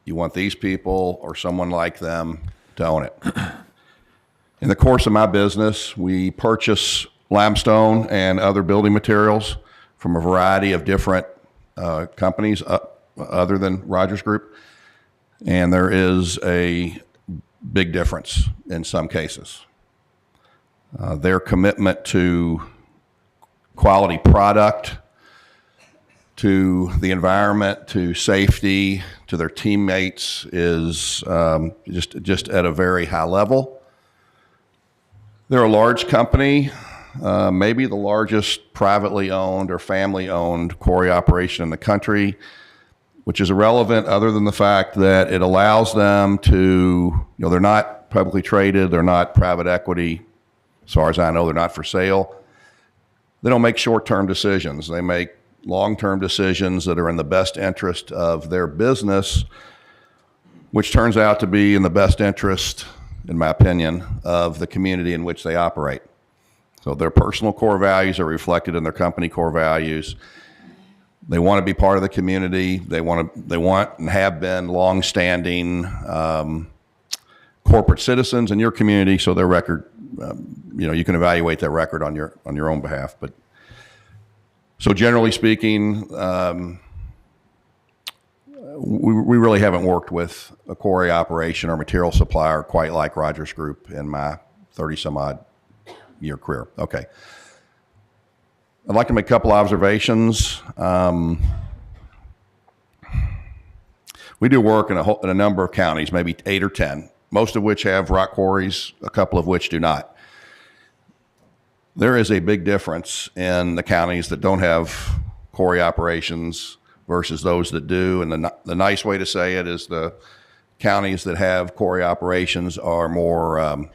you want these people or someone like them to own it. In the course of my business, we purchase limestone and other building materials from a variety of different companies other than Rogers Group, and there is a big difference in some cases. Their commitment to quality product, to the environment, to safety, to their teammates is just at a very high level. They're a large company, maybe the largest privately owned or family owned quarry operation in the country, which is irrelevant other than the fact that it allows them to, they're not publicly traded, they're not private equity. As far as I know, they're not for sale. They don't make short-term decisions. They make long-term decisions that are in the best interest of their business, which turns out to be in the best interest, in my opinion, of the community in which they operate. So their personal core values are reflected in their company core values. They want to be part of the community. They want and have been long-standing corporate citizens in your community. So their record, you can evaluate their record on your own behalf. But so generally speaking, we really haven't worked with a quarry operation or material supplier quite like Rogers Group in my 30-some-odd year career. Okay. I'd like to make a couple observations. We do work in a number of counties, maybe 8 or 10, most of which have rock quarries, a couple of which do not. There is a big difference in the counties that don't have quarry operations versus those that do. And the nice way to say it is the counties that have quarry operations are more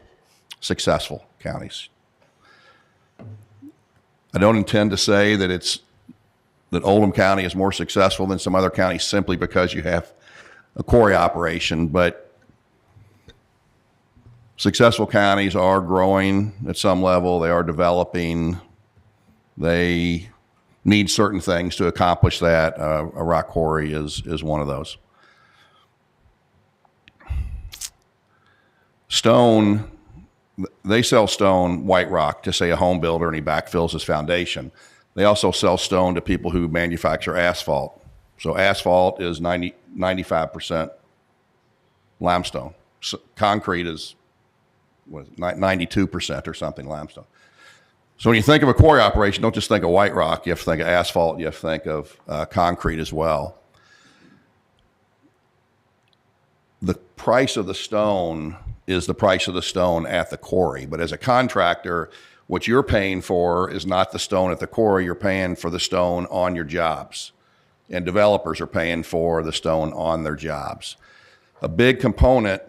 successful counties. I don't intend to say that Oldham County is more successful than some other counties simply because you have a quarry operation, but successful counties are growing at some level. They are developing. They need certain things to accomplish that. A rock quarry is one of those. Stone, they sell stone, white rock, to say a home builder, and he backfills his foundation. They also sell stone to people who manufacture asphalt. So asphalt is 95% limestone. So concrete is 92% or something limestone. So when you think of a quarry operation, don't just think of white rock. You have to think of asphalt. You have to think of concrete as well. The price of the stone is the price of the stone at the quarry. But as a contractor, what you're paying for is not the stone at the quarry. You're paying for the stone on your jobs. And developers are paying for the stone on their jobs. A big component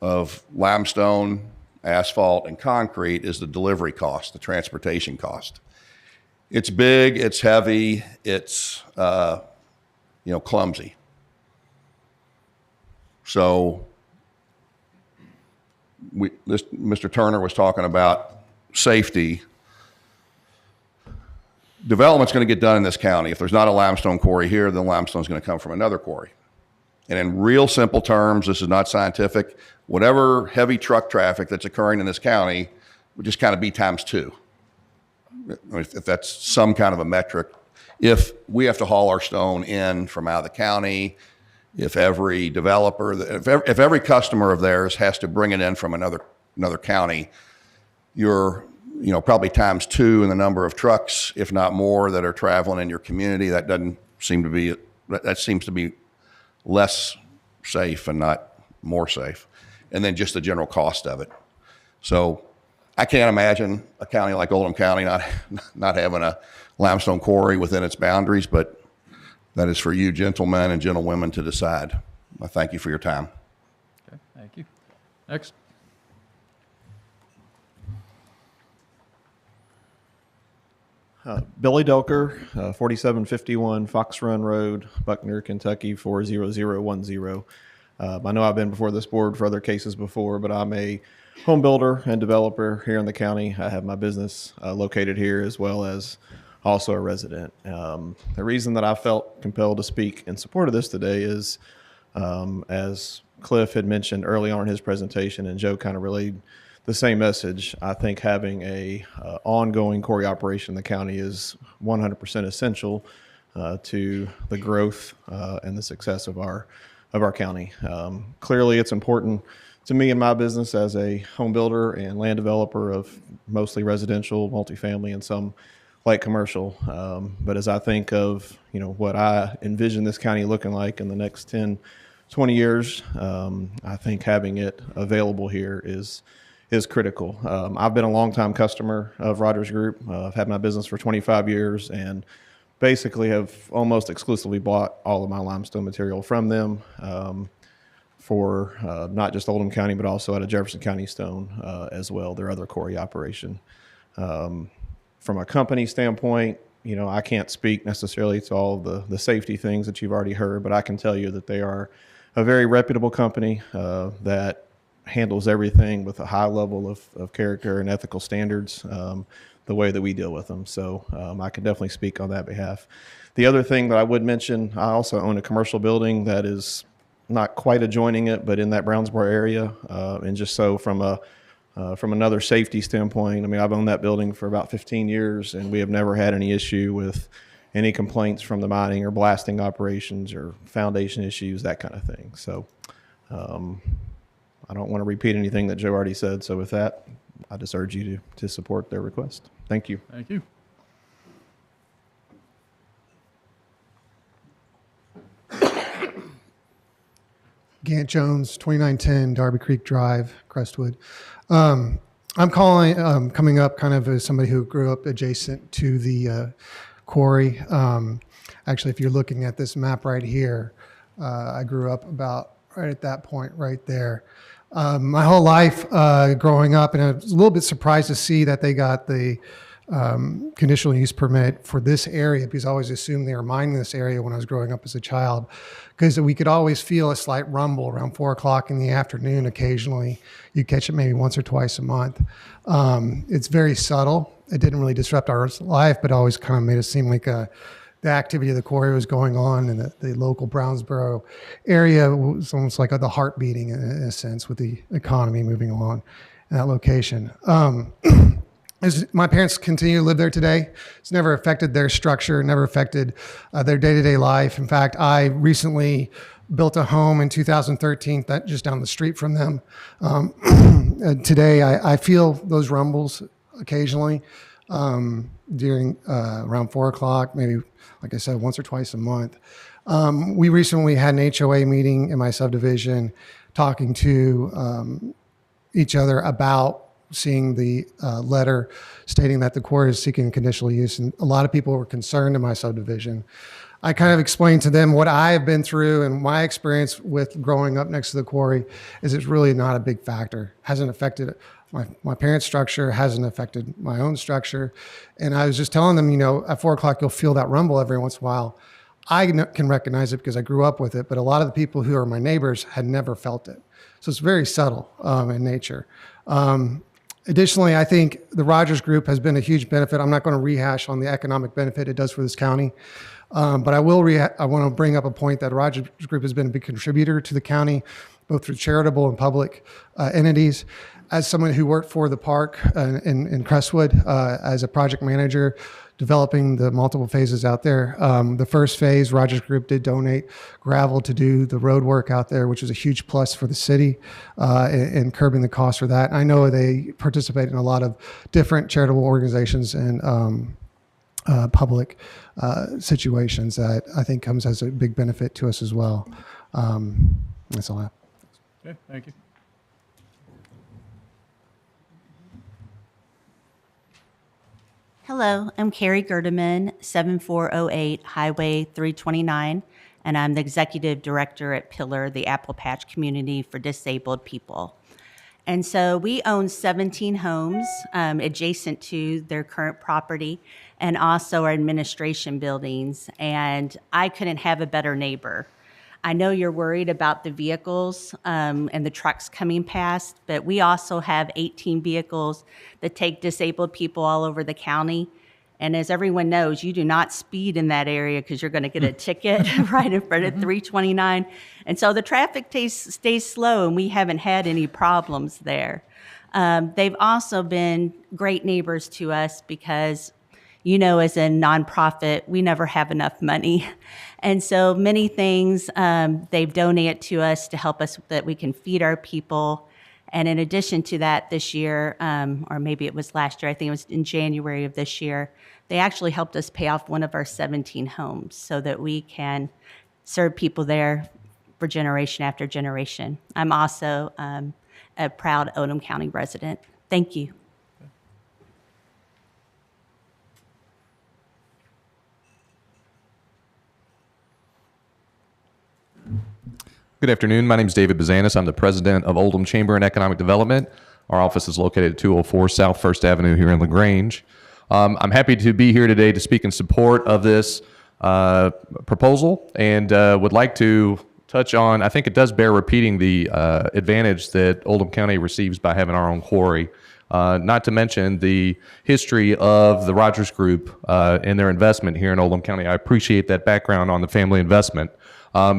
of limestone, asphalt, and concrete is the delivery cost, the transportation cost. It's big, it's heavy, it's clumsy. So Mr. Turner was talking about safety. Development's going to get done in this county. If there's not a limestone quarry here, then limestone's going to come from another quarry. And in real simple terms, this is not scientific, whatever heavy truck traffic that's occurring in this county would just kind of be times 2. If that's some kind of a metric. If we have to haul our stone in from out of the county, if every developer, if every customer of theirs has to bring it in from another county, you're probably times 2 in the number of trucks, if not more, that are traveling in your community. That seems to be less safe and not more safe. And then just the general cost of it. So I can't imagine a county like Oldham County not having a limestone quarry within its boundaries, but that is for you gentlemen and gentlewomen to decide. I thank you for your time. Okay, thank you. Next. Billy Delker, 4751 Fox Run Road, Buckner, Kentucky 40010. I know I've been before this board for other cases before, but I'm a home builder and developer here in the county. I have my business located here as well as also a resident. The reason that I felt compelled to speak in support of this today is, as Cliff had mentioned early on in his presentation, and Joe kind of relayed the same message, I think having a ongoing quarry operation in the county is 100% essential to the growth and the success of our county. Clearly, it's important to me and my business as a home builder and land developer of mostly residential, multifamily, and some light commercial. But as I think of what I envision this county looking like in the next 10, 20 years, I think having it available here is critical. I've been a longtime customer of Rogers Group. I've had my business for 25 years and basically have almost exclusively bought all of my limestone material from them for not just Oldham County, but also out of Jefferson County Stone as well, their other quarry operation. From a company standpoint, I can't speak necessarily to all the safety things that you've already heard, but I can tell you that they are a very reputable company that handles everything with a high level of character and ethical standards, the way that we deal with them. So I can definitely speak on that behalf. The other thing that I would mention, I also own a commercial building that is not quite adjoining it, but in that Brownsboro area. And just so from another safety standpoint, I mean, I've owned that building for about 15 years, and we have never had any issue with any complaints from the mining or blasting operations or foundation issues, that kind of thing. So I don't want to repeat anything that Joe already said. So with that, I just urge you to support their request. Thank you. Thank you. Gant Jones, 2910 Darby Creek Drive, Crestwood. I'm coming up kind of as somebody who grew up adjacent to the quarry. Actually, if you're looking at this map right here, I grew up about right at that point right there. My whole life growing up, and I was a little bit surprised to see that they got the conditional use permit for this area, because I always assumed they were mining this area when I was growing up as a child, because we could always feel a slight rumble around 4 o'clock in the afternoon occasionally. You catch it maybe once or twice a month. It's very subtle. It didn't really disrupt our life, but always kind of made it seem like the activity of the quarry was going on, and the local Brownsboro area was almost like the heart beating in a sense, with the economy moving along in that location. As my parents continue to live there today, it's never affected their structure, never affected their day-to-day life. In fact, I recently built a home in 2013 just down the street from them. Today, I feel those rumbles occasionally during around 4 o'clock, maybe, like I said, once or twice a month. We recently had an HOA meeting in my subdivision talking to each other about seeing the letter stating that the quarry is seeking conditional use, and a lot of people were concerned in my subdivision. I kind of explained to them what I have been through, and my experience with growing up next to the quarry is it's really not a big factor. Hasn't affected my parents' structure, hasn't affected my own structure. And I was just telling them, at 4 o'clock, you'll feel that rumble every once in a while. I can recognize it because I grew up with it, but a lot of the people who are my neighbors had never felt it. So it's very subtle in nature. Additionally, I think the Rogers Group has been a huge benefit. I'm not going to rehash on the economic benefit it does for this county, but I want to bring up a point that Rogers Group has been a big contributor to the county, both through charitable and public entities. As someone who worked for the park in Crestwood as a project manager, developing the multiple phases out there. The first phase, Rogers Group did donate gravel to do the road work out there, which was a huge plus for the city in curbing the cost for that. I know they participate in a lot of different charitable organizations and public situations that I think comes as a big benefit to us as well. That's all I have. Okay, thank you. Hello, I'm Carrie Gerdeman, 7408 Highway 329, and I'm the Executive Director at Pillar, the Apple Patch Community for Disabled People. And so we own 17 homes adjacent to their current property and also our administration buildings, and I couldn't have a better neighbor. I know you're worried about the vehicles and the trucks coming past, but we also have 18 vehicles that take disabled people all over the county. And as everyone knows, you do not speed in that area because you're going to get a ticket right in front of 329. And so the traffic stays slow, and we haven't had any problems there. They've also been great neighbors to us because, you know, as a nonprofit, we never have enough money. And so many things they've donated to us to help us that we can feed our people. And in addition to that, this year, or maybe it was last year, I think it was in January of this year, they actually helped us pay off one of our 17 homes so that we can serve people there for generation after generation. I'm also a proud Oldham County resident. Thank you. Good afternoon. My name is David Bazanis. I'm the president of Oldham Chamber and Economic Development. Our office is located at 204 South First Avenue here in LaGrange. I'm happy to be here today to speak in support of this proposal and would like to touch on, I think it does bear repeating the advantage that Oldham County receives by having our own quarry. Not to mention the history of the Rogers Group and their investment here in Oldham County. I appreciate that background on the family investment.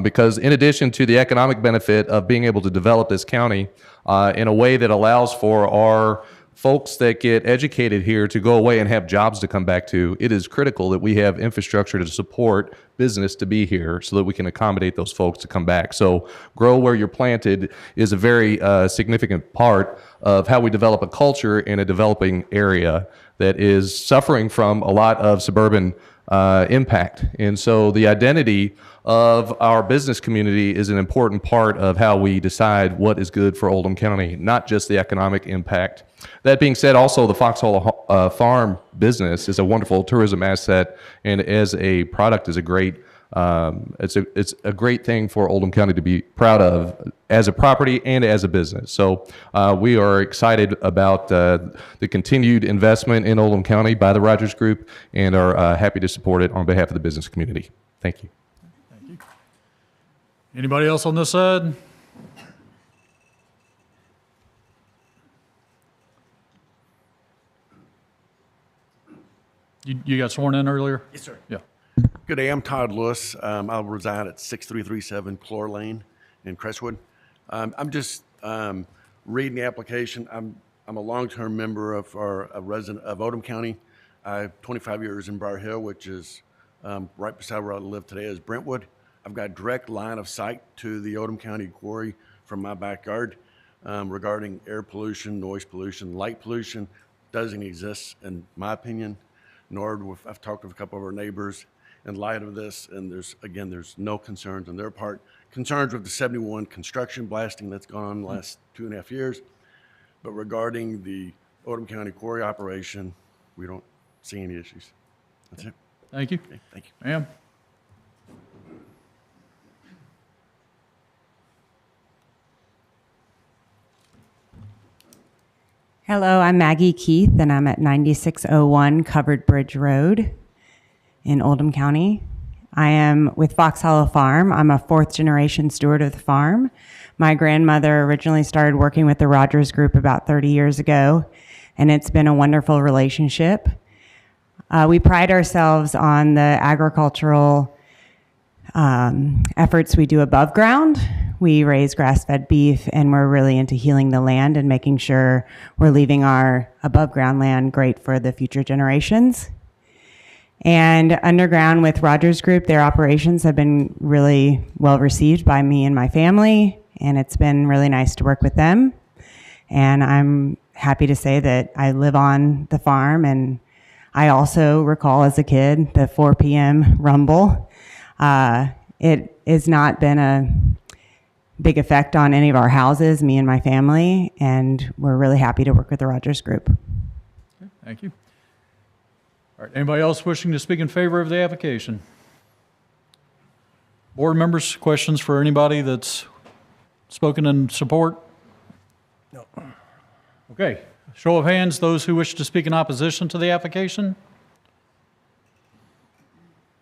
Because in addition to the economic benefit of being able to develop this county in a way that allows for our folks that get educated here to go away and have jobs to come back to, it is critical that we have infrastructure to support business to be here so that we can accommodate those folks to come back. So grow where you're planted is a very significant part of how we develop a culture in a developing area that is suffering from a lot of suburban impact. And so the identity of our business community is an important part of how we decide what is good for Oldham County, not just the economic impact. That being said, also the Foxhall Farm business is a wonderful tourism asset, and as a product is a great it's a great thing for Oldham County to be proud of as a property and as a business. So we are excited about the continued investment in Oldham County by the Rogers Group and are happy to support it on behalf of the business community. Thank you. Thank you. Anybody else on this side? You got sworn in earlier? Yes, sir. Yeah. Good day. I'm Todd Lewis. I reside at 6337 Clore Lane in Crestwood. I'm just reading the application. I'm a long-term member of a resident of Oldham County. I have 25 years in Briar Hill, which is right beside where I live today is Brentwood. I've got direct line of sight to the Oldham County quarry from my backyard regarding air pollution, noise pollution, light pollution. Doesn't exist in my opinion, nor I've talked with a couple of our neighbors in light of this, and there's no concerns on their part. Concerns with the 71 construction blasting that's gone on the last 2.5 years, but regarding the Oldham County quarry operation, we don't see any issues. That's it. Thank you. Okay, thank you. Ma'am? Hello, I'm Maggie Keith, and I'm at 9601 Covered Bridge Road in Oldham County. I am with Fox Hollow Farm. I'm a fourth generation steward of the farm. My grandmother originally started working with the Rogers Group about 30 years ago, and it's been a wonderful relationship. We pride ourselves on the agricultural efforts we do above ground. We raise grass-fed beef, and we're really into healing the land and making sure we're leaving our above-ground land great for the future generations. And underground with Rogers Group, their operations have been really well received by me and my family, and it's been really nice to work with them. And I'm happy to say that I live on the farm, and I also recall as a kid the 4 p.m. rumble. It has not been a big effect on any of our houses, me and my family, and we're really happy to work with the Rogers Group. Okay, thank you. All right, anybody else wishing to speak in favor of the application? Board members, questions for anybody that's spoken in support? No. Okay, show of hands, those who wish to speak in opposition to the application.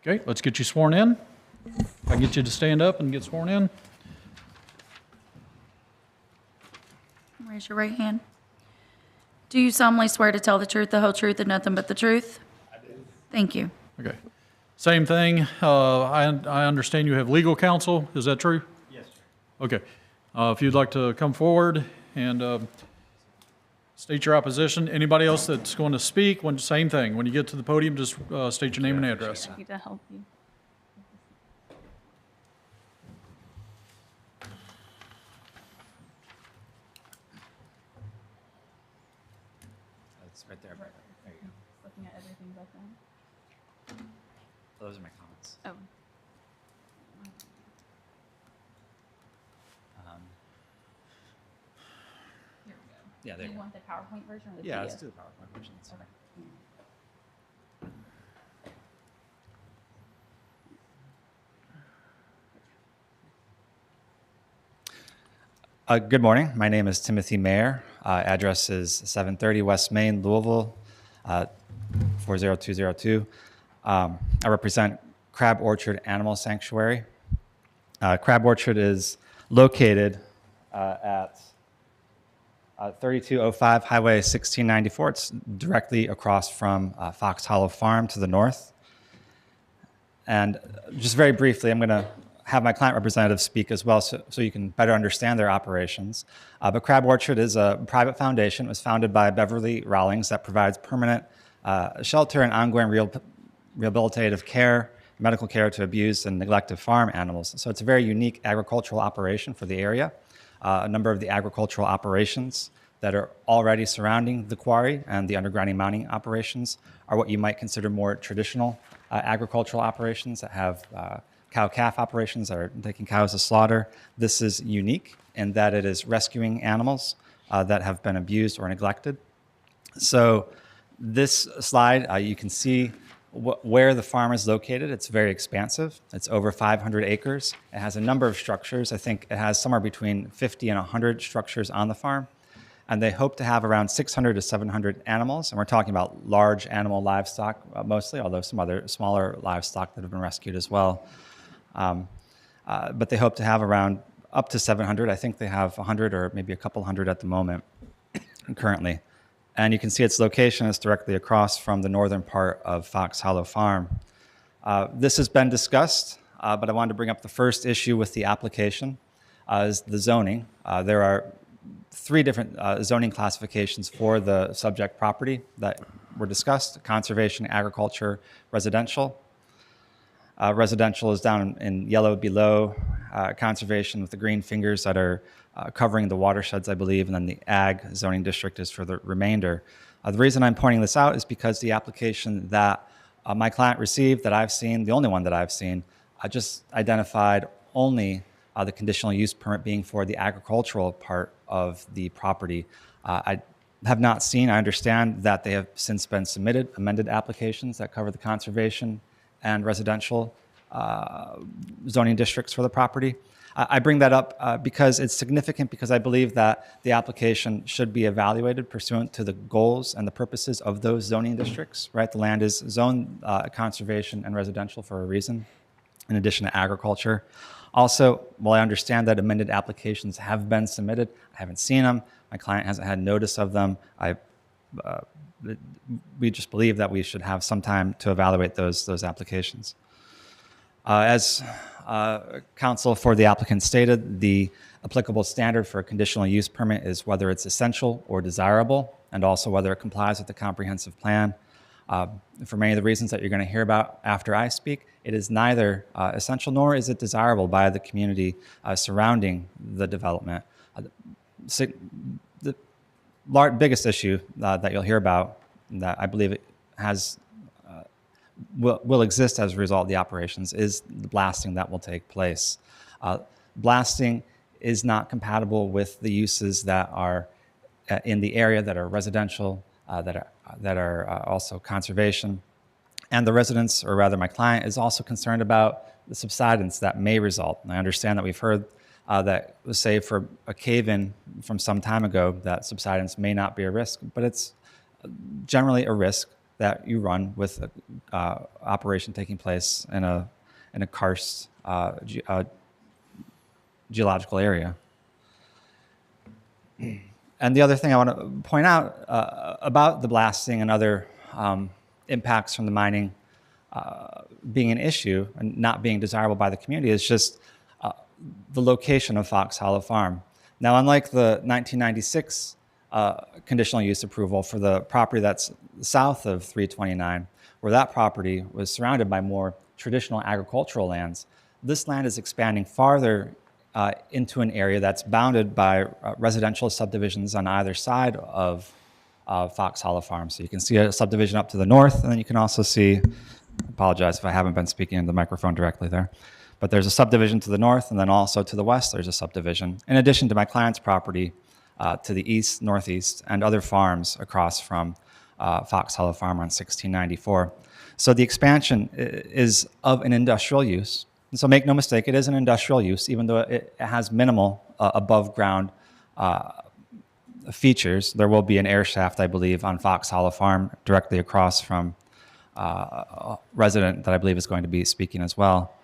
Okay, let's get you sworn in. If I get you to stand up and get sworn in. Raise your right hand. Do you solemnly swear to tell the truth, the whole truth, and nothing but the truth? I do. Thank you. Okay. Same thing. I understand you have legal counsel. Is that true? Yes, sir. Okay. If you'd like to come forward and state your opposition. Anybody else that's going to speak, same thing. When you get to the podium, just state your name and address. I need to help you. It's right there. There you go. Looking at everything but them. Those are my comments. Oh. Here we go. Yeah, there Do you you go. want the PowerPoint version or the Yeah, PDF? let's do the PowerPoint version. That's Okay. Good morning. My name is Timothy Mayer. Address is 730 West Main, Louisville, 40202. I represent Crab Orchard Animal Sanctuary. Crab Orchard is located at 3205 Highway 1694. It's directly across from Fox Hollow Farm to the north. And just very briefly, I'm going to have my client representative speak as well so you can better understand their operations. But Crab Orchard is a private foundation. It was founded by Beverly Rawlings that provides permanent shelter and ongoing rehabilitative care, medical care to abused and neglected farm animals. So it's a very unique agricultural operation for the area. A number of the agricultural operations that are already surrounding the quarry and the underground mining operations are what you might consider more traditional agricultural operations that have cow-calf operations that are taking cows to slaughter. This is unique in that it is rescuing animals that have been abused or neglected. So this slide, you can see where the farm is located. It's very expansive. It's over 500 acres. It has a number of structures. I think it has somewhere between 50 and 100 structures on the farm. And they hope to have around 600 to 700 animals. And we're talking about large animal livestock mostly, although some other smaller livestock that have been rescued as well. But they hope to have around up to 700. I think they have 100 or maybe a couple hundred at the moment currently. And you can see its location is directly across from the northern part of Fox Hollow Farm. This has been discussed, but I wanted to bring up the first issue with the application, is the zoning. There are three different zoning classifications for the subject property that were discussed: conservation, agriculture, residential. Residential is down in yellow below, conservation with the green fingers that are covering the watersheds, I believe, and then the ag zoning district is for the remainder. The reason I'm pointing this out is because the application that my client received, that I've seen, the only one that I've seen, just identified only the conditional use permit being for the agricultural part of the property. I have not seen, I understand that they have since been submitted amended applications that cover the conservation and residential zoning districts for the property. I bring that up because it's significant, because I believe that the application should be evaluated pursuant to the goals and the purposes of those zoning districts, right? The land is zoned conservation and residential for a reason, in addition to agriculture. Also, while I understand that amended applications have been submitted, I haven't seen them. My client hasn't had notice of them. We just believe that we should have some time to evaluate those applications. As counsel for the applicant stated, the applicable standard for a conditional use permit is whether it's essential or desirable, and also whether it complies with the comprehensive plan. For many of the reasons that you're going to hear about after I speak, it is neither essential nor is it desirable by the community surrounding the development. The biggest issue that you'll hear about, that I believe it has will exist as a result of the operations, is the blasting that will take place. Blasting is not compatible with the uses that are in the area, that are residential, that are also conservation. And the residents, or rather my client, is also concerned about the subsidence that may result. And I understand that we've heard that, say, for a cave-in from some time ago, that subsidence may not be a risk, but it's generally a risk that you run with an operation taking place in a karst geological area. And the other thing I want to point out about the blasting and other impacts from the mining being an issue and not being desirable by the community is just the location of Fox Hollow Farm. Now, unlike the 1996 conditional use approval for the property that's south of 329, where that property was surrounded by more traditional agricultural lands, this land is expanding farther into an area that's bounded by residential subdivisions on either side of Fox Hollow Farm. So you can see a subdivision up to the north, and then you can also see, I apologize if I haven't been speaking into the microphone directly there, but there's a subdivision to the north, and then also to the west there's a subdivision, in addition to my client's property to the east, northeast, and other farms across from Fox Hollow Farm on 1694. So the expansion is of an industrial use. And so make no mistake, it is an industrial use, even though it has minimal above ground features. There will be an air shaft, I believe, on Fox Hollow Farm directly across from a resident that I believe is going to be speaking as well.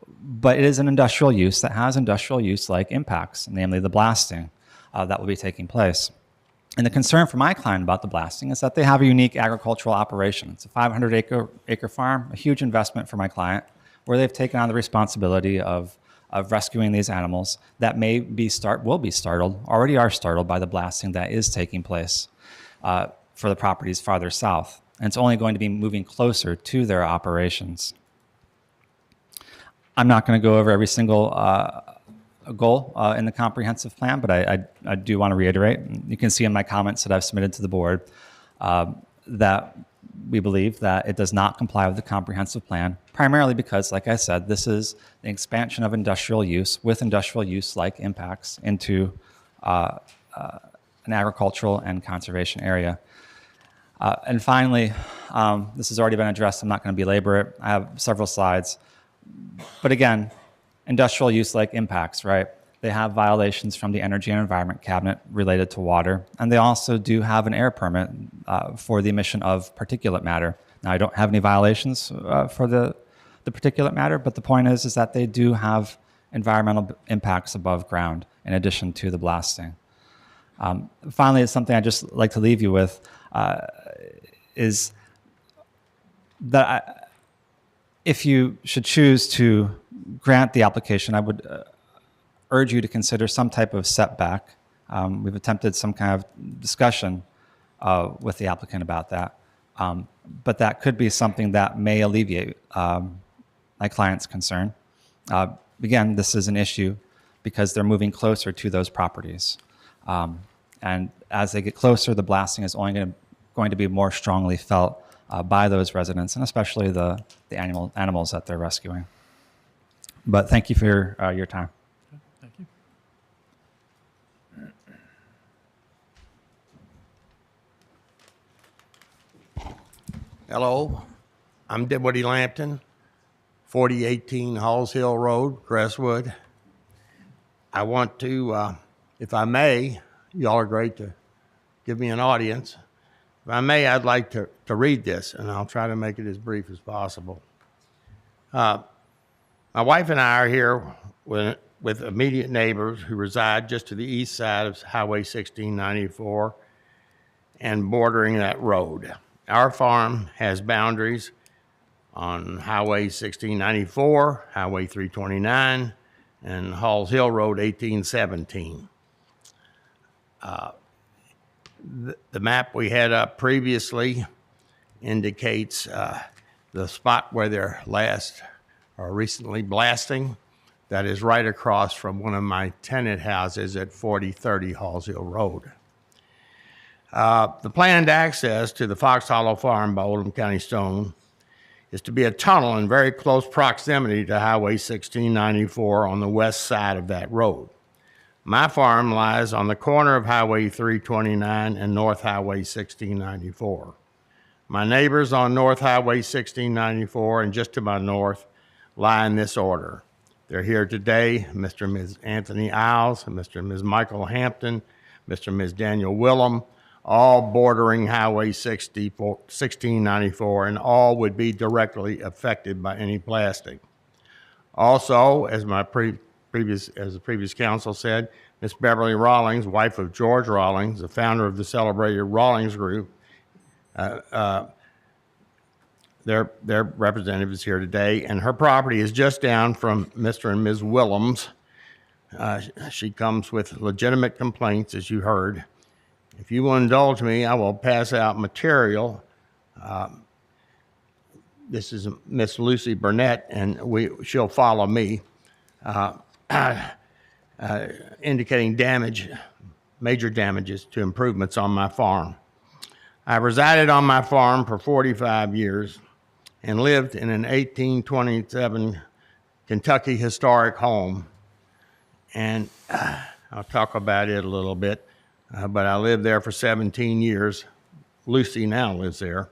But it is an industrial use that has industrial use-like impacts, namely the blasting that will be taking place. And the concern for my client about the blasting is that they have a unique agricultural operation. It's a 500-acre farm, a huge investment for my client, where they've taken on the responsibility of rescuing these animals that will be startled, already are startled by the blasting that is taking place for the properties farther south. And it's only going to be moving closer to their operations. I'm not going to go over every single goal in the comprehensive plan, but I do want to reiterate, you can see in my comments that I've submitted to the board, that we believe that it does not comply with the comprehensive plan, primarily because, like I said, this is the expansion of industrial use with industrial use-like impacts into an agricultural and conservation area. And finally, this has already been addressed. I'm not going to belabor it. I have several slides. But again, industrial use-like impacts, right? They have violations from the Energy and Environment Cabinet related to water, and they also do have an air permit for the emission of particulate matter. Now, I don't have any violations for the particulate matter, but the point is that they do have environmental impacts above ground in addition to the blasting. Finally, it's something I'd just like to leave you with, is that if you should choose to grant the application, I would urge you to consider some type of setback. We've attempted some kind of discussion with the applicant about that, but that could be something that may alleviate my client's concern. Again, this is an issue because they're moving closer to those properties. And as they get closer, the blasting is only going to be more strongly felt by those residents, and especially the animals that they're rescuing. But thank you for your time. Thank you. Hello, I'm Deputy Lampton, 4018 Halls Hill Road, Crestwood. I want to, if I may, y'all are great to give me an audience. If I may, I'd like to read this, and I'll try to make it as brief as possible. My wife and I are here with immediate neighbors who reside just to the east side of Highway 1694 and bordering that road. Our farm has boundaries on Highway 1694, Highway 329, and Halls Hill Road 1817. The map we had up previously indicates the spot where they're recently blasting. That is right across from one of my tenant houses at 4030 Halls Hill Road. The planned access to the Fox Hollow Farm by Oldham County Stone is to be a tunnel in very close proximity to Highway 1694 on the west side of that road. My farm lies on the corner of Highway 329 and North Highway 1694. My neighbors on North Highway 1694 and just to my north lie in this order. They're here today, Mr. and Ms. Anthony Isles, Mr. and Ms. Michael Hampton, Mr. and Ms. Daniel Willem, all bordering Highway 1694, and all would be directly affected by any blasting. Also, as the previous council said, Miss Beverly Rawlings, wife of George Rawlings, the founder of the celebrated Rawlings Group, their representative is here today, and her property is just down from Mr. and Ms. Willems. She comes with legitimate complaints, as you heard. If you will indulge me, I will pass out material. This is Miss Lucy Burnett, and she'll follow me, indicating major damages to improvements on my farm. I resided on my farm for 45 years and lived in an 1827 Kentucky historic home. And I'll talk about it a little bit, but I lived there for 17 years. Lucy now lives there.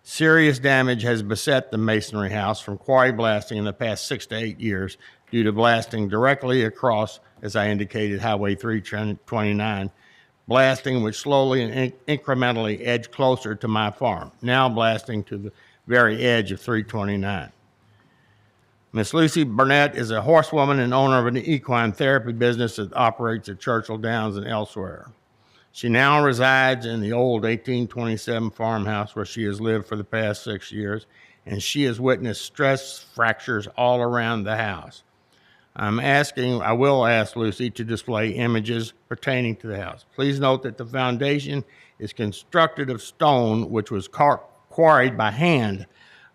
Serious damage has beset the masonry house from quarry blasting in the past 6 to 8 years due to blasting directly across, as I indicated, Highway 329, blasting which slowly and incrementally edged closer to my farm, now blasting to the very edge of 329. Miss Lucy Burnett is a horsewoman and owner of an equine therapy business that operates at Churchill Downs and elsewhere. She now resides in the old 1827 farmhouse where she has lived for the past 6 years, and she has witnessed stress fractures all around the house. I will ask Lucy to display images pertaining to the house. Please note that the foundation is constructed of stone, which was quarried by hand.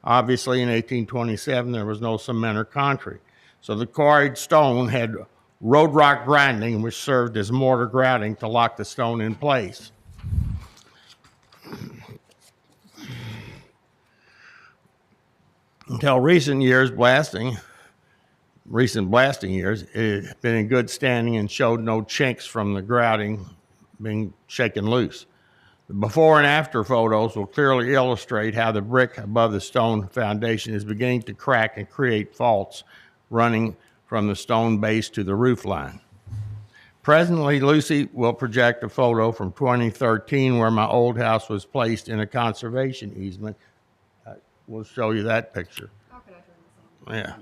Obviously, in 1827, there was no cement or concrete. So the quarried stone had road rock grinding, which served as mortar grouting to lock the stone in place. Until recent blasting years, it had been in good standing and showed no chinks from the grouting being shaken loose. The before and after photos will clearly illustrate how the brick above the stone foundation is beginning to crack and create faults running from the stone base to the roof line. Presently, Lucy will project a photo from 2013 where my old house was placed in a conservation easement. We'll show you that picture. Yeah.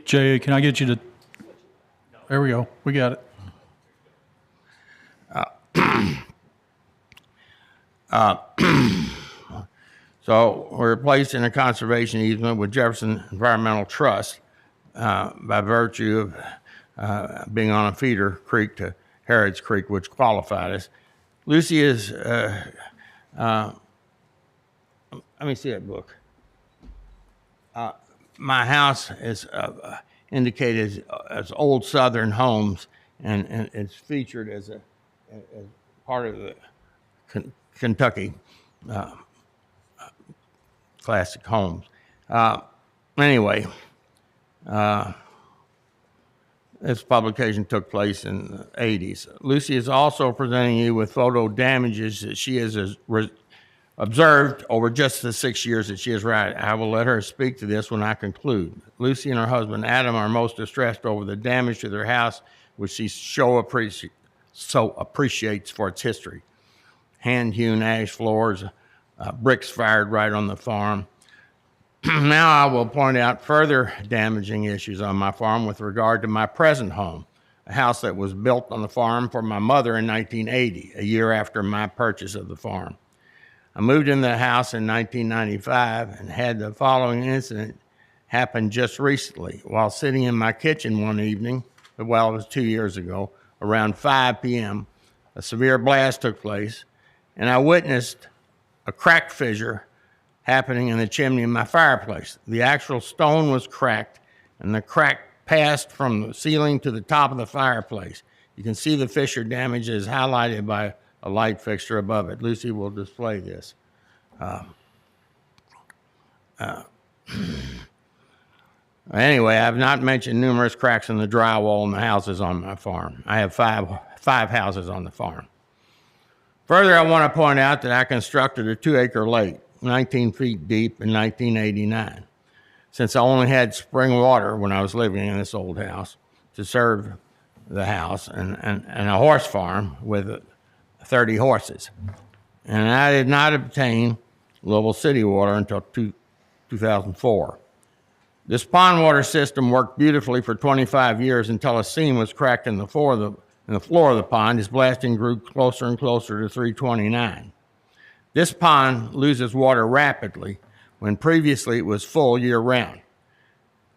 Jay, can I get you to, there we go, we got it. So we're placed in a conservation easement with Jefferson Environmental Trust by virtue of being on a feeder creek to Harrods Creek, which qualified us. Lucy is, let me see that book. My house is indicated as Old Southern Homes, and it's featured as part of the Kentucky classic homes. Anyway, this publication took place in the 80s. Lucy is also presenting you with photo damages that she has observed over just the 6 years that she has resided. I will let her speak to this when I conclude. Lucy and her husband Adam are most distressed over the damage to their house, which she so appreciates for its history. Hand-hewn ash floors, bricks fired right on the farm. Now I will point out further damaging issues on my farm with regard to my present home, a house that was built on the farm for my mother in 1980, a year after my purchase of the farm. I moved in the house in 1995 and had the following incident happen just recently. While sitting in my kitchen one evening, well, it was 2 years ago, around 5 p.m., a severe blast took place, and I witnessed a crack fissure happening in the chimney of my fireplace. The actual stone was cracked, and the crack passed from the ceiling to the top of the fireplace. You can see the fissure damage is highlighted by a light fixture above it. Lucy will display this. Anyway, I've not mentioned numerous cracks in the drywall in the houses on my farm. I have five houses on the farm. Further, I want to point out that I constructed a 2-acre lake, 19 feet deep in 1989. Since I only had spring water when I was living in this old house to serve the house and a horse farm with 30 horses. And I did not obtain Louisville City water until 2004. This pond water system worked beautifully for 25 years until a seam was cracked in the floor of the pond as blasting grew closer and closer to 329. This pond loses water rapidly when previously it was full year-round.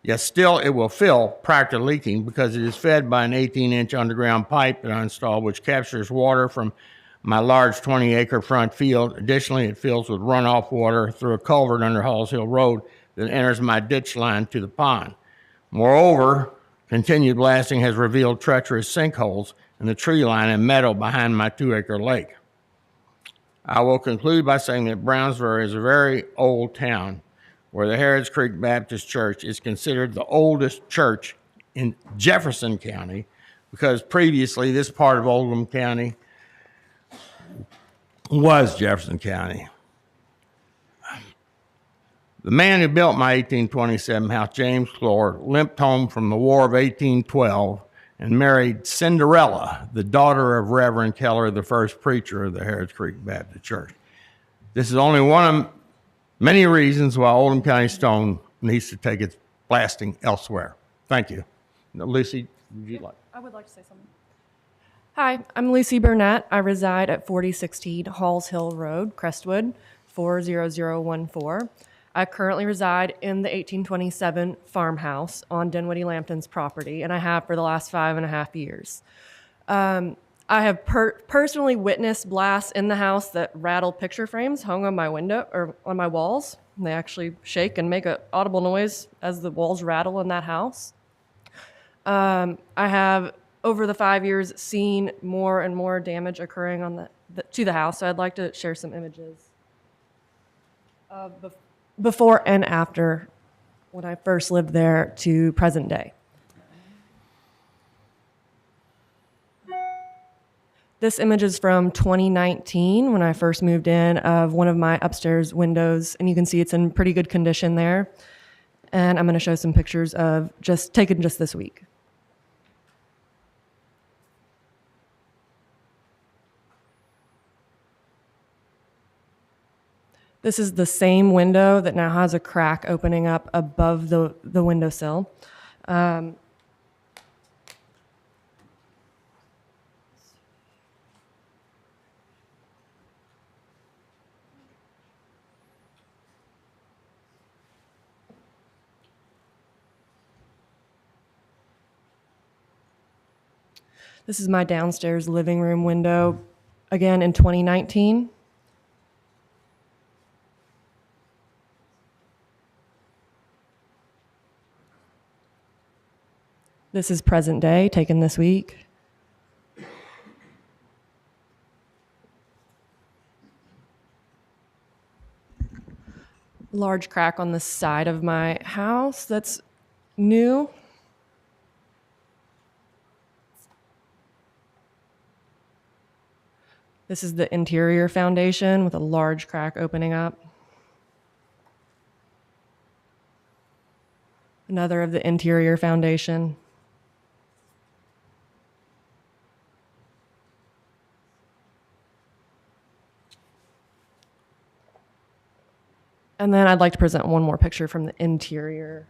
Yet still it will fill prior to leaking because it is fed by an 18-inch underground pipe that I installed, which captures water from my large 20-acre front field. Additionally, it fills with runoff water through a culvert under Halls Hill Road that enters my ditch line to the pond. Moreover, continued blasting has revealed treacherous sinkholes in the tree line and meadow behind my 2-acre lake. I will conclude by saying that Brownsville is a very old town where the Harrods Creek Baptist Church is considered the oldest church in Jefferson County because previously this part of Oldham County was Jefferson County. The man who built my 1827 house, James Clore, limped home from the War of 1812 and married Cinderella, the daughter of Reverend Keller, the first preacher of the Harrods Creek Baptist Church. This is only one of many reasons why Oldham County Stone needs to take its blasting elsewhere. Thank you. Now, Lucy, would you like? I would like to say something. Hi, I'm Lucy Burnett. I reside at 4016 Halls Hill Road, Crestwood, 40014. I currently reside in the 1827 farmhouse on Dinwiddie Lambton's property, and I have for the last 5.5 years. I have personally witnessed blasts in the house that rattle picture frames hung on my window or on my walls. They actually shake and make an audible noise as the walls rattle in that house. I have, over the 5 years, seen more and more damage occurring on to the house, so I'd like to share some images of before and after when I first lived there to present day. This image is from 2019 when I first moved in of one of my upstairs windows, and you can see it's in pretty good condition there. And I'm going to show some pictures of taken just this week. This is the same window that now has a crack opening up above the windowsill. This is my downstairs living room window, again in 2019. This is present day, taken this week. Large crack on the side of my house that's new. This is the interior foundation with a large crack opening up. Another of the interior foundation. And then I'd like to present one more picture from the interior.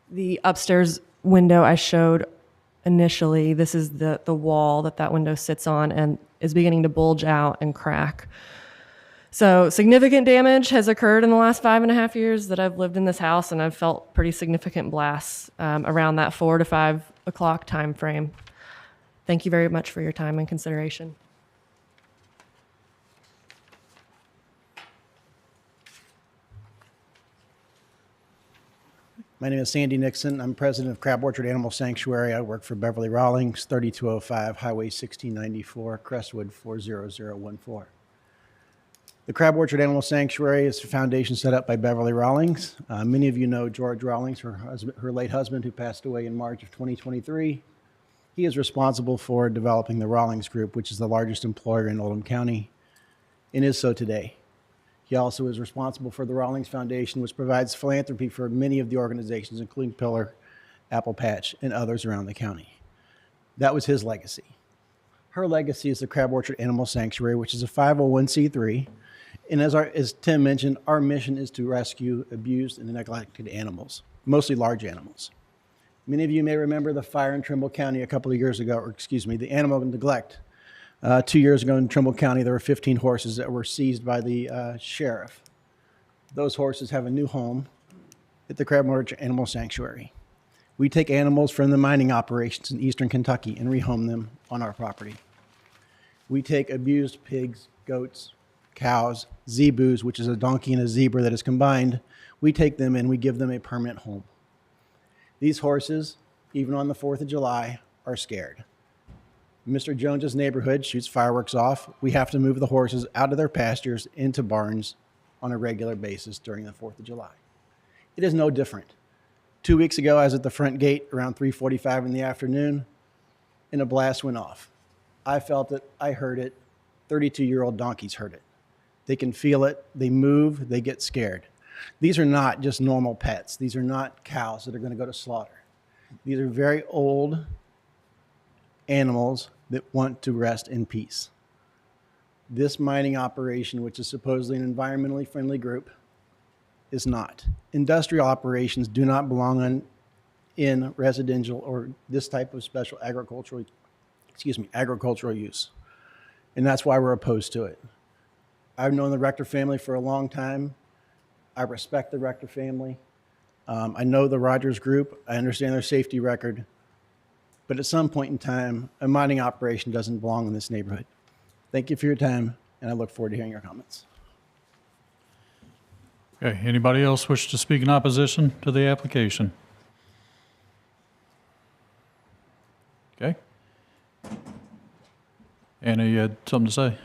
The upstairs window I showed initially, this is the wall that window sits on and is beginning to bulge out and crack. So significant damage has occurred in the last 5.5 years that I've lived in this house, and I've felt pretty significant blasts around that 4 to 5 o'clock time frame. Thank you very much for your time and consideration. My name is Sandy Nixon. I'm president of Crab Orchard Animal Sanctuary. I work for Beverly Rawlings, 3205 Highway 1694, Crestwood 40014. The Crab Orchard Animal Sanctuary is a foundation set up by Beverly Rawlings. Many of you know George Rawlings, her late husband, who passed away in March of 2023. He is responsible for developing the Rawlings Group, which is the largest employer in Oldham County, and is so today. He also is responsible for the Rawlings Foundation, which provides philanthropy for many of the organizations, including Pillar, Apple Patch, and others around the county. That was his legacy. Her legacy is the Crab Orchard Animal Sanctuary, which is a 501c3, And as Tim mentioned, our mission is to rescue abused and neglected animals, mostly large animals. Many of you may remember the fire in Trimble County a couple of years ago, or excuse me, the animal neglect. 2 years ago in Trimble County, there were 15 horses that were seized by the sheriff. Those horses have a new home at the Crabwater Animal Sanctuary. We take animals from the mining operations in eastern Kentucky and rehome them on our property. We take abused pigs, goats, cows, zebus, which is a donkey and a zebra that is combined. We take them and we give them a permanent home. These horses, even on the 4th of July, are scared. Mr. Jones's neighborhood shoots fireworks off. We have to move the horses out of their pastures into barns on a regular basis during the 4th of July. It is no different. 2 weeks ago, I was at the front gate around 3:45 in the afternoon, and a blast went off. I felt it. I heard it. 32-year-old donkeys heard it. They can feel it. They move. They get scared. These are not just normal pets. These are not cows that are going to go to slaughter. These are very old animals that want to rest in peace. This mining operation, which is supposedly an environmentally friendly group, is not. Industrial operations do not belong in residential or this type of special agricultural use. And that's why we're opposed to it. I've known the Rector family for a long time. I respect the Rector family. I know the Rogers Group. I understand their safety record. But at some point in time, a mining operation doesn't belong in this neighborhood. Thank you for your time, and I look forward to hearing your comments. Okay, anybody else wish to speak in opposition to the application? Okay. Anna, you had something to say?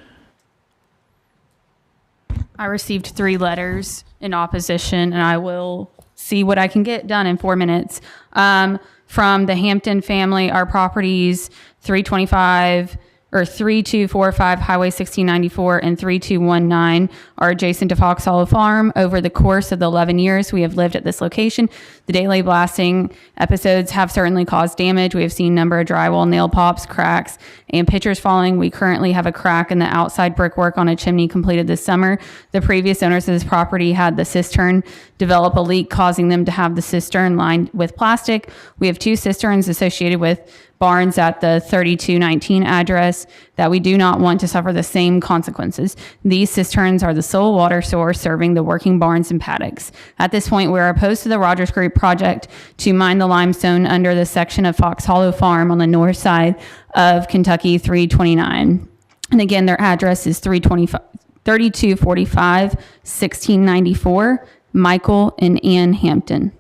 I received 3 letters in opposition, and I will see what I can get done in 4 minutes. From the Hampton family, our properties 3245 Highway 1694 and 3219 are adjacent to Fox Hollow Farm. Over the course of the 11 years we have lived at this location, the daily blasting episodes have certainly caused damage. We have seen a number of drywall nail pops, cracks, and pictures falling. We currently have a crack in the outside brickwork on a chimney completed this summer. The previous owners of this property had the cistern develop a leak, causing them to have the cistern lined with plastic. We have 2 cisterns associated with barns at the 3219 address that we do not want to suffer the same consequences. These cisterns are the sole water source serving the working barns and paddocks. At this point, we are opposed to the Rogers Group project to mine the limestone under the section of Fox Hollow Farm on the north side of Kentucky 329. And again, their address is 3245 1694, Michael and Ann Hampton.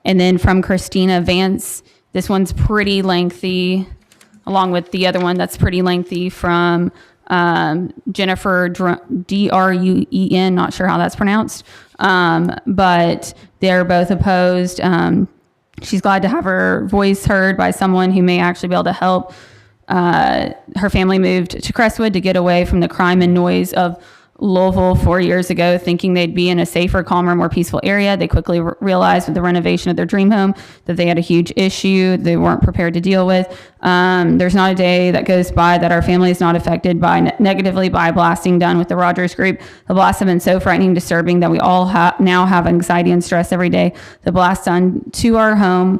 And then from Christina Vance, this one's pretty lengthy, along with the other one that's pretty lengthy from Jennifer Druen, not sure how that's pronounced, but they're both opposed. She's glad to have her voice heard by someone who may actually be able to help. Her family moved to Crestwood to get away from the crime and noise of Louisville 4 years ago, thinking they'd be in a safer, calmer, more peaceful area. They quickly realized with the renovation of their dream home that they had a huge issue they weren't prepared to deal with. There's not a day that goes by that our family is not affected negatively by blasting done with the Rogers Group. The blasts have been so frightening and disturbing that we all now have anxiety and stress every day. The blast done to our home,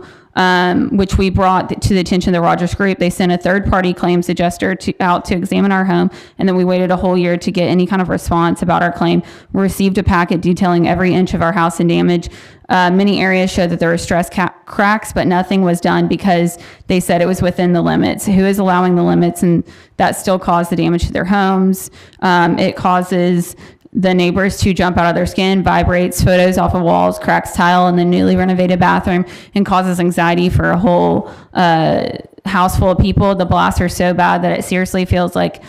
which we brought to the attention of the Rogers Group. They sent a third-party claims adjuster out to examine our home, and then we waited a whole year to get any kind of response about our claim. We received a packet detailing every inch of our house and damage. Many areas showed that there were stress cracks, but nothing was done because they said it was within the limits. Who is allowing the limits? And that still caused the damage to their homes. It causes the neighbors to jump out of their skin, vibrates photos off of walls, cracks tile in the newly renovated bathroom, and causes anxiety for a whole house full of people. The blasts are so bad that it seriously feels like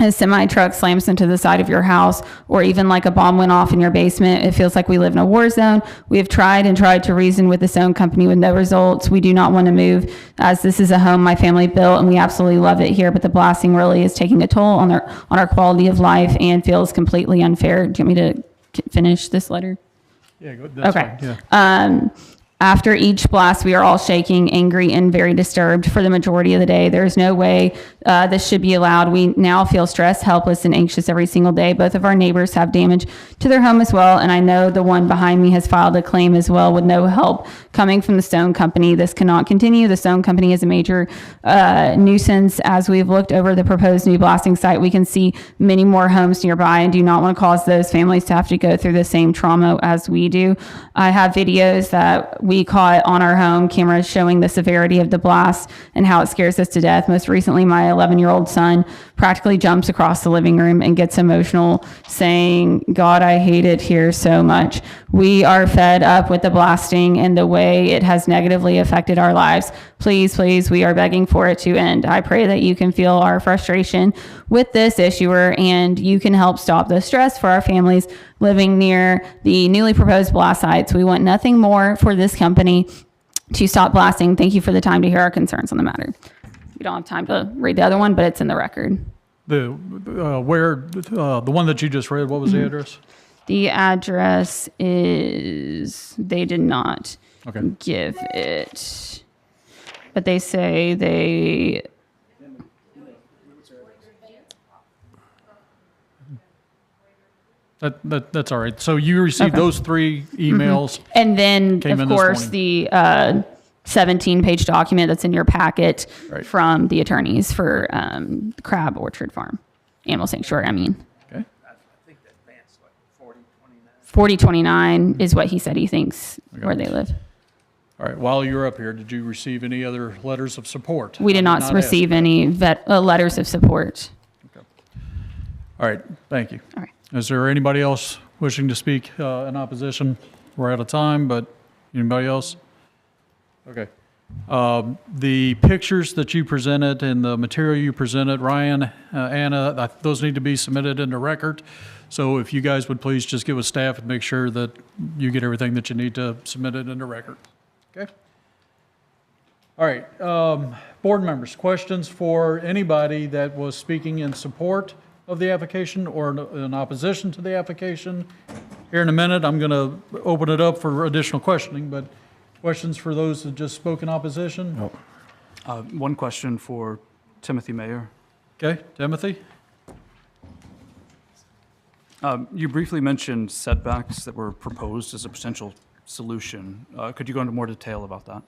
a semi truck slams into the side of your house, or even like a bomb went off in your basement. It feels like we live in a war zone. We have tried to reason with this own company with no results. We do not want to move, as this is a home my family built and we absolutely love it here, but the blasting really is taking a toll on our quality of life and feels completely unfair. Do you want me to finish this letter? Yeah, good. That's okay. fine. Yeah. After each blast, we are all shaking, angry, and very disturbed for the majority of the day. There is no way this should be allowed. We now feel stressed, helpless, and anxious every single day. Both of our neighbors have damage to their home as well, and I know the one behind me has filed a claim as well with no help coming from the stone company. This cannot continue. The stone company is a major nuisance. As we've looked over the proposed new blasting site, we can see many more homes nearby and do not want to cause those families to have to go through the same trauma as we do. I have videos that we caught on our home cameras showing the severity of the blast and how it scares us to death. Most recently, my 11-year-old son practically jumps across the living room and gets emotional saying, "God, I hate it here so much." We are fed up with the blasting and the way it has negatively affected our lives. Please, please, we are begging for it to end. I pray that you can feel our frustration with this issuer and you can help stop the stress for our families living near the newly proposed blast sites. We want nothing more for this company to stop blasting. Thank you for the time to hear our concerns on the matter. We don't have time to read the other one, but it's in the record. The one that you just read, what was the address? The address is, they did not give it, but they say they, That's all right. So you received those 3 emails. and then Came in of this course the 17-page document that's in your packet from the attorneys for Crab Orchard Farm, Animal Sanctuary, I mean. Okay. 4029 is what he said he thinks where they live. All right. While you're up here, did you receive any other letters of support? We did not receive any letters of support. All right. Thank you. All right. Is there anybody else wishing to speak in opposition? We're out of time, but anybody else? Okay. The pictures that you presented and the material you presented, Ryan, Anna, those need to be submitted into record. So if you guys would please just get with staff and make sure that you get everything that you need to submit it into record. Okay? All right. Board members, questions for anybody that was speaking in support of the application or in opposition to the application? Here in a minute, I'm going to open it up for additional questioning, but questions for those that just spoke in opposition? One question for Timothy Mayer. Okay, Timothy? You briefly mentioned setbacks that were proposed as a potential solution. Could you go into more detail about that?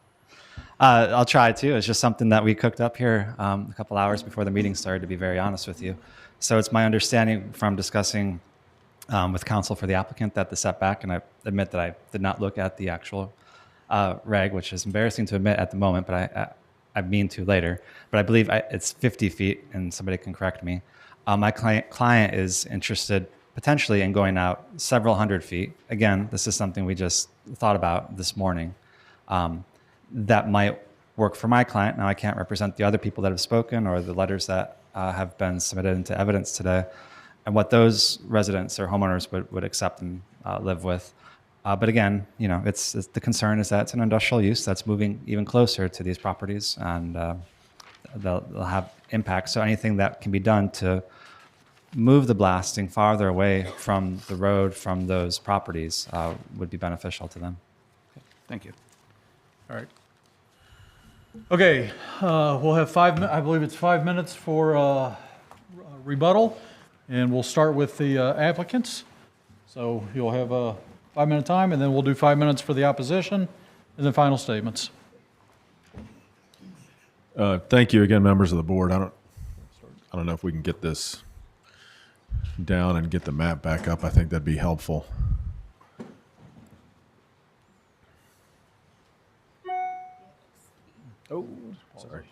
I'll try to. It's just something that we cooked up here a couple hours before the meeting started, to be very honest with you. So it's my understanding from discussing with counsel for the applicant that the setback, and I admit that I did not look at the actual reg, which is embarrassing to admit at the moment, but I mean to later. But I believe it's 50 feet, and somebody can correct me. My client is interested potentially in going out several hundred feet. Again, this is something we just thought about this morning. That might work for my client. Now, I can't represent the other people that have spoken or the letters that have been submitted into evidence today, and what those residents or homeowners would accept and live with. But again, you know, it's the concern is that it's an industrial use that's moving even closer to these properties, and they'll have impact. So anything that can be done to move the blasting farther away from the road, from those properties, would be beneficial to them. Thank you. All right. Okay, we'll have I believe it's 5 minutes for rebuttal, and we'll start with the applicants. So you'll have a 5-minute time, and then we'll do 5 minutes for the opposition, and then final statements. Thank you again, members of the board. I don't know if we can get this down and get the map back up. I think that'd be helpful. Oh, sorry.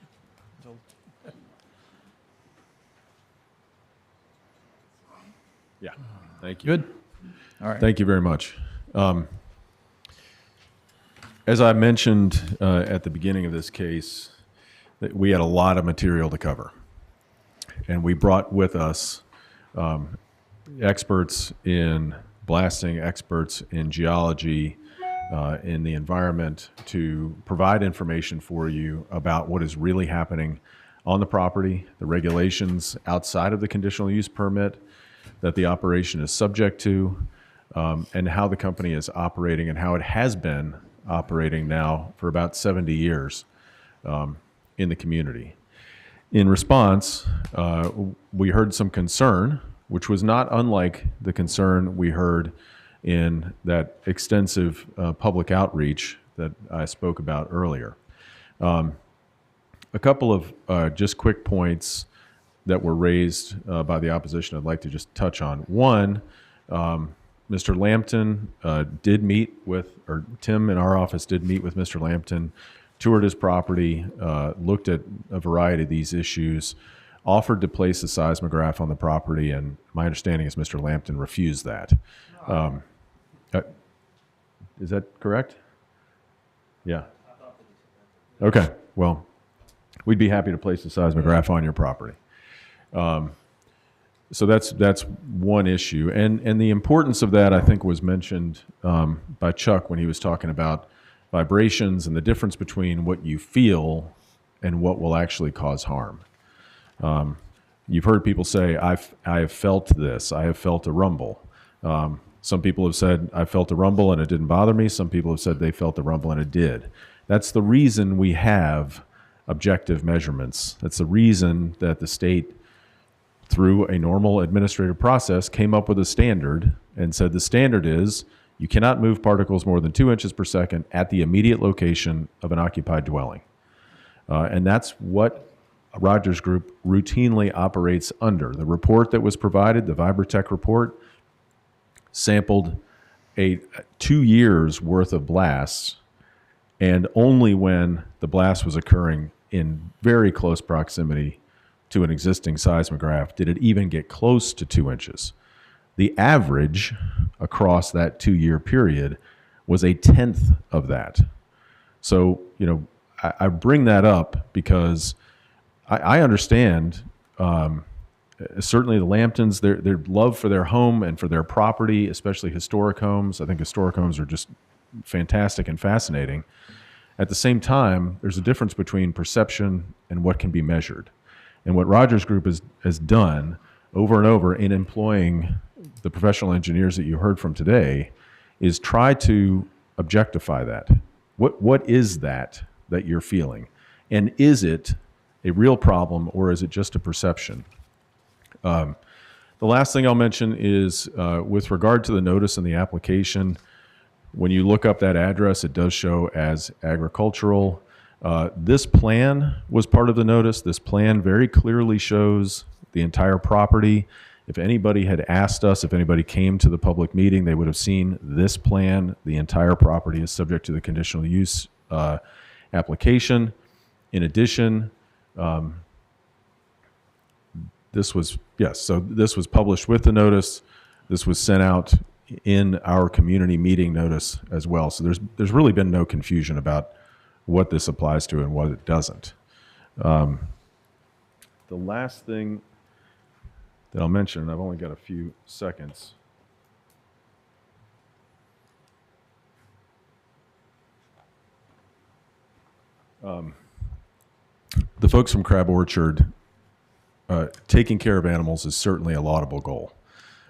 Yeah, thank you. Good. All right. Thank you very much. As I mentioned at the beginning of this case, that we had a lot of material to cover. And we brought with us experts in blasting, experts in geology, in the environment, to provide information for you about what is really happening on the property, the regulations outside of the conditional use permit that the operation is subject to, and how the company is operating and how it has been operating now for about 70 years in the community. In response, we heard some concern, which was not unlike the concern we heard in that extensive public outreach that I spoke about earlier. A couple of just quick points that were raised by the opposition I'd like to just touch on. One, Mr. Lampton did meet with, or Tim in our office did meet with Mr. Lampton, toured his property, looked at a variety of these issues, offered to place a seismograph on the property, and my understanding is Mr. Lampton refused that. Is that correct? Yeah. Okay, well, we'd be happy to place a seismograph on your property. So that's one issue. And the importance of that, I think, was mentioned by Chuck when he was talking about vibrations and the difference between what you feel and what will actually cause harm. You've heard people say, I have felt this, I have felt a rumble. Some people have said, I felt a rumble and it didn't bother me. Some people have said they felt the rumble and it did. That's the reason we have objective measurements. That's the reason that the state, through a normal administrative process, came up with a standard and said the standard is you cannot move particles more than 2 inches per second at the immediate location of an occupied dwelling. And that's what Rogers Group routinely operates under. The report that was provided, the Vibratech report, sampled 2 years worth of blasts, and only when the blast was occurring in very close proximity to an existing seismograph did it even get close to 2 inches. The average across that 2-year period was 1/10 of that. So, I bring that up because I understand certainly the Lamptons, their love for their home and for their property, especially historic homes. I think historic homes are just fantastic and fascinating. At the same time, there's a difference between perception and what can be measured. And what Rogers Group has done over and over in employing the professional engineers that you heard from today is try to objectify that. What is that you're feeling? And is it a real problem or is it just a perception? The last thing I'll mention is with regard to the notice and the application, when you look up that address, it does show as agricultural. This plan was part of the notice. This plan very clearly shows the entire property. If anybody had asked us, if anybody came to the public meeting, they would have seen this plan. The entire property is subject to the conditional use application. In addition, this was published with the notice. This was sent out in our community meeting notice as well. So there's really been no confusion about what this applies to and what it doesn't. The last thing that I'll mention, and I've only got a few seconds. The folks from Crab Orchard, taking care of animals is certainly a laudable goal.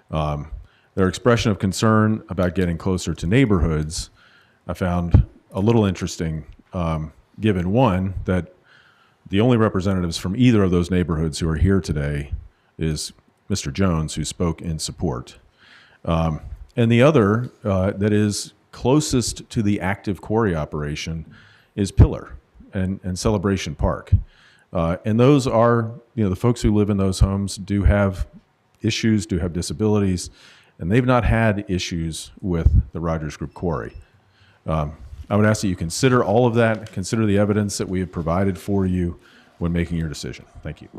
Their expression of concern about getting closer to neighborhoods, I found a little interesting, given one, that the only representatives from either of those neighborhoods who are here today is Mr. Jones, who spoke in support. And the other that is closest to the active quarry operation is Pillar and Celebration Park. And those are, the folks who live in those homes do have issues, do have disabilities, and they've not had issues with the Rogers Group quarry. I would ask that you consider all of that, consider the evidence that we have provided for you when making your decision. Thank you.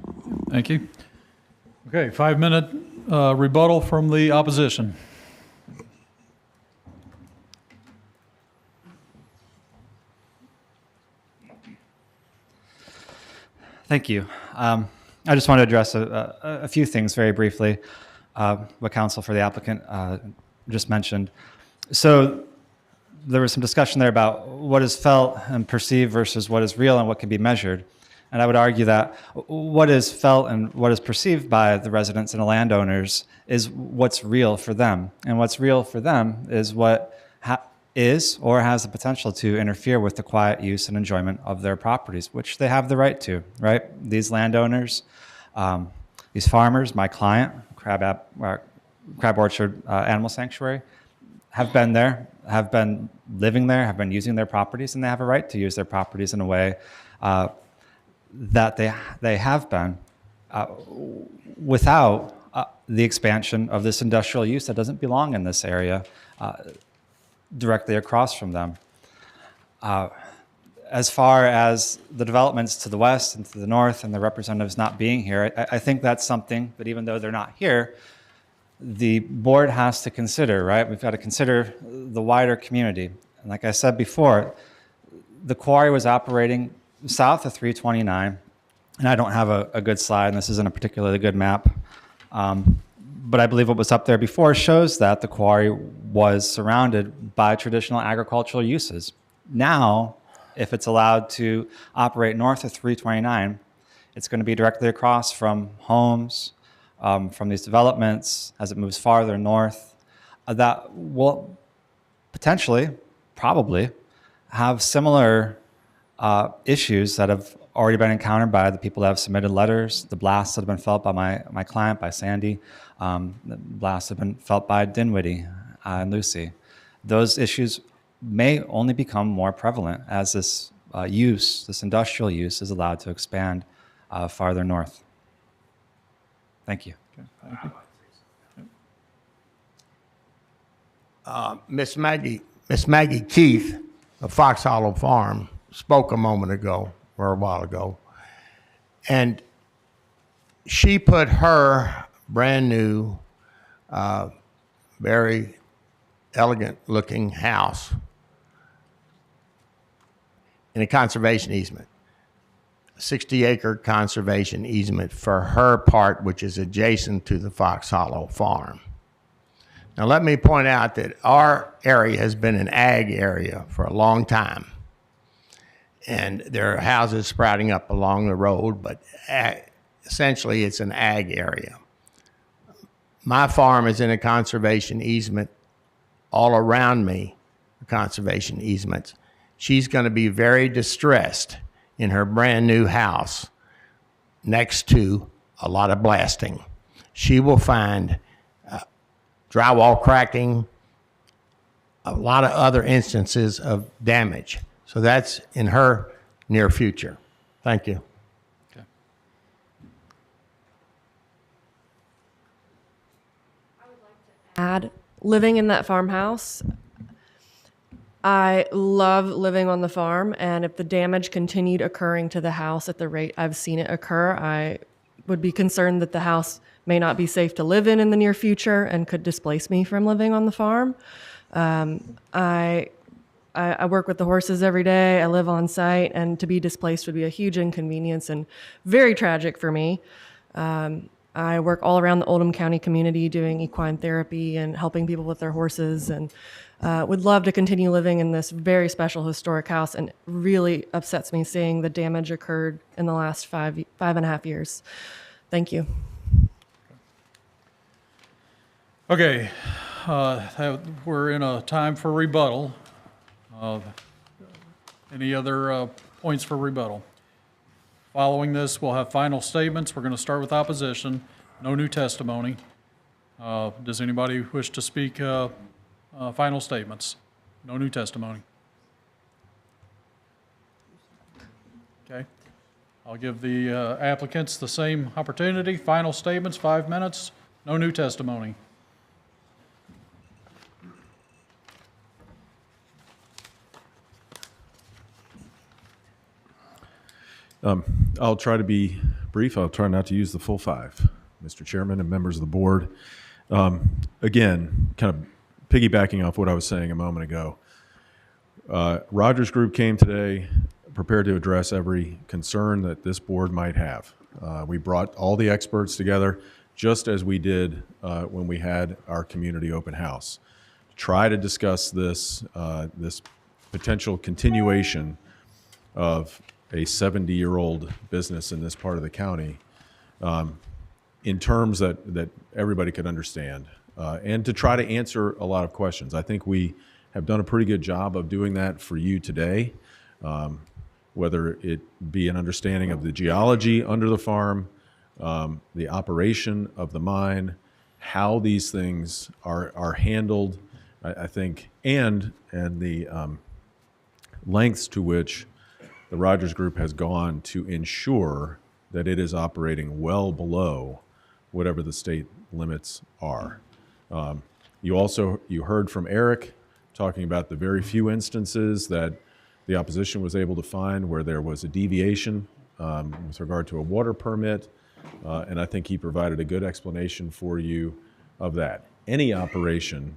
Thank you. Okay, 5-minute rebuttal from the opposition. Thank you. I just want to address a few things very briefly, what counsel for the applicant just mentioned. So there was some discussion there about what is felt and perceived versus what is real and what can be measured. And I would argue that what is felt and what is perceived by the residents and the landowners is what's real for them. And what's real for them is what is or has the potential to interfere with the quiet use and enjoyment of their properties, which they have the right to, right? These landowners, these farmers, my client, Crab Orchard Animal Sanctuary, have been there, have been living there, have been using their properties, and they have a right to use their properties in a way that they have been without the expansion of this industrial use that doesn't belong in this area directly across from them. As far as the developments to the west and to the north and the representatives not being here, I think that's something that even though they're not here, the board has to consider, right? We've got to consider the wider community. And like I said before, the quarry was operating south of 329, and I don't have a good slide, and this isn't a particularly good map, but I believe what was up there before shows that the quarry was surrounded by traditional agricultural uses. Now, if it's allowed to operate north of 329, it's going to be directly across from homes, from these developments as it moves farther north, that will potentially, probably, have similar issues that have already been encountered by the people that have submitted letters, the blasts that have been felt by my client, by Sandy, the blasts have been felt by Dinwiddie and Lucy. Those issues may only become more prevalent as this this industrial use, is allowed to expand farther north. Thank you. Thank you. Miss Maggie Keith of Fox Hollow Farm spoke a moment ago, or a while ago, and she put her brand new, very elegant looking house in a conservation easement, 60-acre conservation easement for her part, which is adjacent to the Fox Hollow Farm. Now, let me point out that our area has been an ag area for a long time. And there are houses sprouting up along the road, but essentially it's an ag area. My farm is in a conservation easement. All around me are conservation easements. She's going to be very distressed in her brand new house next to a lot of blasting. She will find drywall cracking, a lot of other instances of damage. So that's in her near future. Thank you. Okay. Add, living in that farmhouse, I love living on the farm, and if the damage continued occurring to the house at the rate I've seen it occur, I would be concerned that the house may not be safe to live in the near future and could displace me from living on the farm. I work with the horses every day. I live on site, and to be displaced would be a huge inconvenience and very tragic for me. I work all around the Oldham County community doing equine therapy and helping people with their horses, and would love to continue living in this very special historic house, and it really upsets me seeing the damage occurred in the last five and a half years. Thank you. Okay, we're in a time for rebuttal. Any other points for rebuttal? Following this, we'll have final statements. We're going to start with opposition. No new testimony. Does anybody wish to speak final statements? No new testimony. Okay. I'll give the applicants the same opportunity. Final statements, 5 minutes. No new testimony. I'll try to be brief. I'll try not to use the full 5, Mr. Chairman and members of the board. Again, kind of piggybacking off what I was saying a moment ago, Rogers Group came today prepared to address every concern that this board might have. We brought all the experts together, just as we did when we had our community open house, to try to discuss this potential continuation of a 70-year-old business in this part of the county in terms that everybody could understand, and to try to answer a lot of questions. I think we have done a pretty good job of doing that for you today, whether it be an understanding of the geology under the farm, the operation of the mine, how these things are handled, I think, and the lengths to which the Rogers Group has gone to ensure that it is operating well below whatever the state limits are. You heard from Eric talking about the very few instances that the opposition was able to find where there was a deviation with regard to a water permit, and I think he provided a good explanation for you of that. Any operation,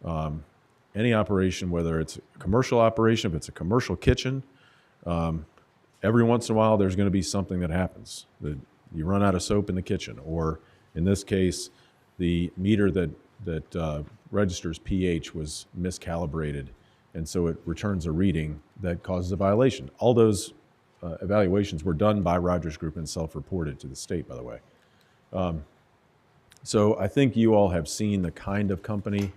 whether it's a commercial operation, if it's a commercial kitchen, every once in a while there's going to be something that happens. That you run out of soap in the kitchen, or in this case, the meter that registers pH was miscalibrated, and so it returns a reading that causes a violation. All those evaluations were done by Rogers Group and self-reported to the state, by the way. So I think you all have seen the kind of company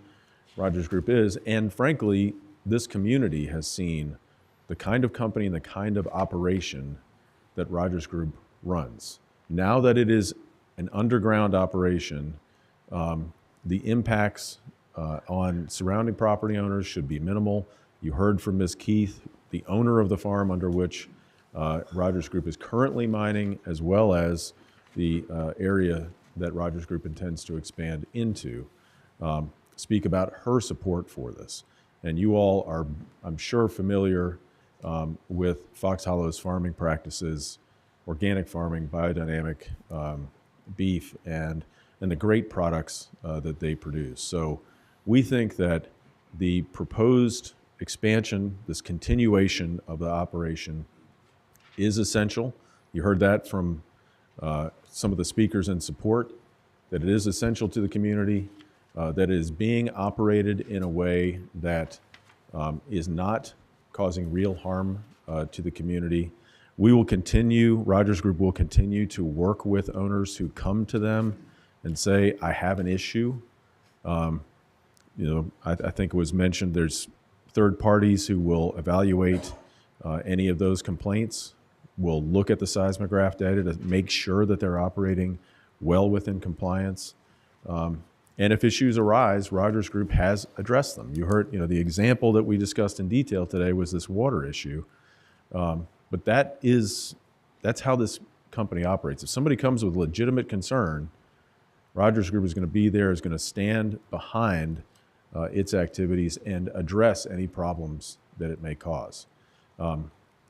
Rogers Group is, and frankly, this community has seen the kind of company and the kind of operation that Rogers Group runs. Now that it is an underground operation, the impacts on surrounding property owners should be minimal. You heard from Ms. Keith, the owner of the farm under which Rogers Group is currently mining, as well as the area that Rogers Group intends to expand into, speak about her support for this. And you all are, I'm sure, familiar with Fox Hollow's farming practices, organic farming, biodynamic beef, and the great products that they produce. So we think that the proposed expansion, this continuation of the operation, is essential. You heard that from some of the speakers in support, that it is essential to the community, that it is being operated in a way that is not causing real harm to the community. We will continue, Rogers Group will continue to work with owners who come to them and say, I have an issue. I think it was mentioned there's third parties who will evaluate any of those complaints. We'll look at the seismograph data to make sure that they're operating well within compliance. And if issues arise, Rogers Group has addressed them. You heard, the example that we discussed in detail today was this water issue. But that's how this company operates. If somebody comes with legitimate concern, Rogers Group is going to be there, is going to stand behind its activities and address any problems that it may cause.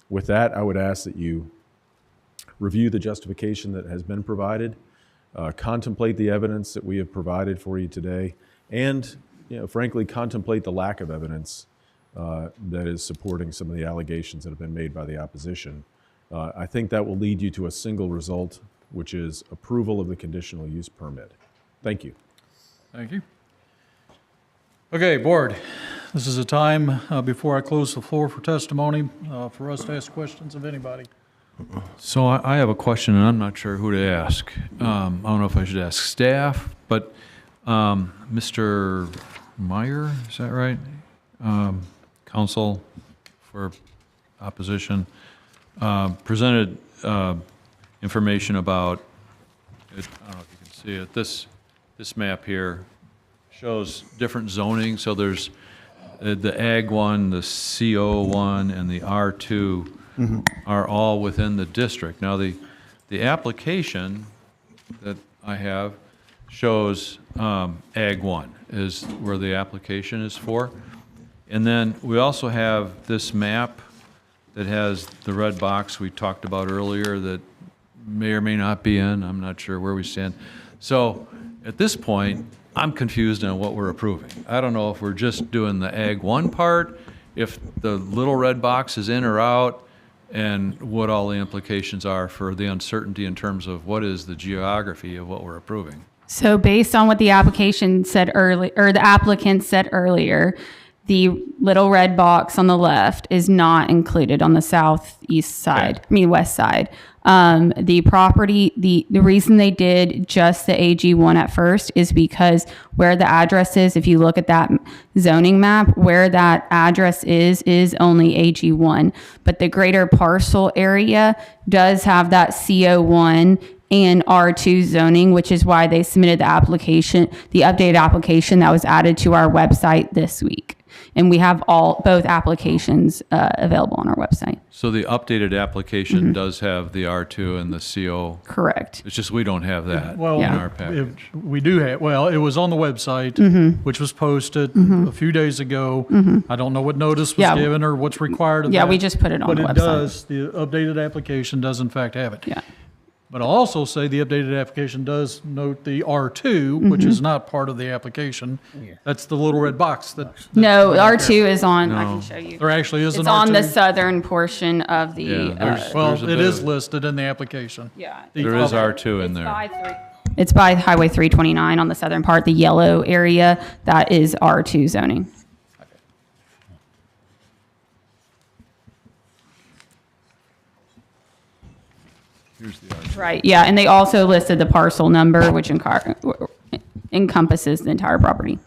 With that, I would ask that you review the justification that has been provided, contemplate the evidence that we have provided for you today, and frankly, contemplate the lack of evidence that is supporting some of the allegations that have been made by the opposition. I think that will lead you to a single result, which is approval of the conditional use permit. Thank you. Thank you. Okay, board, this is a time before I close the floor for testimony for us to ask questions of anybody. So I have a question, and I'm not sure who to ask. I don't know if I should ask staff, but Mr. Meyer, is that right? Counsel for opposition presented information about, I don't know if you can see it, this map here shows different zoning. So there's the Ag 1, the CO 1, and the R2 are all within the district. Now the application that I have shows Ag 1 is where the application is for. And then we also have this map that has the red box we talked about earlier that may or may not be in. I'm not sure where we stand. So at this point, I'm confused on what we're approving. I don't know if we're just doing the Ag 1 part, if the little red box is in or out, and what all the implications are for the uncertainty in terms of what is the geography of what we're approving. So based on what the application said earlier, or the applicant said earlier, The little red box on the left is not included on the southeast side, west side. The property, the reason they did just the AG1 at first is because where the address is, if you look at that zoning map, where that address is only AG1. But the greater parcel area does have that CO1 and R2 zoning, which is why they submitted the application, the updated application that was added to our website this week. And we have both applications available on our website. So the updated application does have the R2 and the CO? Correct. It's just we don't have that Well, in our package. we do have, well, it was on the website, which was posted a few days ago. I don't know what notice was given or what's required of that. Yeah, we just put it on the But website. it does, the updated application does in fact have it. Yeah. But I'll also say the updated application does note the R2, which is not part of the application. That's the little red box that. No, R2 is on, I can show you. There actually is an It's R2. on the southern portion of the. Well, there's a it bit is of- listed in the application. Yeah. There is R2 in there. It's by Highway 329 on the southern part, the yellow area, that is R2 zoning. Here's the R2. Right, yeah, and they also listed the parcel number, which encompasses the entire property.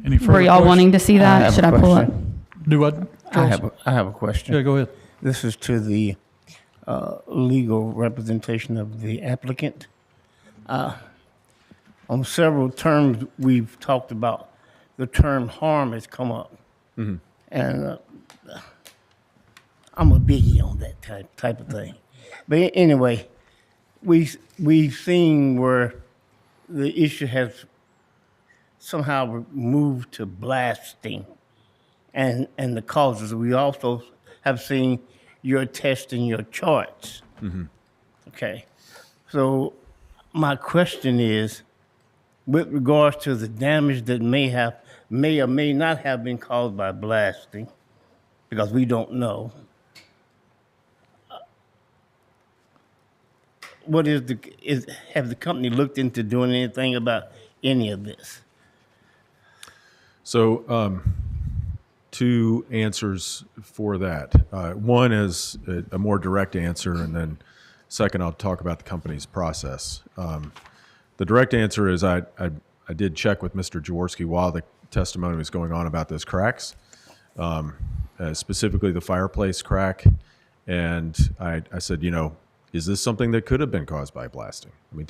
Any further Were y'all questions? wanting to see that? Should I pull up? Do what? I have a question. Yeah, go ahead. This is to the legal representation of the applicant. On several terms, we've talked about the term harm has come up. And I'm a biggie on that type of thing. But anyway, we've seen where the issue has somehow moved to blasting and the causes. We also have seen your test and your charts. Okay. So my question is, with regards to the damage that may or may not have been caused by blasting, because we don't know, have the company looked into doing anything about any of this? So, two answers for that. One is a more direct answer, and then second, I'll talk about the company's process. The direct answer is I did check with Mr. Jaworski while the testimony was going on about those cracks, specifically the fireplace crack. And I said, is this something that could have been caused by blasting? I mean,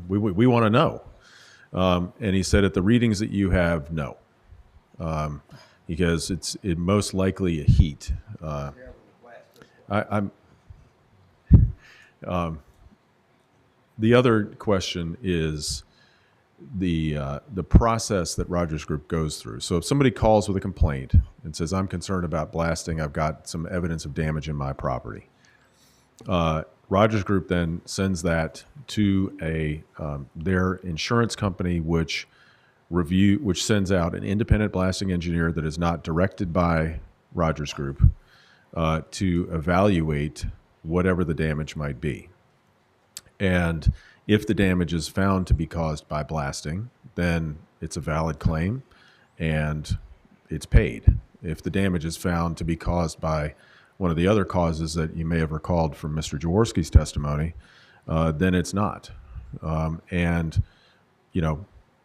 we want to know. And he said, at the readings that you have, no. Because it most likely a heat. The other question is the process that Rogers Group goes through. So if somebody calls with a complaint and says, I'm concerned about blasting, I've got some evidence of damage in my property. Rogers Group then sends that to their insurance company, which sends out an independent blasting engineer that is not directed by Rogers Group to evaluate whatever the damage might be. And if the damage is found to be caused by blasting, then it's a valid claim and it's paid. If the damage is found to be caused by one of the other causes that you may have recalled from Mr. Jaworski's testimony, then it's not. And,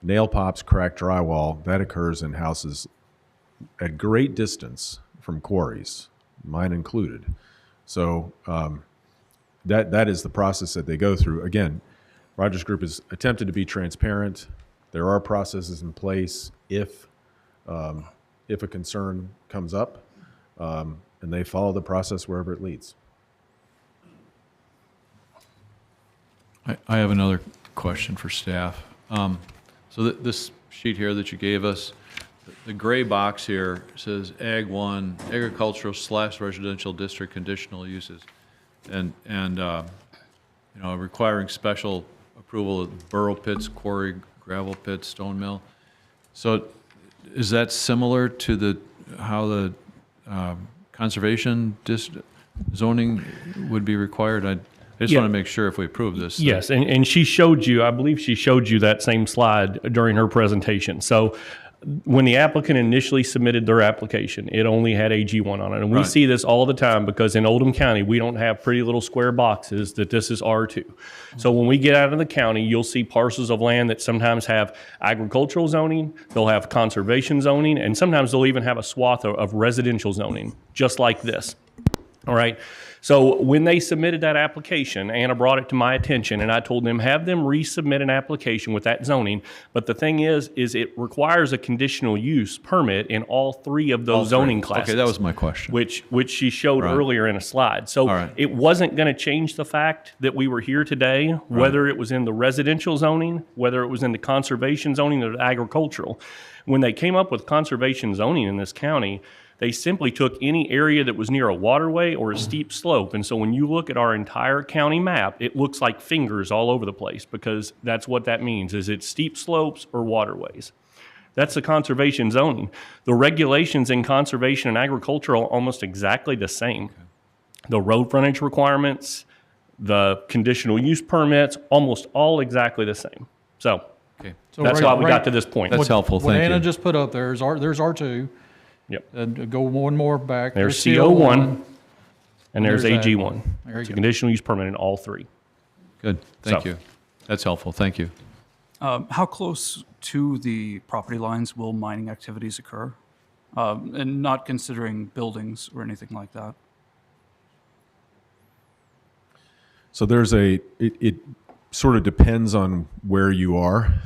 nail pops, cracked drywall, that occurs in houses at great distance from quarries, mine included. So that is the process that they go through. Again, Rogers Group has attempted to be transparent. There are processes in place if a concern comes up, and they follow the process wherever it leads. I have another question for staff. So this sheet here that you gave us, the gray box here says Ag 1, agricultural/residential district conditional uses, and requiring special approval of burrow pits, quarry, gravel pits, stone mill. So is that similar to how the conservation zoning would be required? I just Yeah. want to make sure if we approve this. that- Yes, and she showed you, I believe she showed you that same slide during her presentation. So when the applicant initially submitted their application, it only had AG1 on it. And we Right. see this all the time because in Oldham County, we don't have pretty little square boxes that this is R2. So when we get out of the county, you'll see parcels of land that sometimes have agricultural zoning, they'll have conservation zoning, and sometimes they'll even have a swath of residential zoning, just like this. All right. So when they submitted that application, Anna brought it to my attention, and I told them, have them resubmit an application with that zoning. But the thing is it requires a conditional use permit in all three of All those three. zoning classes. Okay, that was my question. Which she showed Right. earlier in a slide. So All right. it wasn't going to change the fact that we were here today, whether it was in the residential zoning, whether it was in the conservation zoning or the agricultural. When they came up with conservation zoning in this county, they simply took any area that was near a waterway or a steep slope. And so when you look at our entire county map, it looks like fingers all over the place because that's what that means, is it steep slopes or waterways. That's the conservation zoning. The regulations in conservation and agricultural are almost exactly the same. The road frontage requirements, the conditional use permits, almost all exactly the same. So that's why we got to this point. That's helpful. What Thank Anna you. just put up there is there's R2. Yep. And go one more back. There's CO1 and there's that. AG1. There you It's a go. conditional use permit in all three. Good. Thank So- you. That's helpful. Thank you. How close to the property lines will mining activities occur? And not considering buildings or anything like that? So it sort of depends on where you are.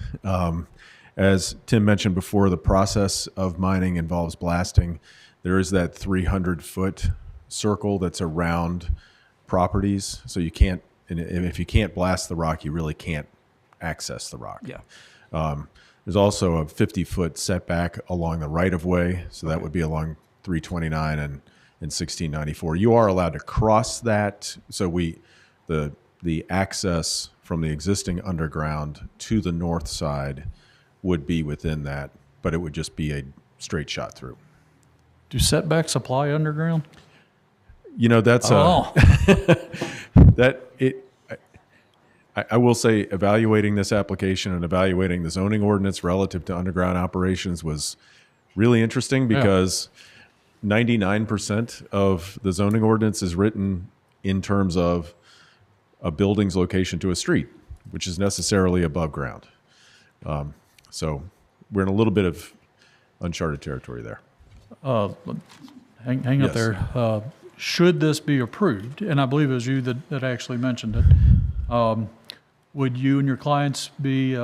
As Tim mentioned before, the process of mining involves blasting. There is that 300-foot circle that's around properties. So you can't, and if you can't blast the rock, you really can't access the rock. Yeah. There's also a 50-foot setback along the right-of-way. So that would be along 329 and 1694. You are allowed to cross that. So the access from the existing underground to the north side would be within that, but it would just be a straight shot through. Do setbacks apply underground? You know, that's Oh. I will say evaluating this application and evaluating the zoning ordinance relative to underground operations was really interesting because 99% of the zoning ordinance is written in terms of a building's location to a street, which is necessarily above ground. So we're in a little bit of uncharted territory there. Hang up Yes. there. Should this be approved, and I believe it was you that actually mentioned it, would you and your clients be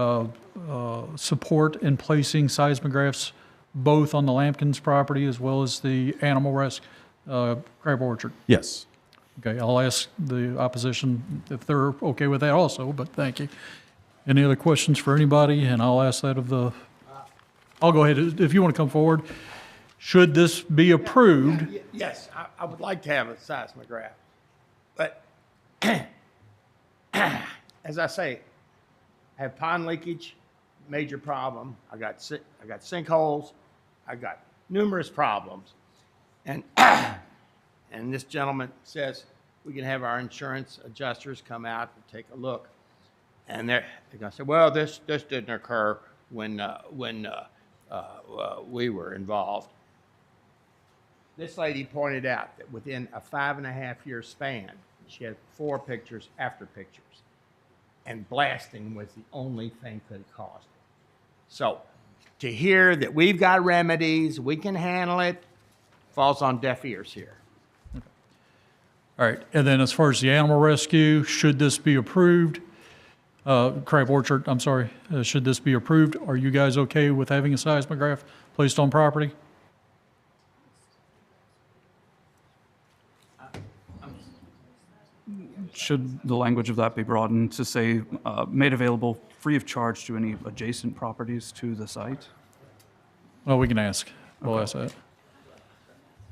support in placing seismographs both on the Lampkins property as well as the animal crab orchard? Yes. Okay, I'll ask the opposition if they're okay with that also, but thank you. Any other questions for anybody? And I'll ask that of I'll go ahead, if you want to come forward. Should this be approved? Yes, I would like to have a seismograph, but as I say, I have pond leakage, major problem. I got sinkholes. I got numerous problems, and and this gentleman says we can have our insurance adjusters come out and take a look, and they're going to say, well, this didn't occur when we were involved. This lady pointed out that within a 5.5-year span, she had 4 pictures after pictures. And blasting was the only thing that it caused it. So to hear that we've got remedies, we can handle it, falls on deaf ears here. All right, and then as far as the animal rescue, should this be approved? Crab orchard, I'm sorry, should this be approved? Are you guys okay with having a seismograph placed on property? Should the language of that be broadened to say, made available free of charge to any adjacent properties to the site? Well, we can ask. We'll ask that.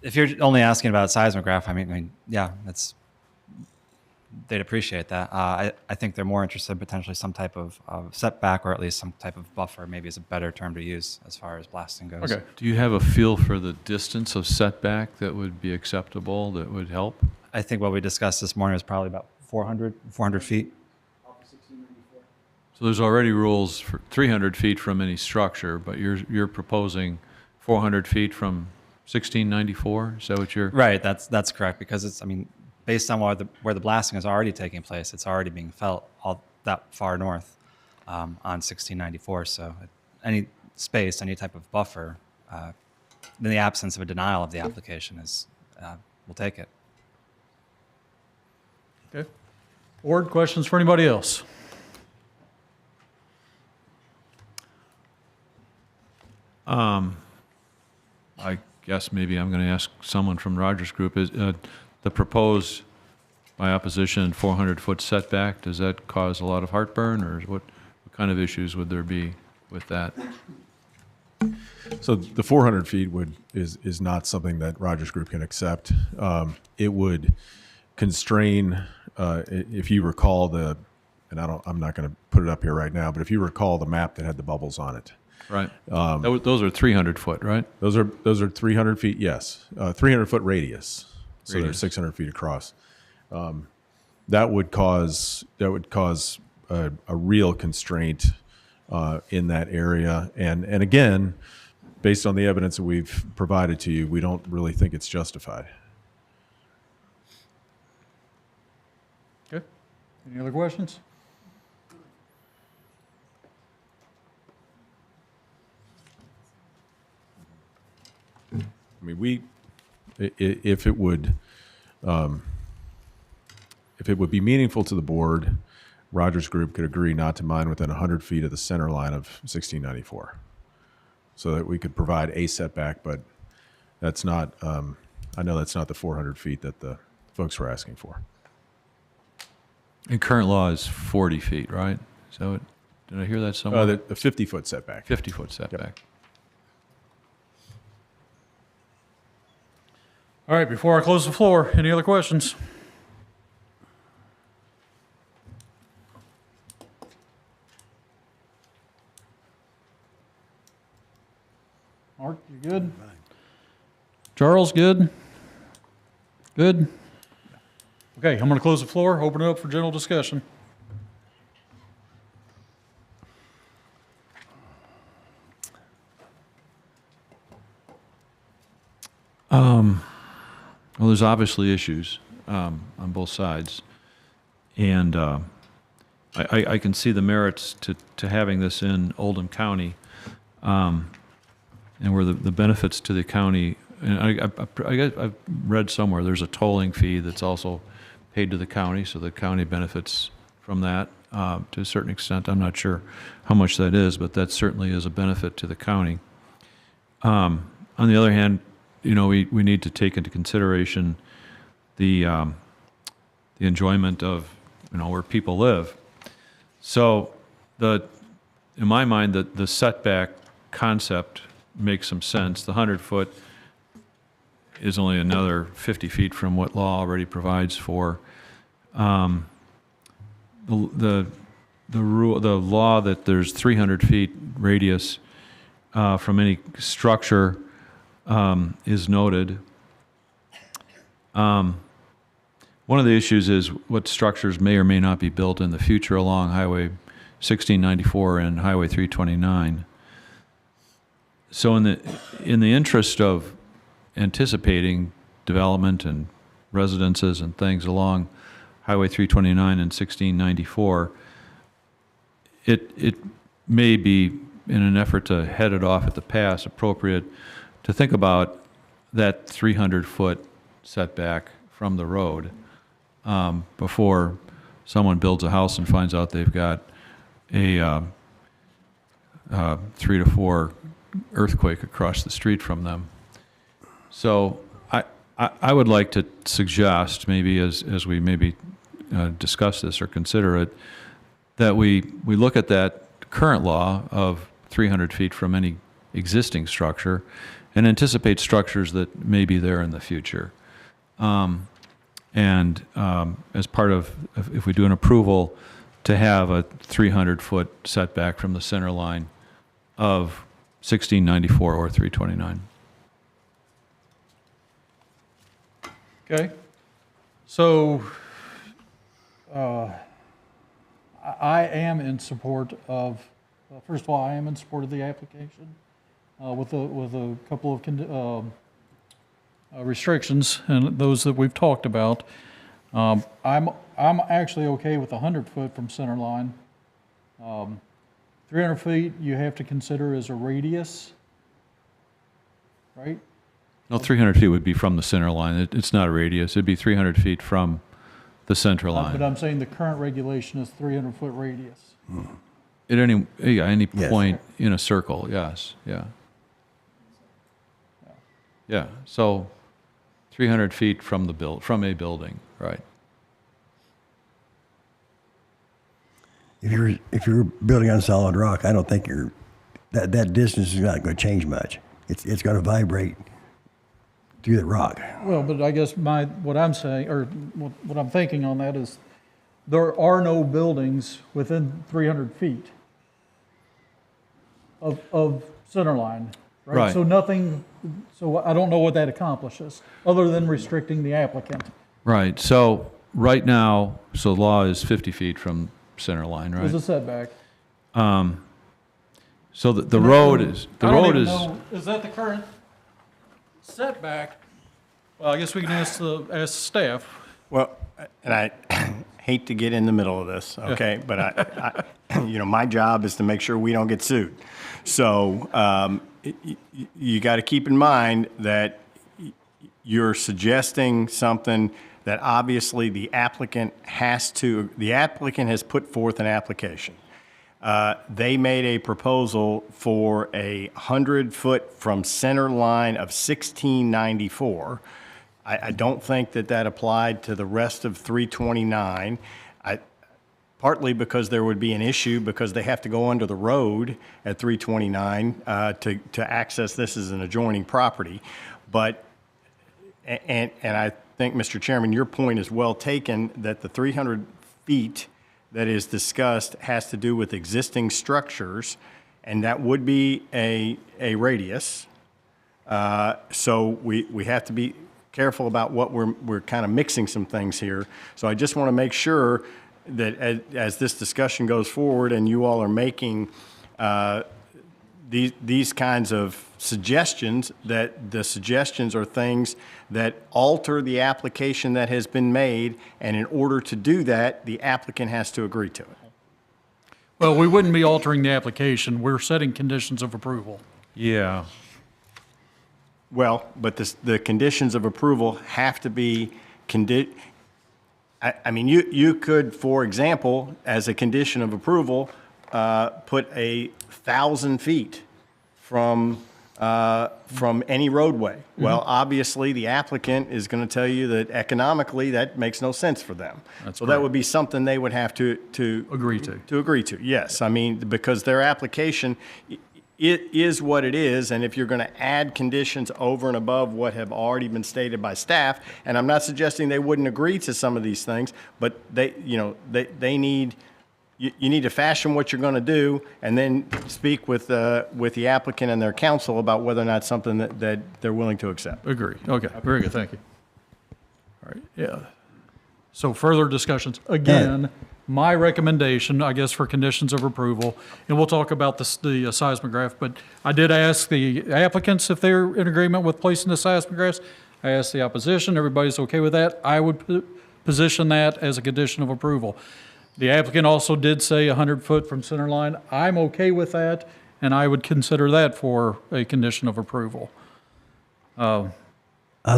If you're only asking about seismograph, I mean, yeah, they'd appreciate that. I think they're more interested in potentially some type of setback, or at least some type of buffer, maybe is a better term to use as far as blasting goes. Okay. Do you have a feel for the distance of setback that would be acceptable, that would help? I think what we discussed this morning was probably about 400 feet. So there's already rules for 300 feet from any structure, but you're proposing 400 feet from 1694? Is that what you're? Right, that's correct, because it's, I mean, based on where the blasting is already taking place, it's already being felt all that far north on 1694. So any space, any type of buffer, in the absence of a denial of the application, we'll take it. Okay. Board, questions for anybody else? I guess maybe I'm going to ask someone from Rogers Group, is the proposed, by opposition, 400-foot setback, does that cause a lot of heartburn, or what kind of issues would there be with that? So the 400 feet is not something that Rogers Group can accept. It would constrain, if you recall I'm not going to put it up here right now, but if you recall the map that had the bubbles on it. Right. Those are 300 foot, right? Those are 300 feet, yes. 300-foot radius. So they're Radius. 600 feet across. That would cause a real constraint in that area. And again, based on the evidence that we've provided to you, we don't really think it's justified. Okay. Any other questions? I mean, if it would be meaningful to the board, Rogers Group could agree not to mine within 100 feet of the center line of 1694, so that we could provide a setback. But that's not. I know that's not the 400 feet that the folks were asking for. And current law is 40 feet, right? Is that what, did I hear that somewhere? The 50-foot setback. 50-foot setback. Yep. All right, before I close the floor, any other questions? Mark, you good? Charles, good? Good? Okay, I'm going to close the floor, open it up for general discussion. Well, there's obviously issues on both sides, and I can see the merits to having this in Oldham County, and where the benefits to the county. And I've read somewhere there's a tolling fee that's also paid to the county, so the county benefits from that to a certain extent. I'm not sure how much that is, but that certainly is a benefit to the county. On the other hand, we need to take into consideration the enjoyment of where people live. So in my mind, the setback concept makes some sense. The 100-foot is only another 50 feet from what law already provides for. The law that there's 300 feet radius from any structure is noted. One of the issues is what structures may or may not be built in the future along Highway 1694 and Highway 329. So in the interest of anticipating development and residences and things along Highway 329 and 1694, it may be, in an effort to head it off at the pass, appropriate to think about that 300-foot setback from the road before someone builds a house and finds out they've got a 3 to 4 earthquake across the street from them. So I would like to suggest, maybe as we maybe discuss this or consider it, that we look at that current law of 300 feet from any existing structure and anticipate structures that may be there in the future. And as part of, if we do an approval, to have a 300-foot setback from the center line of 1694 or 329. Okay. So I am in support of, first of all, I am in support of the application with a couple of restrictions, and those that we've talked about. I'm actually okay with 100 foot from center line. 300 feet you have to consider as a radius, right? No, 300 feet would be from the center line. It's not a radius. It'd be 300 feet from the center line. But I'm saying the current regulation is 300-foot radius. At any point in a circle, yes, yeah. Yeah, so 300 feet from from a building, right. If you're building on solid rock, I don't think that distance is not going to change much. It's going to vibrate through the rock. Well, but I guess what I'm saying, or what I'm thinking on that is, there are no buildings within 300 feet of center line, right? Right. So nothing. So I don't know what that accomplishes, other than restricting the applicant. Right, so right now, so the law is 50 feet from center line, right? There's a setback. So the road is, I don't even know, is that the current setback? Well, I guess we can ask the staff. Well, and I hate to get in the middle of this, okay? But I my job is to make sure we don't get sued. So you got to keep in mind that you're suggesting something that obviously the applicant has put forth an application. They made a proposal for a 100-foot from center line of 1694. I don't think that applied to the rest of 329. Partly because there would be an issue because they have to go under the road at 329 to access this as an adjoining property. But, and I think, Mr. Chairman, your point is well taken that the 300 feet that is discussed has to do with existing structures, and that would be a radius. So we have to be careful about what we're kind of mixing some things here. So I just want to make sure that as this discussion goes forward and you all are making these kinds of suggestions, that the suggestions are things that alter the application that has been made, and in order to do that, the applicant has to agree to it. Well, we wouldn't be altering the application. We're setting conditions of approval. Yeah. Well, but the conditions of approval have to be I mean, you could, for example, as a condition of approval, put 1,000 feet from any roadway. Well, obviously, the applicant is going to tell you that economically that makes no sense for them. That's so correct. that would be something they would have to Agree to. To agree to, yes. I mean, because their application, it is what it is, and if you're going to add conditions over and above what have already been stated by staff, and I'm not suggesting they wouldn't agree to some of these things, but they need, you need to fashion what you're going to do, and then speak with the applicant and their counsel about whether or not something that they're willing to accept. Agree. Okay, very good, thank you. All right, yeah. So further discussions. Again, my recommendation, I guess, for conditions of approval, and we'll talk about the seismograph, but I did ask the applicants if they're in agreement with placing the seismographs. I asked the opposition, everybody's okay with that. I would position that as a condition of approval. The applicant also did say 100 foot from center line. I'm okay with that, and I would consider that for a condition of approval. I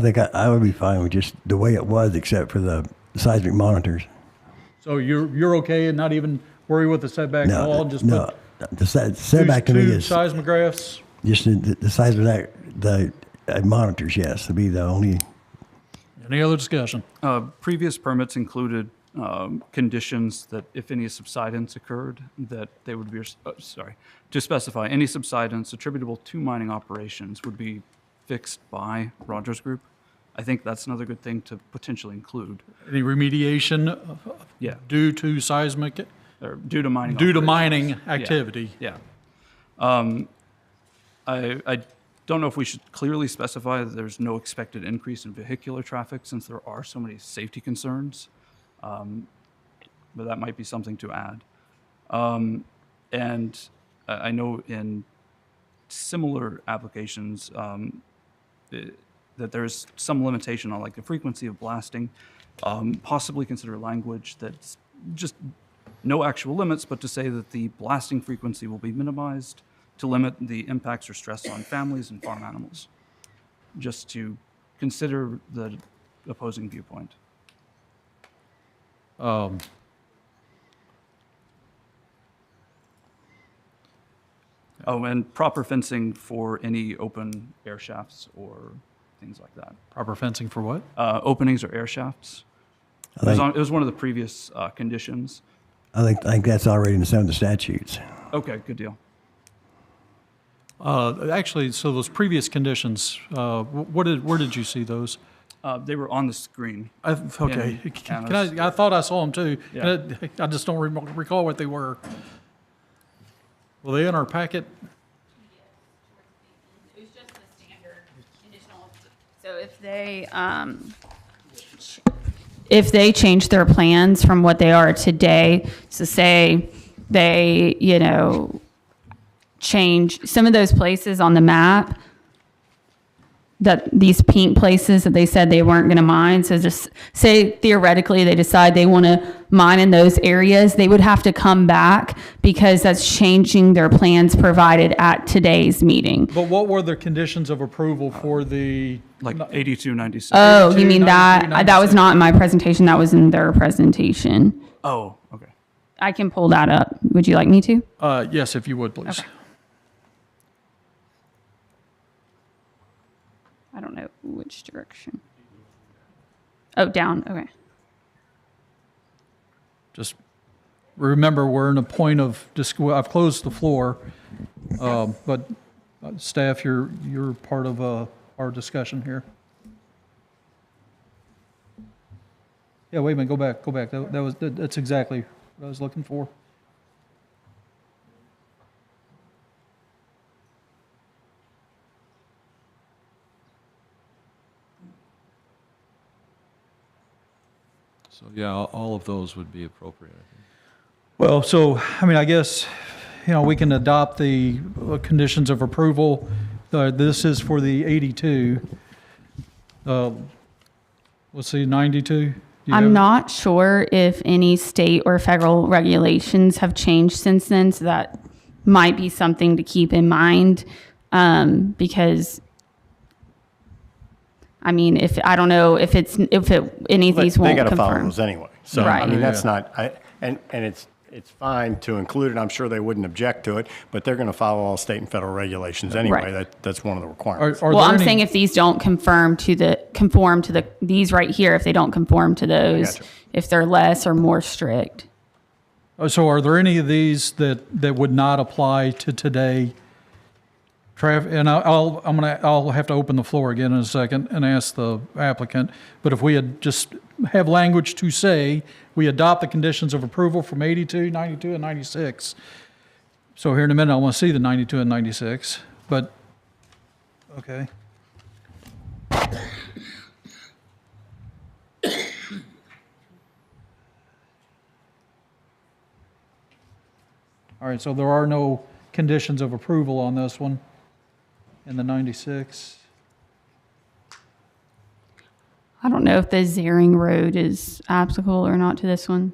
think I would be fine with just the way it was, except for the seismic monitors. So you're okay and not even worry with the setback at all? Just no. put The setback to me two is seismographs? just the size of the monitors. Yes, to be the only. Any other discussion? Previous permits included conditions that if any subsidence occurred, that they would be, to specify, any subsidence attributable to mining operations would be fixed by Rogers Group. I think that's another good thing to potentially include. Any remediation Yeah. due to seismic? Or due to mining Due to operations. mining Yeah. activity? Yeah. I don't know if we should clearly specify that there's no expected increase in vehicular traffic since there are so many safety concerns. but that might be something to add. And I know in similar applications that there's some limitation on like the frequency of blasting. Possibly consider language that's just no actual limits, but to say that the blasting frequency will be minimized to limit the impacts or stress on families and farm animals, just to consider the opposing viewpoint. Oh, and proper fencing for any open air shafts or things like that. Proper fencing for what? Openings or air shafts. It was one of the previous conditions. I think that's already in some of the statutes. Okay, good deal. Actually, so those previous conditions, where did you see those? They were on the screen. Okay. in Can Anna's- I thought I saw them too. Yeah. I just don't recall what they were. Were they in our packet? It was just the standard conditional. So if they change their plans from what they are today, so say they, change some of those places on the map, that these pink places that they said they weren't going to mine. So just say theoretically they decide they want to mine in those areas, they would have to come back because that's changing their plans provided at today's meeting. But what were the conditions of approval for the? Like 8296. Oh, you mean 92, that? 93, That was not in my presentation. That was in their presentation. Oh, okay. I can pull that up. Would you like me to? Yes, if you would, please. Okay. I don't know which direction. Oh, down. Okay. Just remember, we're in a point of, I've closed the floor, but staff, you're part of our discussion here. Yeah, wait a minute, go back. That's exactly what I was looking for. So, yeah, all of those would be appropriate, I think. Well, so, I mean, I guess, we can adopt the conditions of approval. This is for the 82. Let's see, 92? I'm not sure if any state or federal regulations have changed since then, so that might be something to keep in mind, because I mean, I don't know if any of these won't They got to follow confirm. those anyway. So, Right. I mean, that's not, and it's fine to include it. I'm sure they wouldn't object to it, but they're going to follow all state and federal regulations anyway. Right. That's one of the requirements. Are Well, there I'm any- saying if these don't conform to these right here, if they don't conform to those, gotcha. if they're less or more strict. So are there any of these that would not apply to today? And I'll have to open the floor again in a second and ask the applicant. But if we had just have language to say, we adopt the conditions of approval from 82, 92, and 96. So here in a minute, I want to see the 92 and 96, but, okay. All right, so there are no conditions of approval on this one in the 96. I don't know if the Zering Road is applicable or not to this one.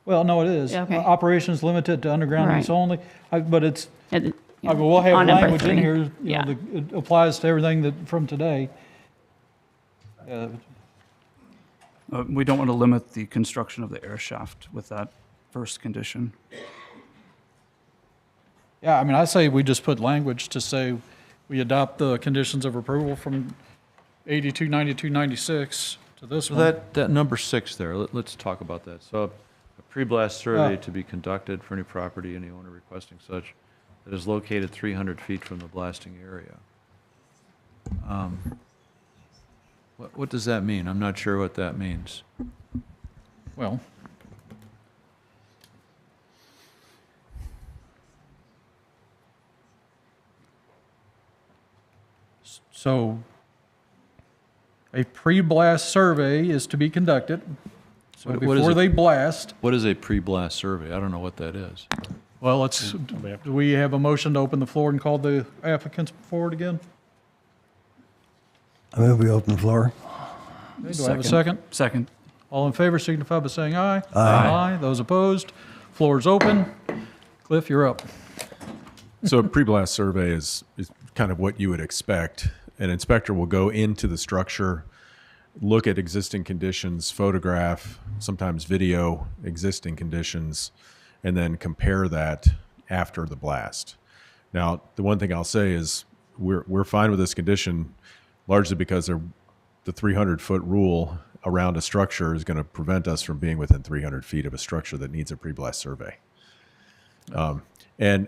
Well, no, it is. Okay. Operations limited to underground use Right. only, but it's, Yeah, we'll have on number language in 3. here, Yeah. that it applies to everything that, from today. We don't want to limit the construction of the air shaft with that first condition. Yeah, I mean, I say we just put language to say we adopt the conditions of approval from 82, 92, 96 to this So one. that number 6 there, let's talk about that. So a pre-blast survey to be conducted for any property, any owner requesting such, that is located 300 feet from the blasting area. What does that mean? I'm not sure what that means. Well, so a pre-blast survey is to be conducted So What is before it? they blast, What is a pre-blast survey? I don't know what that is. well, do we have a motion to open the floor and call the applicants forward again? I move we open the floor. Okay, do I have a second? Second. All in favor signify by saying aye. Aye. Those opposed? Floor is open. Cliff, you're up. So a pre-blast survey is kind of what you would expect. An inspector will go into the structure, look at existing conditions, photograph, sometimes video existing conditions, and then compare that after the blast. Now, the one thing I'll say is we're fine with this condition largely because the 300-foot rule around a structure is going to prevent us from being within 300 feet of a structure that needs a pre-blast survey. And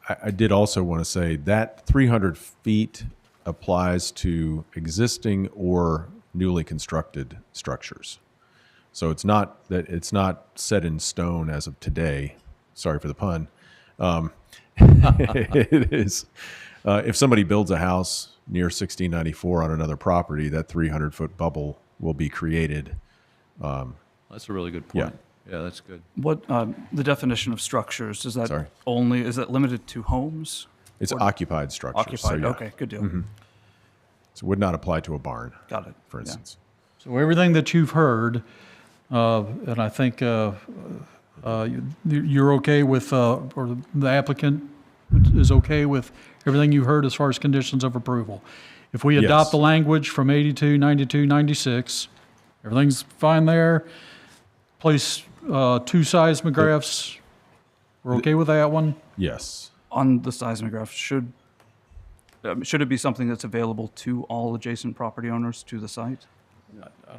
I did also want to say that 300 feet applies to existing or newly constructed structures. So it's not set in stone as of today. Sorry for the pun. It is. If somebody builds a house near 1694 on another property, that 300-foot bubble will be created. That's a really good point. Yeah, that's good. What, the definition of structures, is that Sorry. is that limited to homes? It's Or- occupied structures. Occupied, so yeah. okay, good deal. Mhm. So it would not apply to a barn. Got it. For Yeah. instance. So everything that you've heard, and I think you're okay with, or the applicant is okay with everything you heard as far as conditions of approval. If we adopt Yes. the language from 82, 92, 96, everything's fine there. Place 2 seismographs, we're okay with that one? Yes. On the seismograph, should it be something that's available to all adjacent property owners to the site?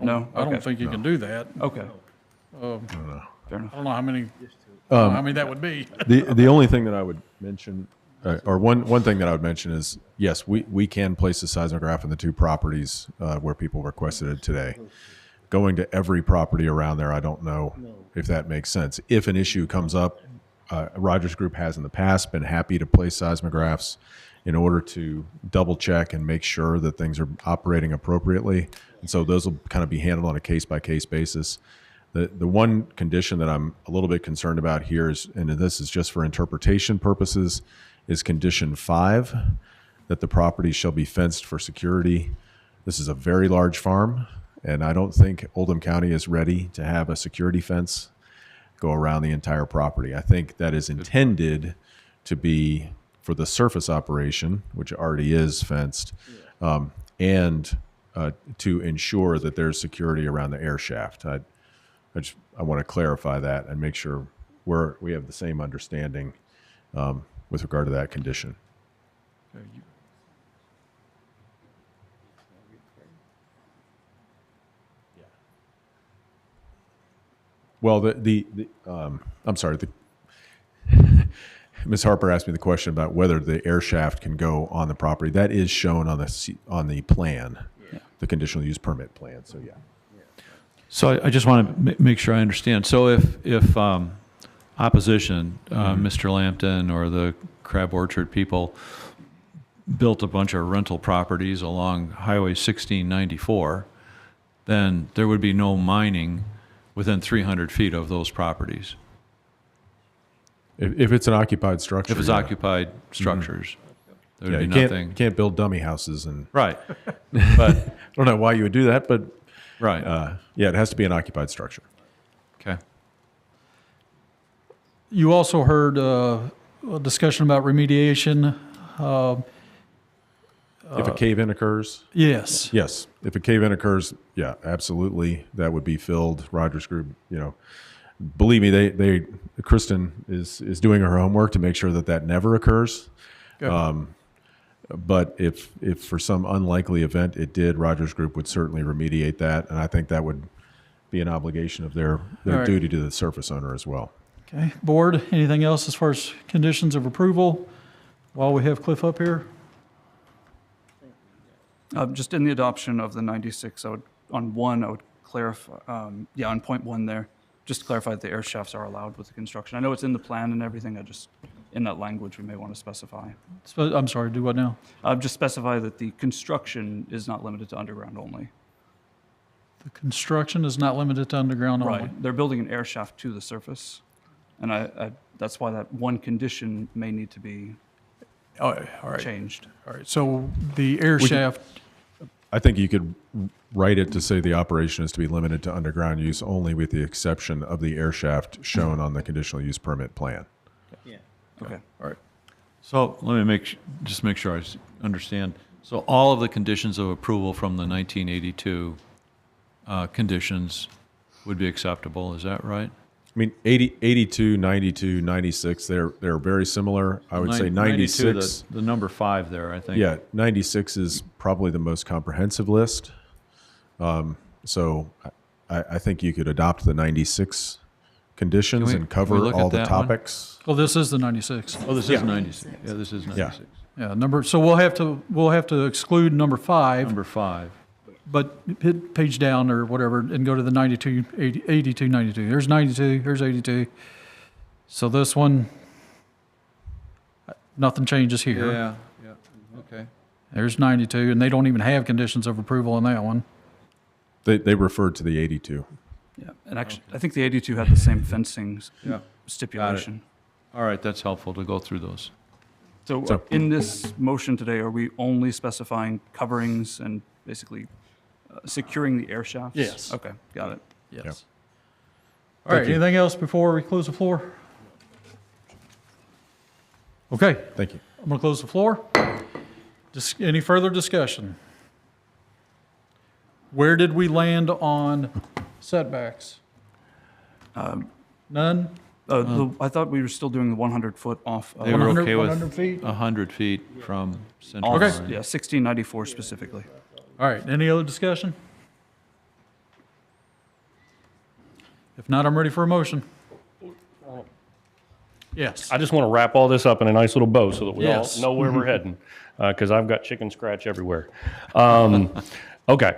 No? I don't Okay. think you can do that. Okay. Fair enough. I don't know how many, how many that would be. The only thing that I would mention, or one thing that I would mention is, yes, we can place a seismograph in the 2 properties where people requested it today. Going to every property around there, I don't know if that makes sense. If an issue comes up, Rogers Group has in the past been happy to place seismographs in order to double check and make sure that things are operating appropriately. And so those will kind of be handled on a case-by-case basis. The one condition that I'm a little bit concerned about here is, and this is just for interpretation purposes, is condition 5, that the property shall be fenced for security. This is a very large farm, and I don't think Oldham County is ready to have a security fence go around the entire property. I think that is intended to be for the surface operation, which already is fenced, and to ensure that there's security around the air shaft. I want to clarify that and make sure we have the same understanding with regard to that condition. Well, I'm sorry. Ms. Harper asked me the question about whether the air shaft can go on the property. That is shown on the plan, the conditional use permit plan. So yeah. So I just want to make sure I understand. So if opposition, Mr. Lampton or the Crab Orchard people built a bunch of rental properties along Highway 1694, then there would be no mining within 300 feet of those properties. If it's an occupied structure. If it's occupied structures, there would be you nothing. can't build dummy houses and. Right. But I don't know why you would do that, but. Right. Yeah, it has to be an occupied structure. Okay. You also heard a discussion about remediation. If a cave-in occurs? Yes. Yes. If a cave-in occurs, yeah, absolutely. That would be filled. Rogers Group, believe me, Kristen is doing her homework to make sure that never occurs. Okay. But if for some unlikely event it did, Rogers Group would certainly remediate that, and I think that would be an obligation of their All right. duty to the surface owner as well. Okay. Board, anything else as far as conditions of approval while we have Cliff up here? Just in the adoption of the 96, I would clarify, on point 1 there, just to clarify that the air shafts are allowed with the construction. I know it's in the plan and everything, in that language, we may want to specify. I'm sorry, do what now? Just specify that the construction is not limited to underground only. The construction is not limited to underground only. Right. They're building an air shaft to the surface. And that's why that one condition may need to be Oh, all right. changed. All right, so the air We could- shaft, I think you could write it to say the operation is to be limited to underground use only with the exception of the air shaft shown on the conditional use permit plan. Okay. all right. So let me just make sure I understand. So all of the conditions of approval from the 1982 conditions would be acceptable, is that right? I mean, 82, 92, 96, they're very similar. I would say 92, 96. the number 5 there, I think. Yeah, 96 is probably the most comprehensive list. So I think you could adopt the 96 conditions and can we cover look all at the that one? topics. Well, this is the 96. Oh, this is 96. Yeah, this is 96. Yeah, so we'll have to exclude number 5. Number 5. But hit page down or whatever and go to the 92, 82, 92. There's 92, here's 82. So this one, nothing changes here. Yeah, okay. There's 92, and they don't even have conditions of approval on that one. They referred to the 82. Yeah, and actually, I think the 82 had the same fencing Yeah. stipulation. All right, that's helpful to go through those. So in this motion today, are we only specifying coverings and basically securing the air shafts? Yes. Okay, got it. Yes. Yep. All right, Thank you. anything else before we close the floor? Okay. Thank you. I'm going to close the floor. Any further discussion? Where did we land on setbacks? None? I thought we were still doing the 100-foot off. They were 100 okay with 100 feet? 100 feet from center off, line. Yeah, 1694 specifically. All right, any other discussion? If not, I'm ready for a motion. Yes. I just want to wrap all this up in a nice little bow so that we Yes. all know where we're heading, because I've got chicken scratch everywhere. Okay,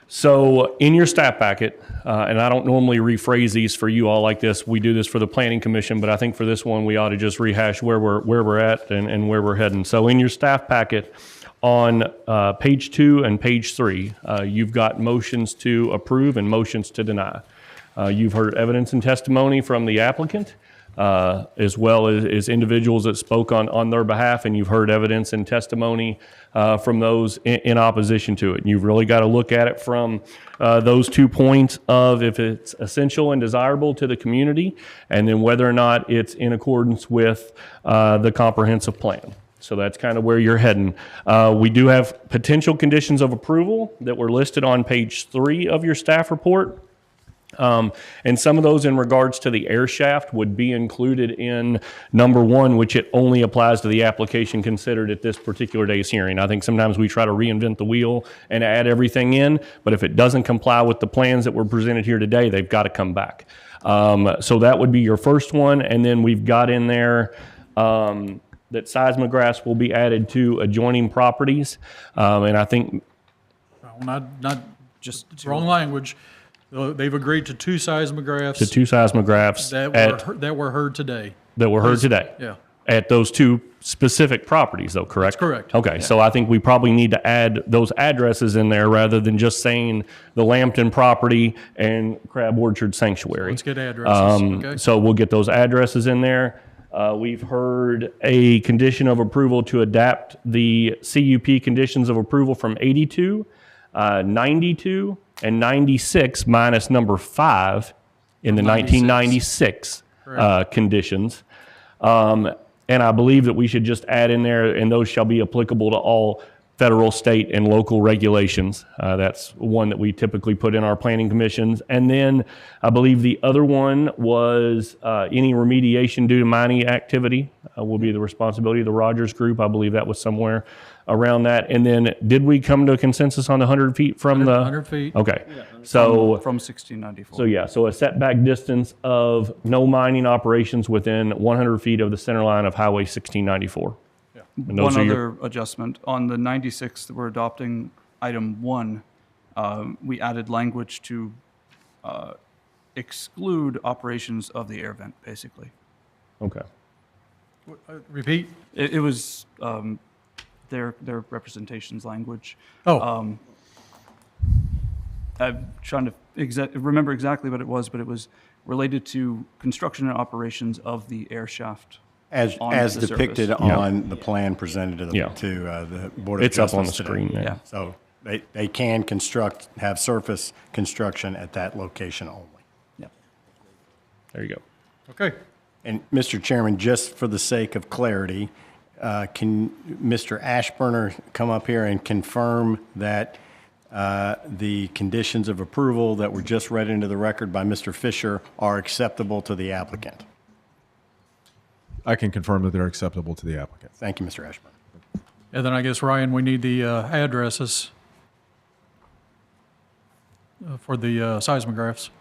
so in your staff packet, and I don't normally rephrase these for you all like this. We do this for the Planning Commission, but I think for this one we ought to just rehash where we're at and where we're heading. So in your staff packet, on page 2 and page 3, you've got motions to approve and motions to deny. You've heard evidence and testimony from the applicant, as well as individuals that spoke on their behalf, and you've heard evidence and testimony from those in opposition to it. And you've really got to look at it from those 2 points of if it's essential and desirable to the community, and then whether or not it's in accordance with the comprehensive plan. So that's kind of where you're heading. We do have potential conditions of approval that were listed on page 3 of your staff report. And some of those in regards to the air shaft would be included in number 1, which it only applies to the application considered at this particular day's hearing. I think sometimes we try to reinvent the wheel and add everything in, but if it doesn't comply with the plans that were presented here today, they've got to come back. So that would be your first one. And then we've got in there that seismographs will be added to adjoining properties. And I think Not just, it's wrong language. They've agreed to 2 seismographs. the 2 seismographs That were heard today. that were heard today. Yeah. At those 2 specific properties, though, correct? That's correct. Okay, so I think we probably need to add those addresses in there rather than just saying the Lambton property and Crab Orchard Sanctuary. Let's get addresses, okay? So we'll get those addresses in there. We've heard a condition of approval to adapt the CUP conditions of approval from 82, 92, and 96 minus number 5 in the 1996 conditions. And I believe that we should just add in there, and those shall be applicable to all federal, state, and local regulations. That's one that we typically put in our planning commissions. And then I believe the other one was any remediation due to mining activity will be the responsibility of the Rogers Group. I believe that was somewhere around that. And then did we come to a consensus on the 100 feet from the? 100 feet. Okay. So From 1694. so yeah, so a setback distance of no mining operations within 100 feet of the center line of Highway 1694. And those One are your- other adjustment. On the 96 that we're adopting, item 1, we added language to exclude operations of the air vent, basically. Okay. Repeat? It was their representations language. Oh. I'm trying to remember exactly what it was, but it was related to construction and operations of the air shaft. As onto the depicted surface. on the plan presented to the Board of It's up on Adjustments the today. screen there. Yeah. So they can have surface construction at that location only. There you go. Okay. And Mr. Chairman, just for the sake of clarity, can Mr. Ashburner come up here and confirm that the conditions of approval that were just read into the record by Mr. Fisher are acceptable to the applicant? I can confirm that they're acceptable to the applicant. Thank you, Mr. Ashburn. And then I guess, Ryan, we need the addresses for the seismographs.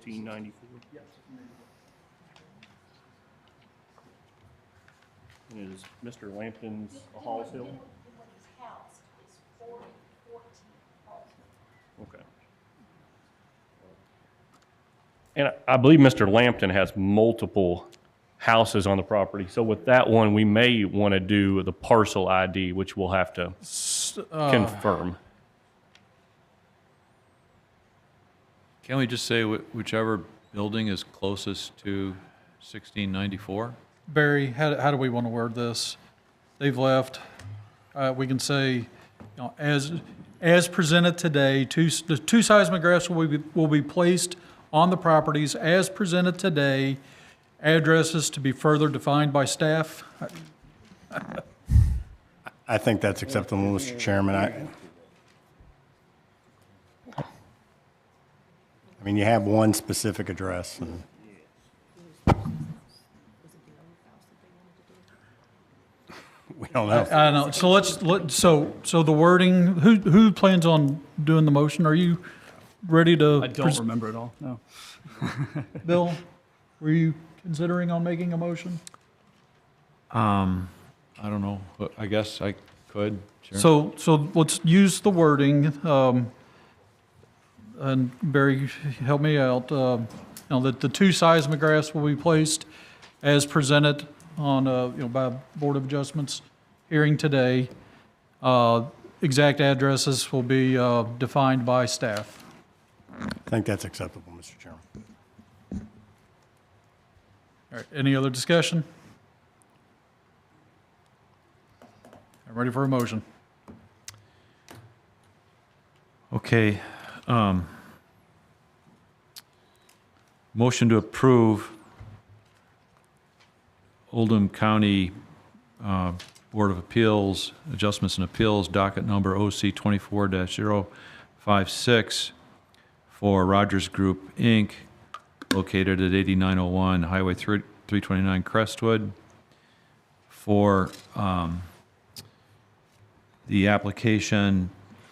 $16.94. And is Mr. Lampton's Halls Hill? Okay. And I believe Mr. Lampton has multiple houses on the property. So with that one, we may want to do the parcel ID, which we'll have to confirm. Can we just say whichever building is closest to 1694? Barry, how do we want to word this? They've left. We can say, as presented today, the two seismographs will be placed on the properties as presented today. Addresses to be further defined by staff. I think that's acceptable, Mr. Chairman. I mean, you have one specific address. We don't know. I know. So so the wording. Who plans on doing the motion? Are you ready to? I don't remember it all. No. Bill, were you considering on making a motion? I don't know. I guess I could. Sure. So let's use the wording. And Barry, help me out. That the two seismographs will be placed as presented on by Board of Adjustments hearing today. Exact addresses will be defined by staff. I think that's acceptable, Mr. Chairman. All right. Any other discussion? I'm ready for a motion. Okay. Motion to approve Oldham County Board of Appeals, Adjustments and Appeals, docket number OC 24-056 for Rogers Group, Inc., located at 8901 Highway 329 Crestwood, for the application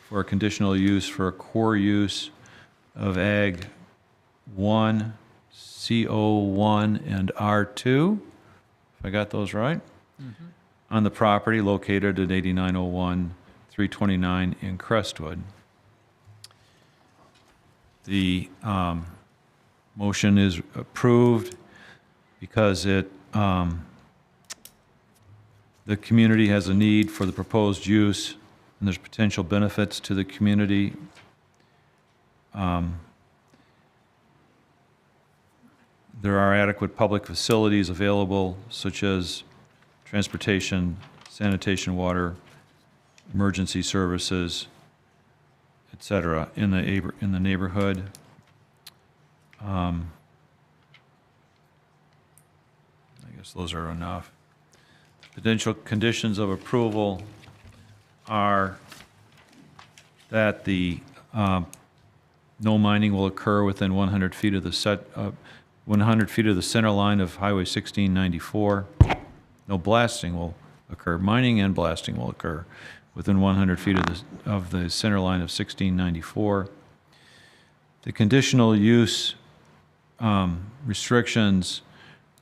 for a conditional use for a core use of Ag 1, CO1, and R2, if I got those right, on the property located at 8901 329 in Crestwood. The motion is approved because the community has a need for the proposed use, and there's potential benefits to the community. There are adequate public facilities available, such as transportation, sanitation, water, emergency services, et cetera, in the neighborhood. I guess those are enough. Potential conditions of approval are that the no mining will occur within 100 feet of the 100 feet of the center line of Highway 1694. No blasting will occur. Mining and blasting will occur within 100 feet of the center line of 1694. The conditional use restrictions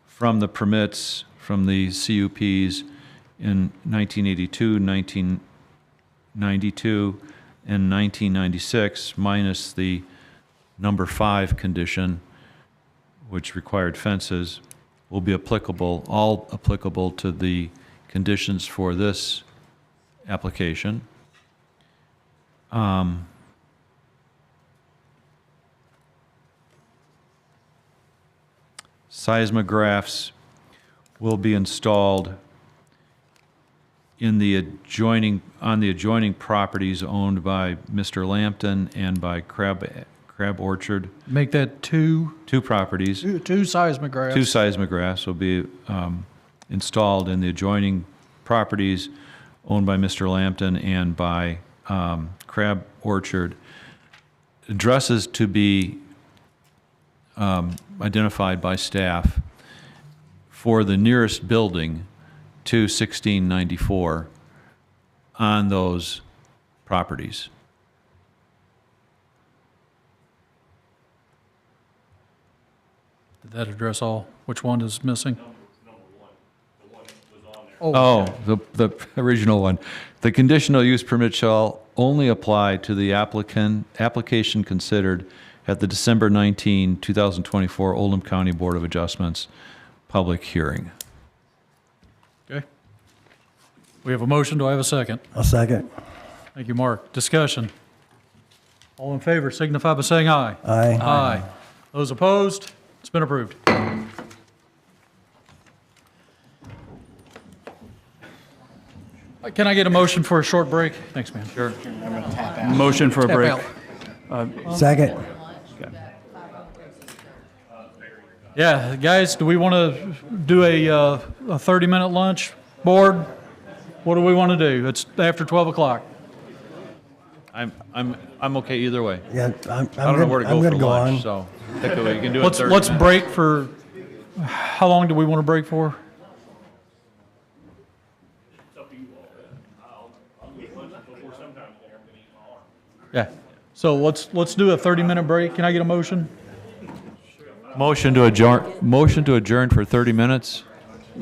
from the permits from the CUPs in 1982, 92, and 1996, minus the number 5 condition, which required fences, will be applicable, all applicable to the conditions for this application. Seismographs will be installed in the adjoining, on the adjoining properties owned by Mr. Lampton and by Crab Orchard. Make that two properties. two seismographs. 2 seismographs will be installed in the adjoining properties owned by Mr. Lampton and by Crab Orchard. Addresses to be identified by staff for the nearest building to 1694 on those properties. Did that address all? Which one is missing? Oh, the original one. The conditional use permit shall only apply to the application considered at the December 19, 2024 Oldham County Board of Adjustments public hearing. Okay. We have a motion. Do I have a second? I'll second. Thank you, Mark. Discussion. All in favor signify by saying aye. Aye. Aye. Those opposed? It's been approved. Can I get a motion for a short break? Thanks, man. Sure. Motion for a break. Second. Yeah, guys, do we want to do a 30-minute lunch, board? What do we want to do? It's after 12 o'clock. I'm okay either way. Yeah, I don't know where to go for lunch, so pick a way. You can do it 30 Let's minutes. break for, how long do we want to break for? Yeah, so let's do a 30-minute break. Can I get a motion? Motion to adjourn for 30 minutes.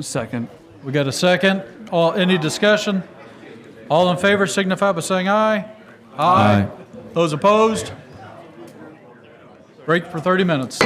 Second. We got a second. Any discussion? All in favor signify by saying aye. Aye. Those opposed? Break for 30 minutes.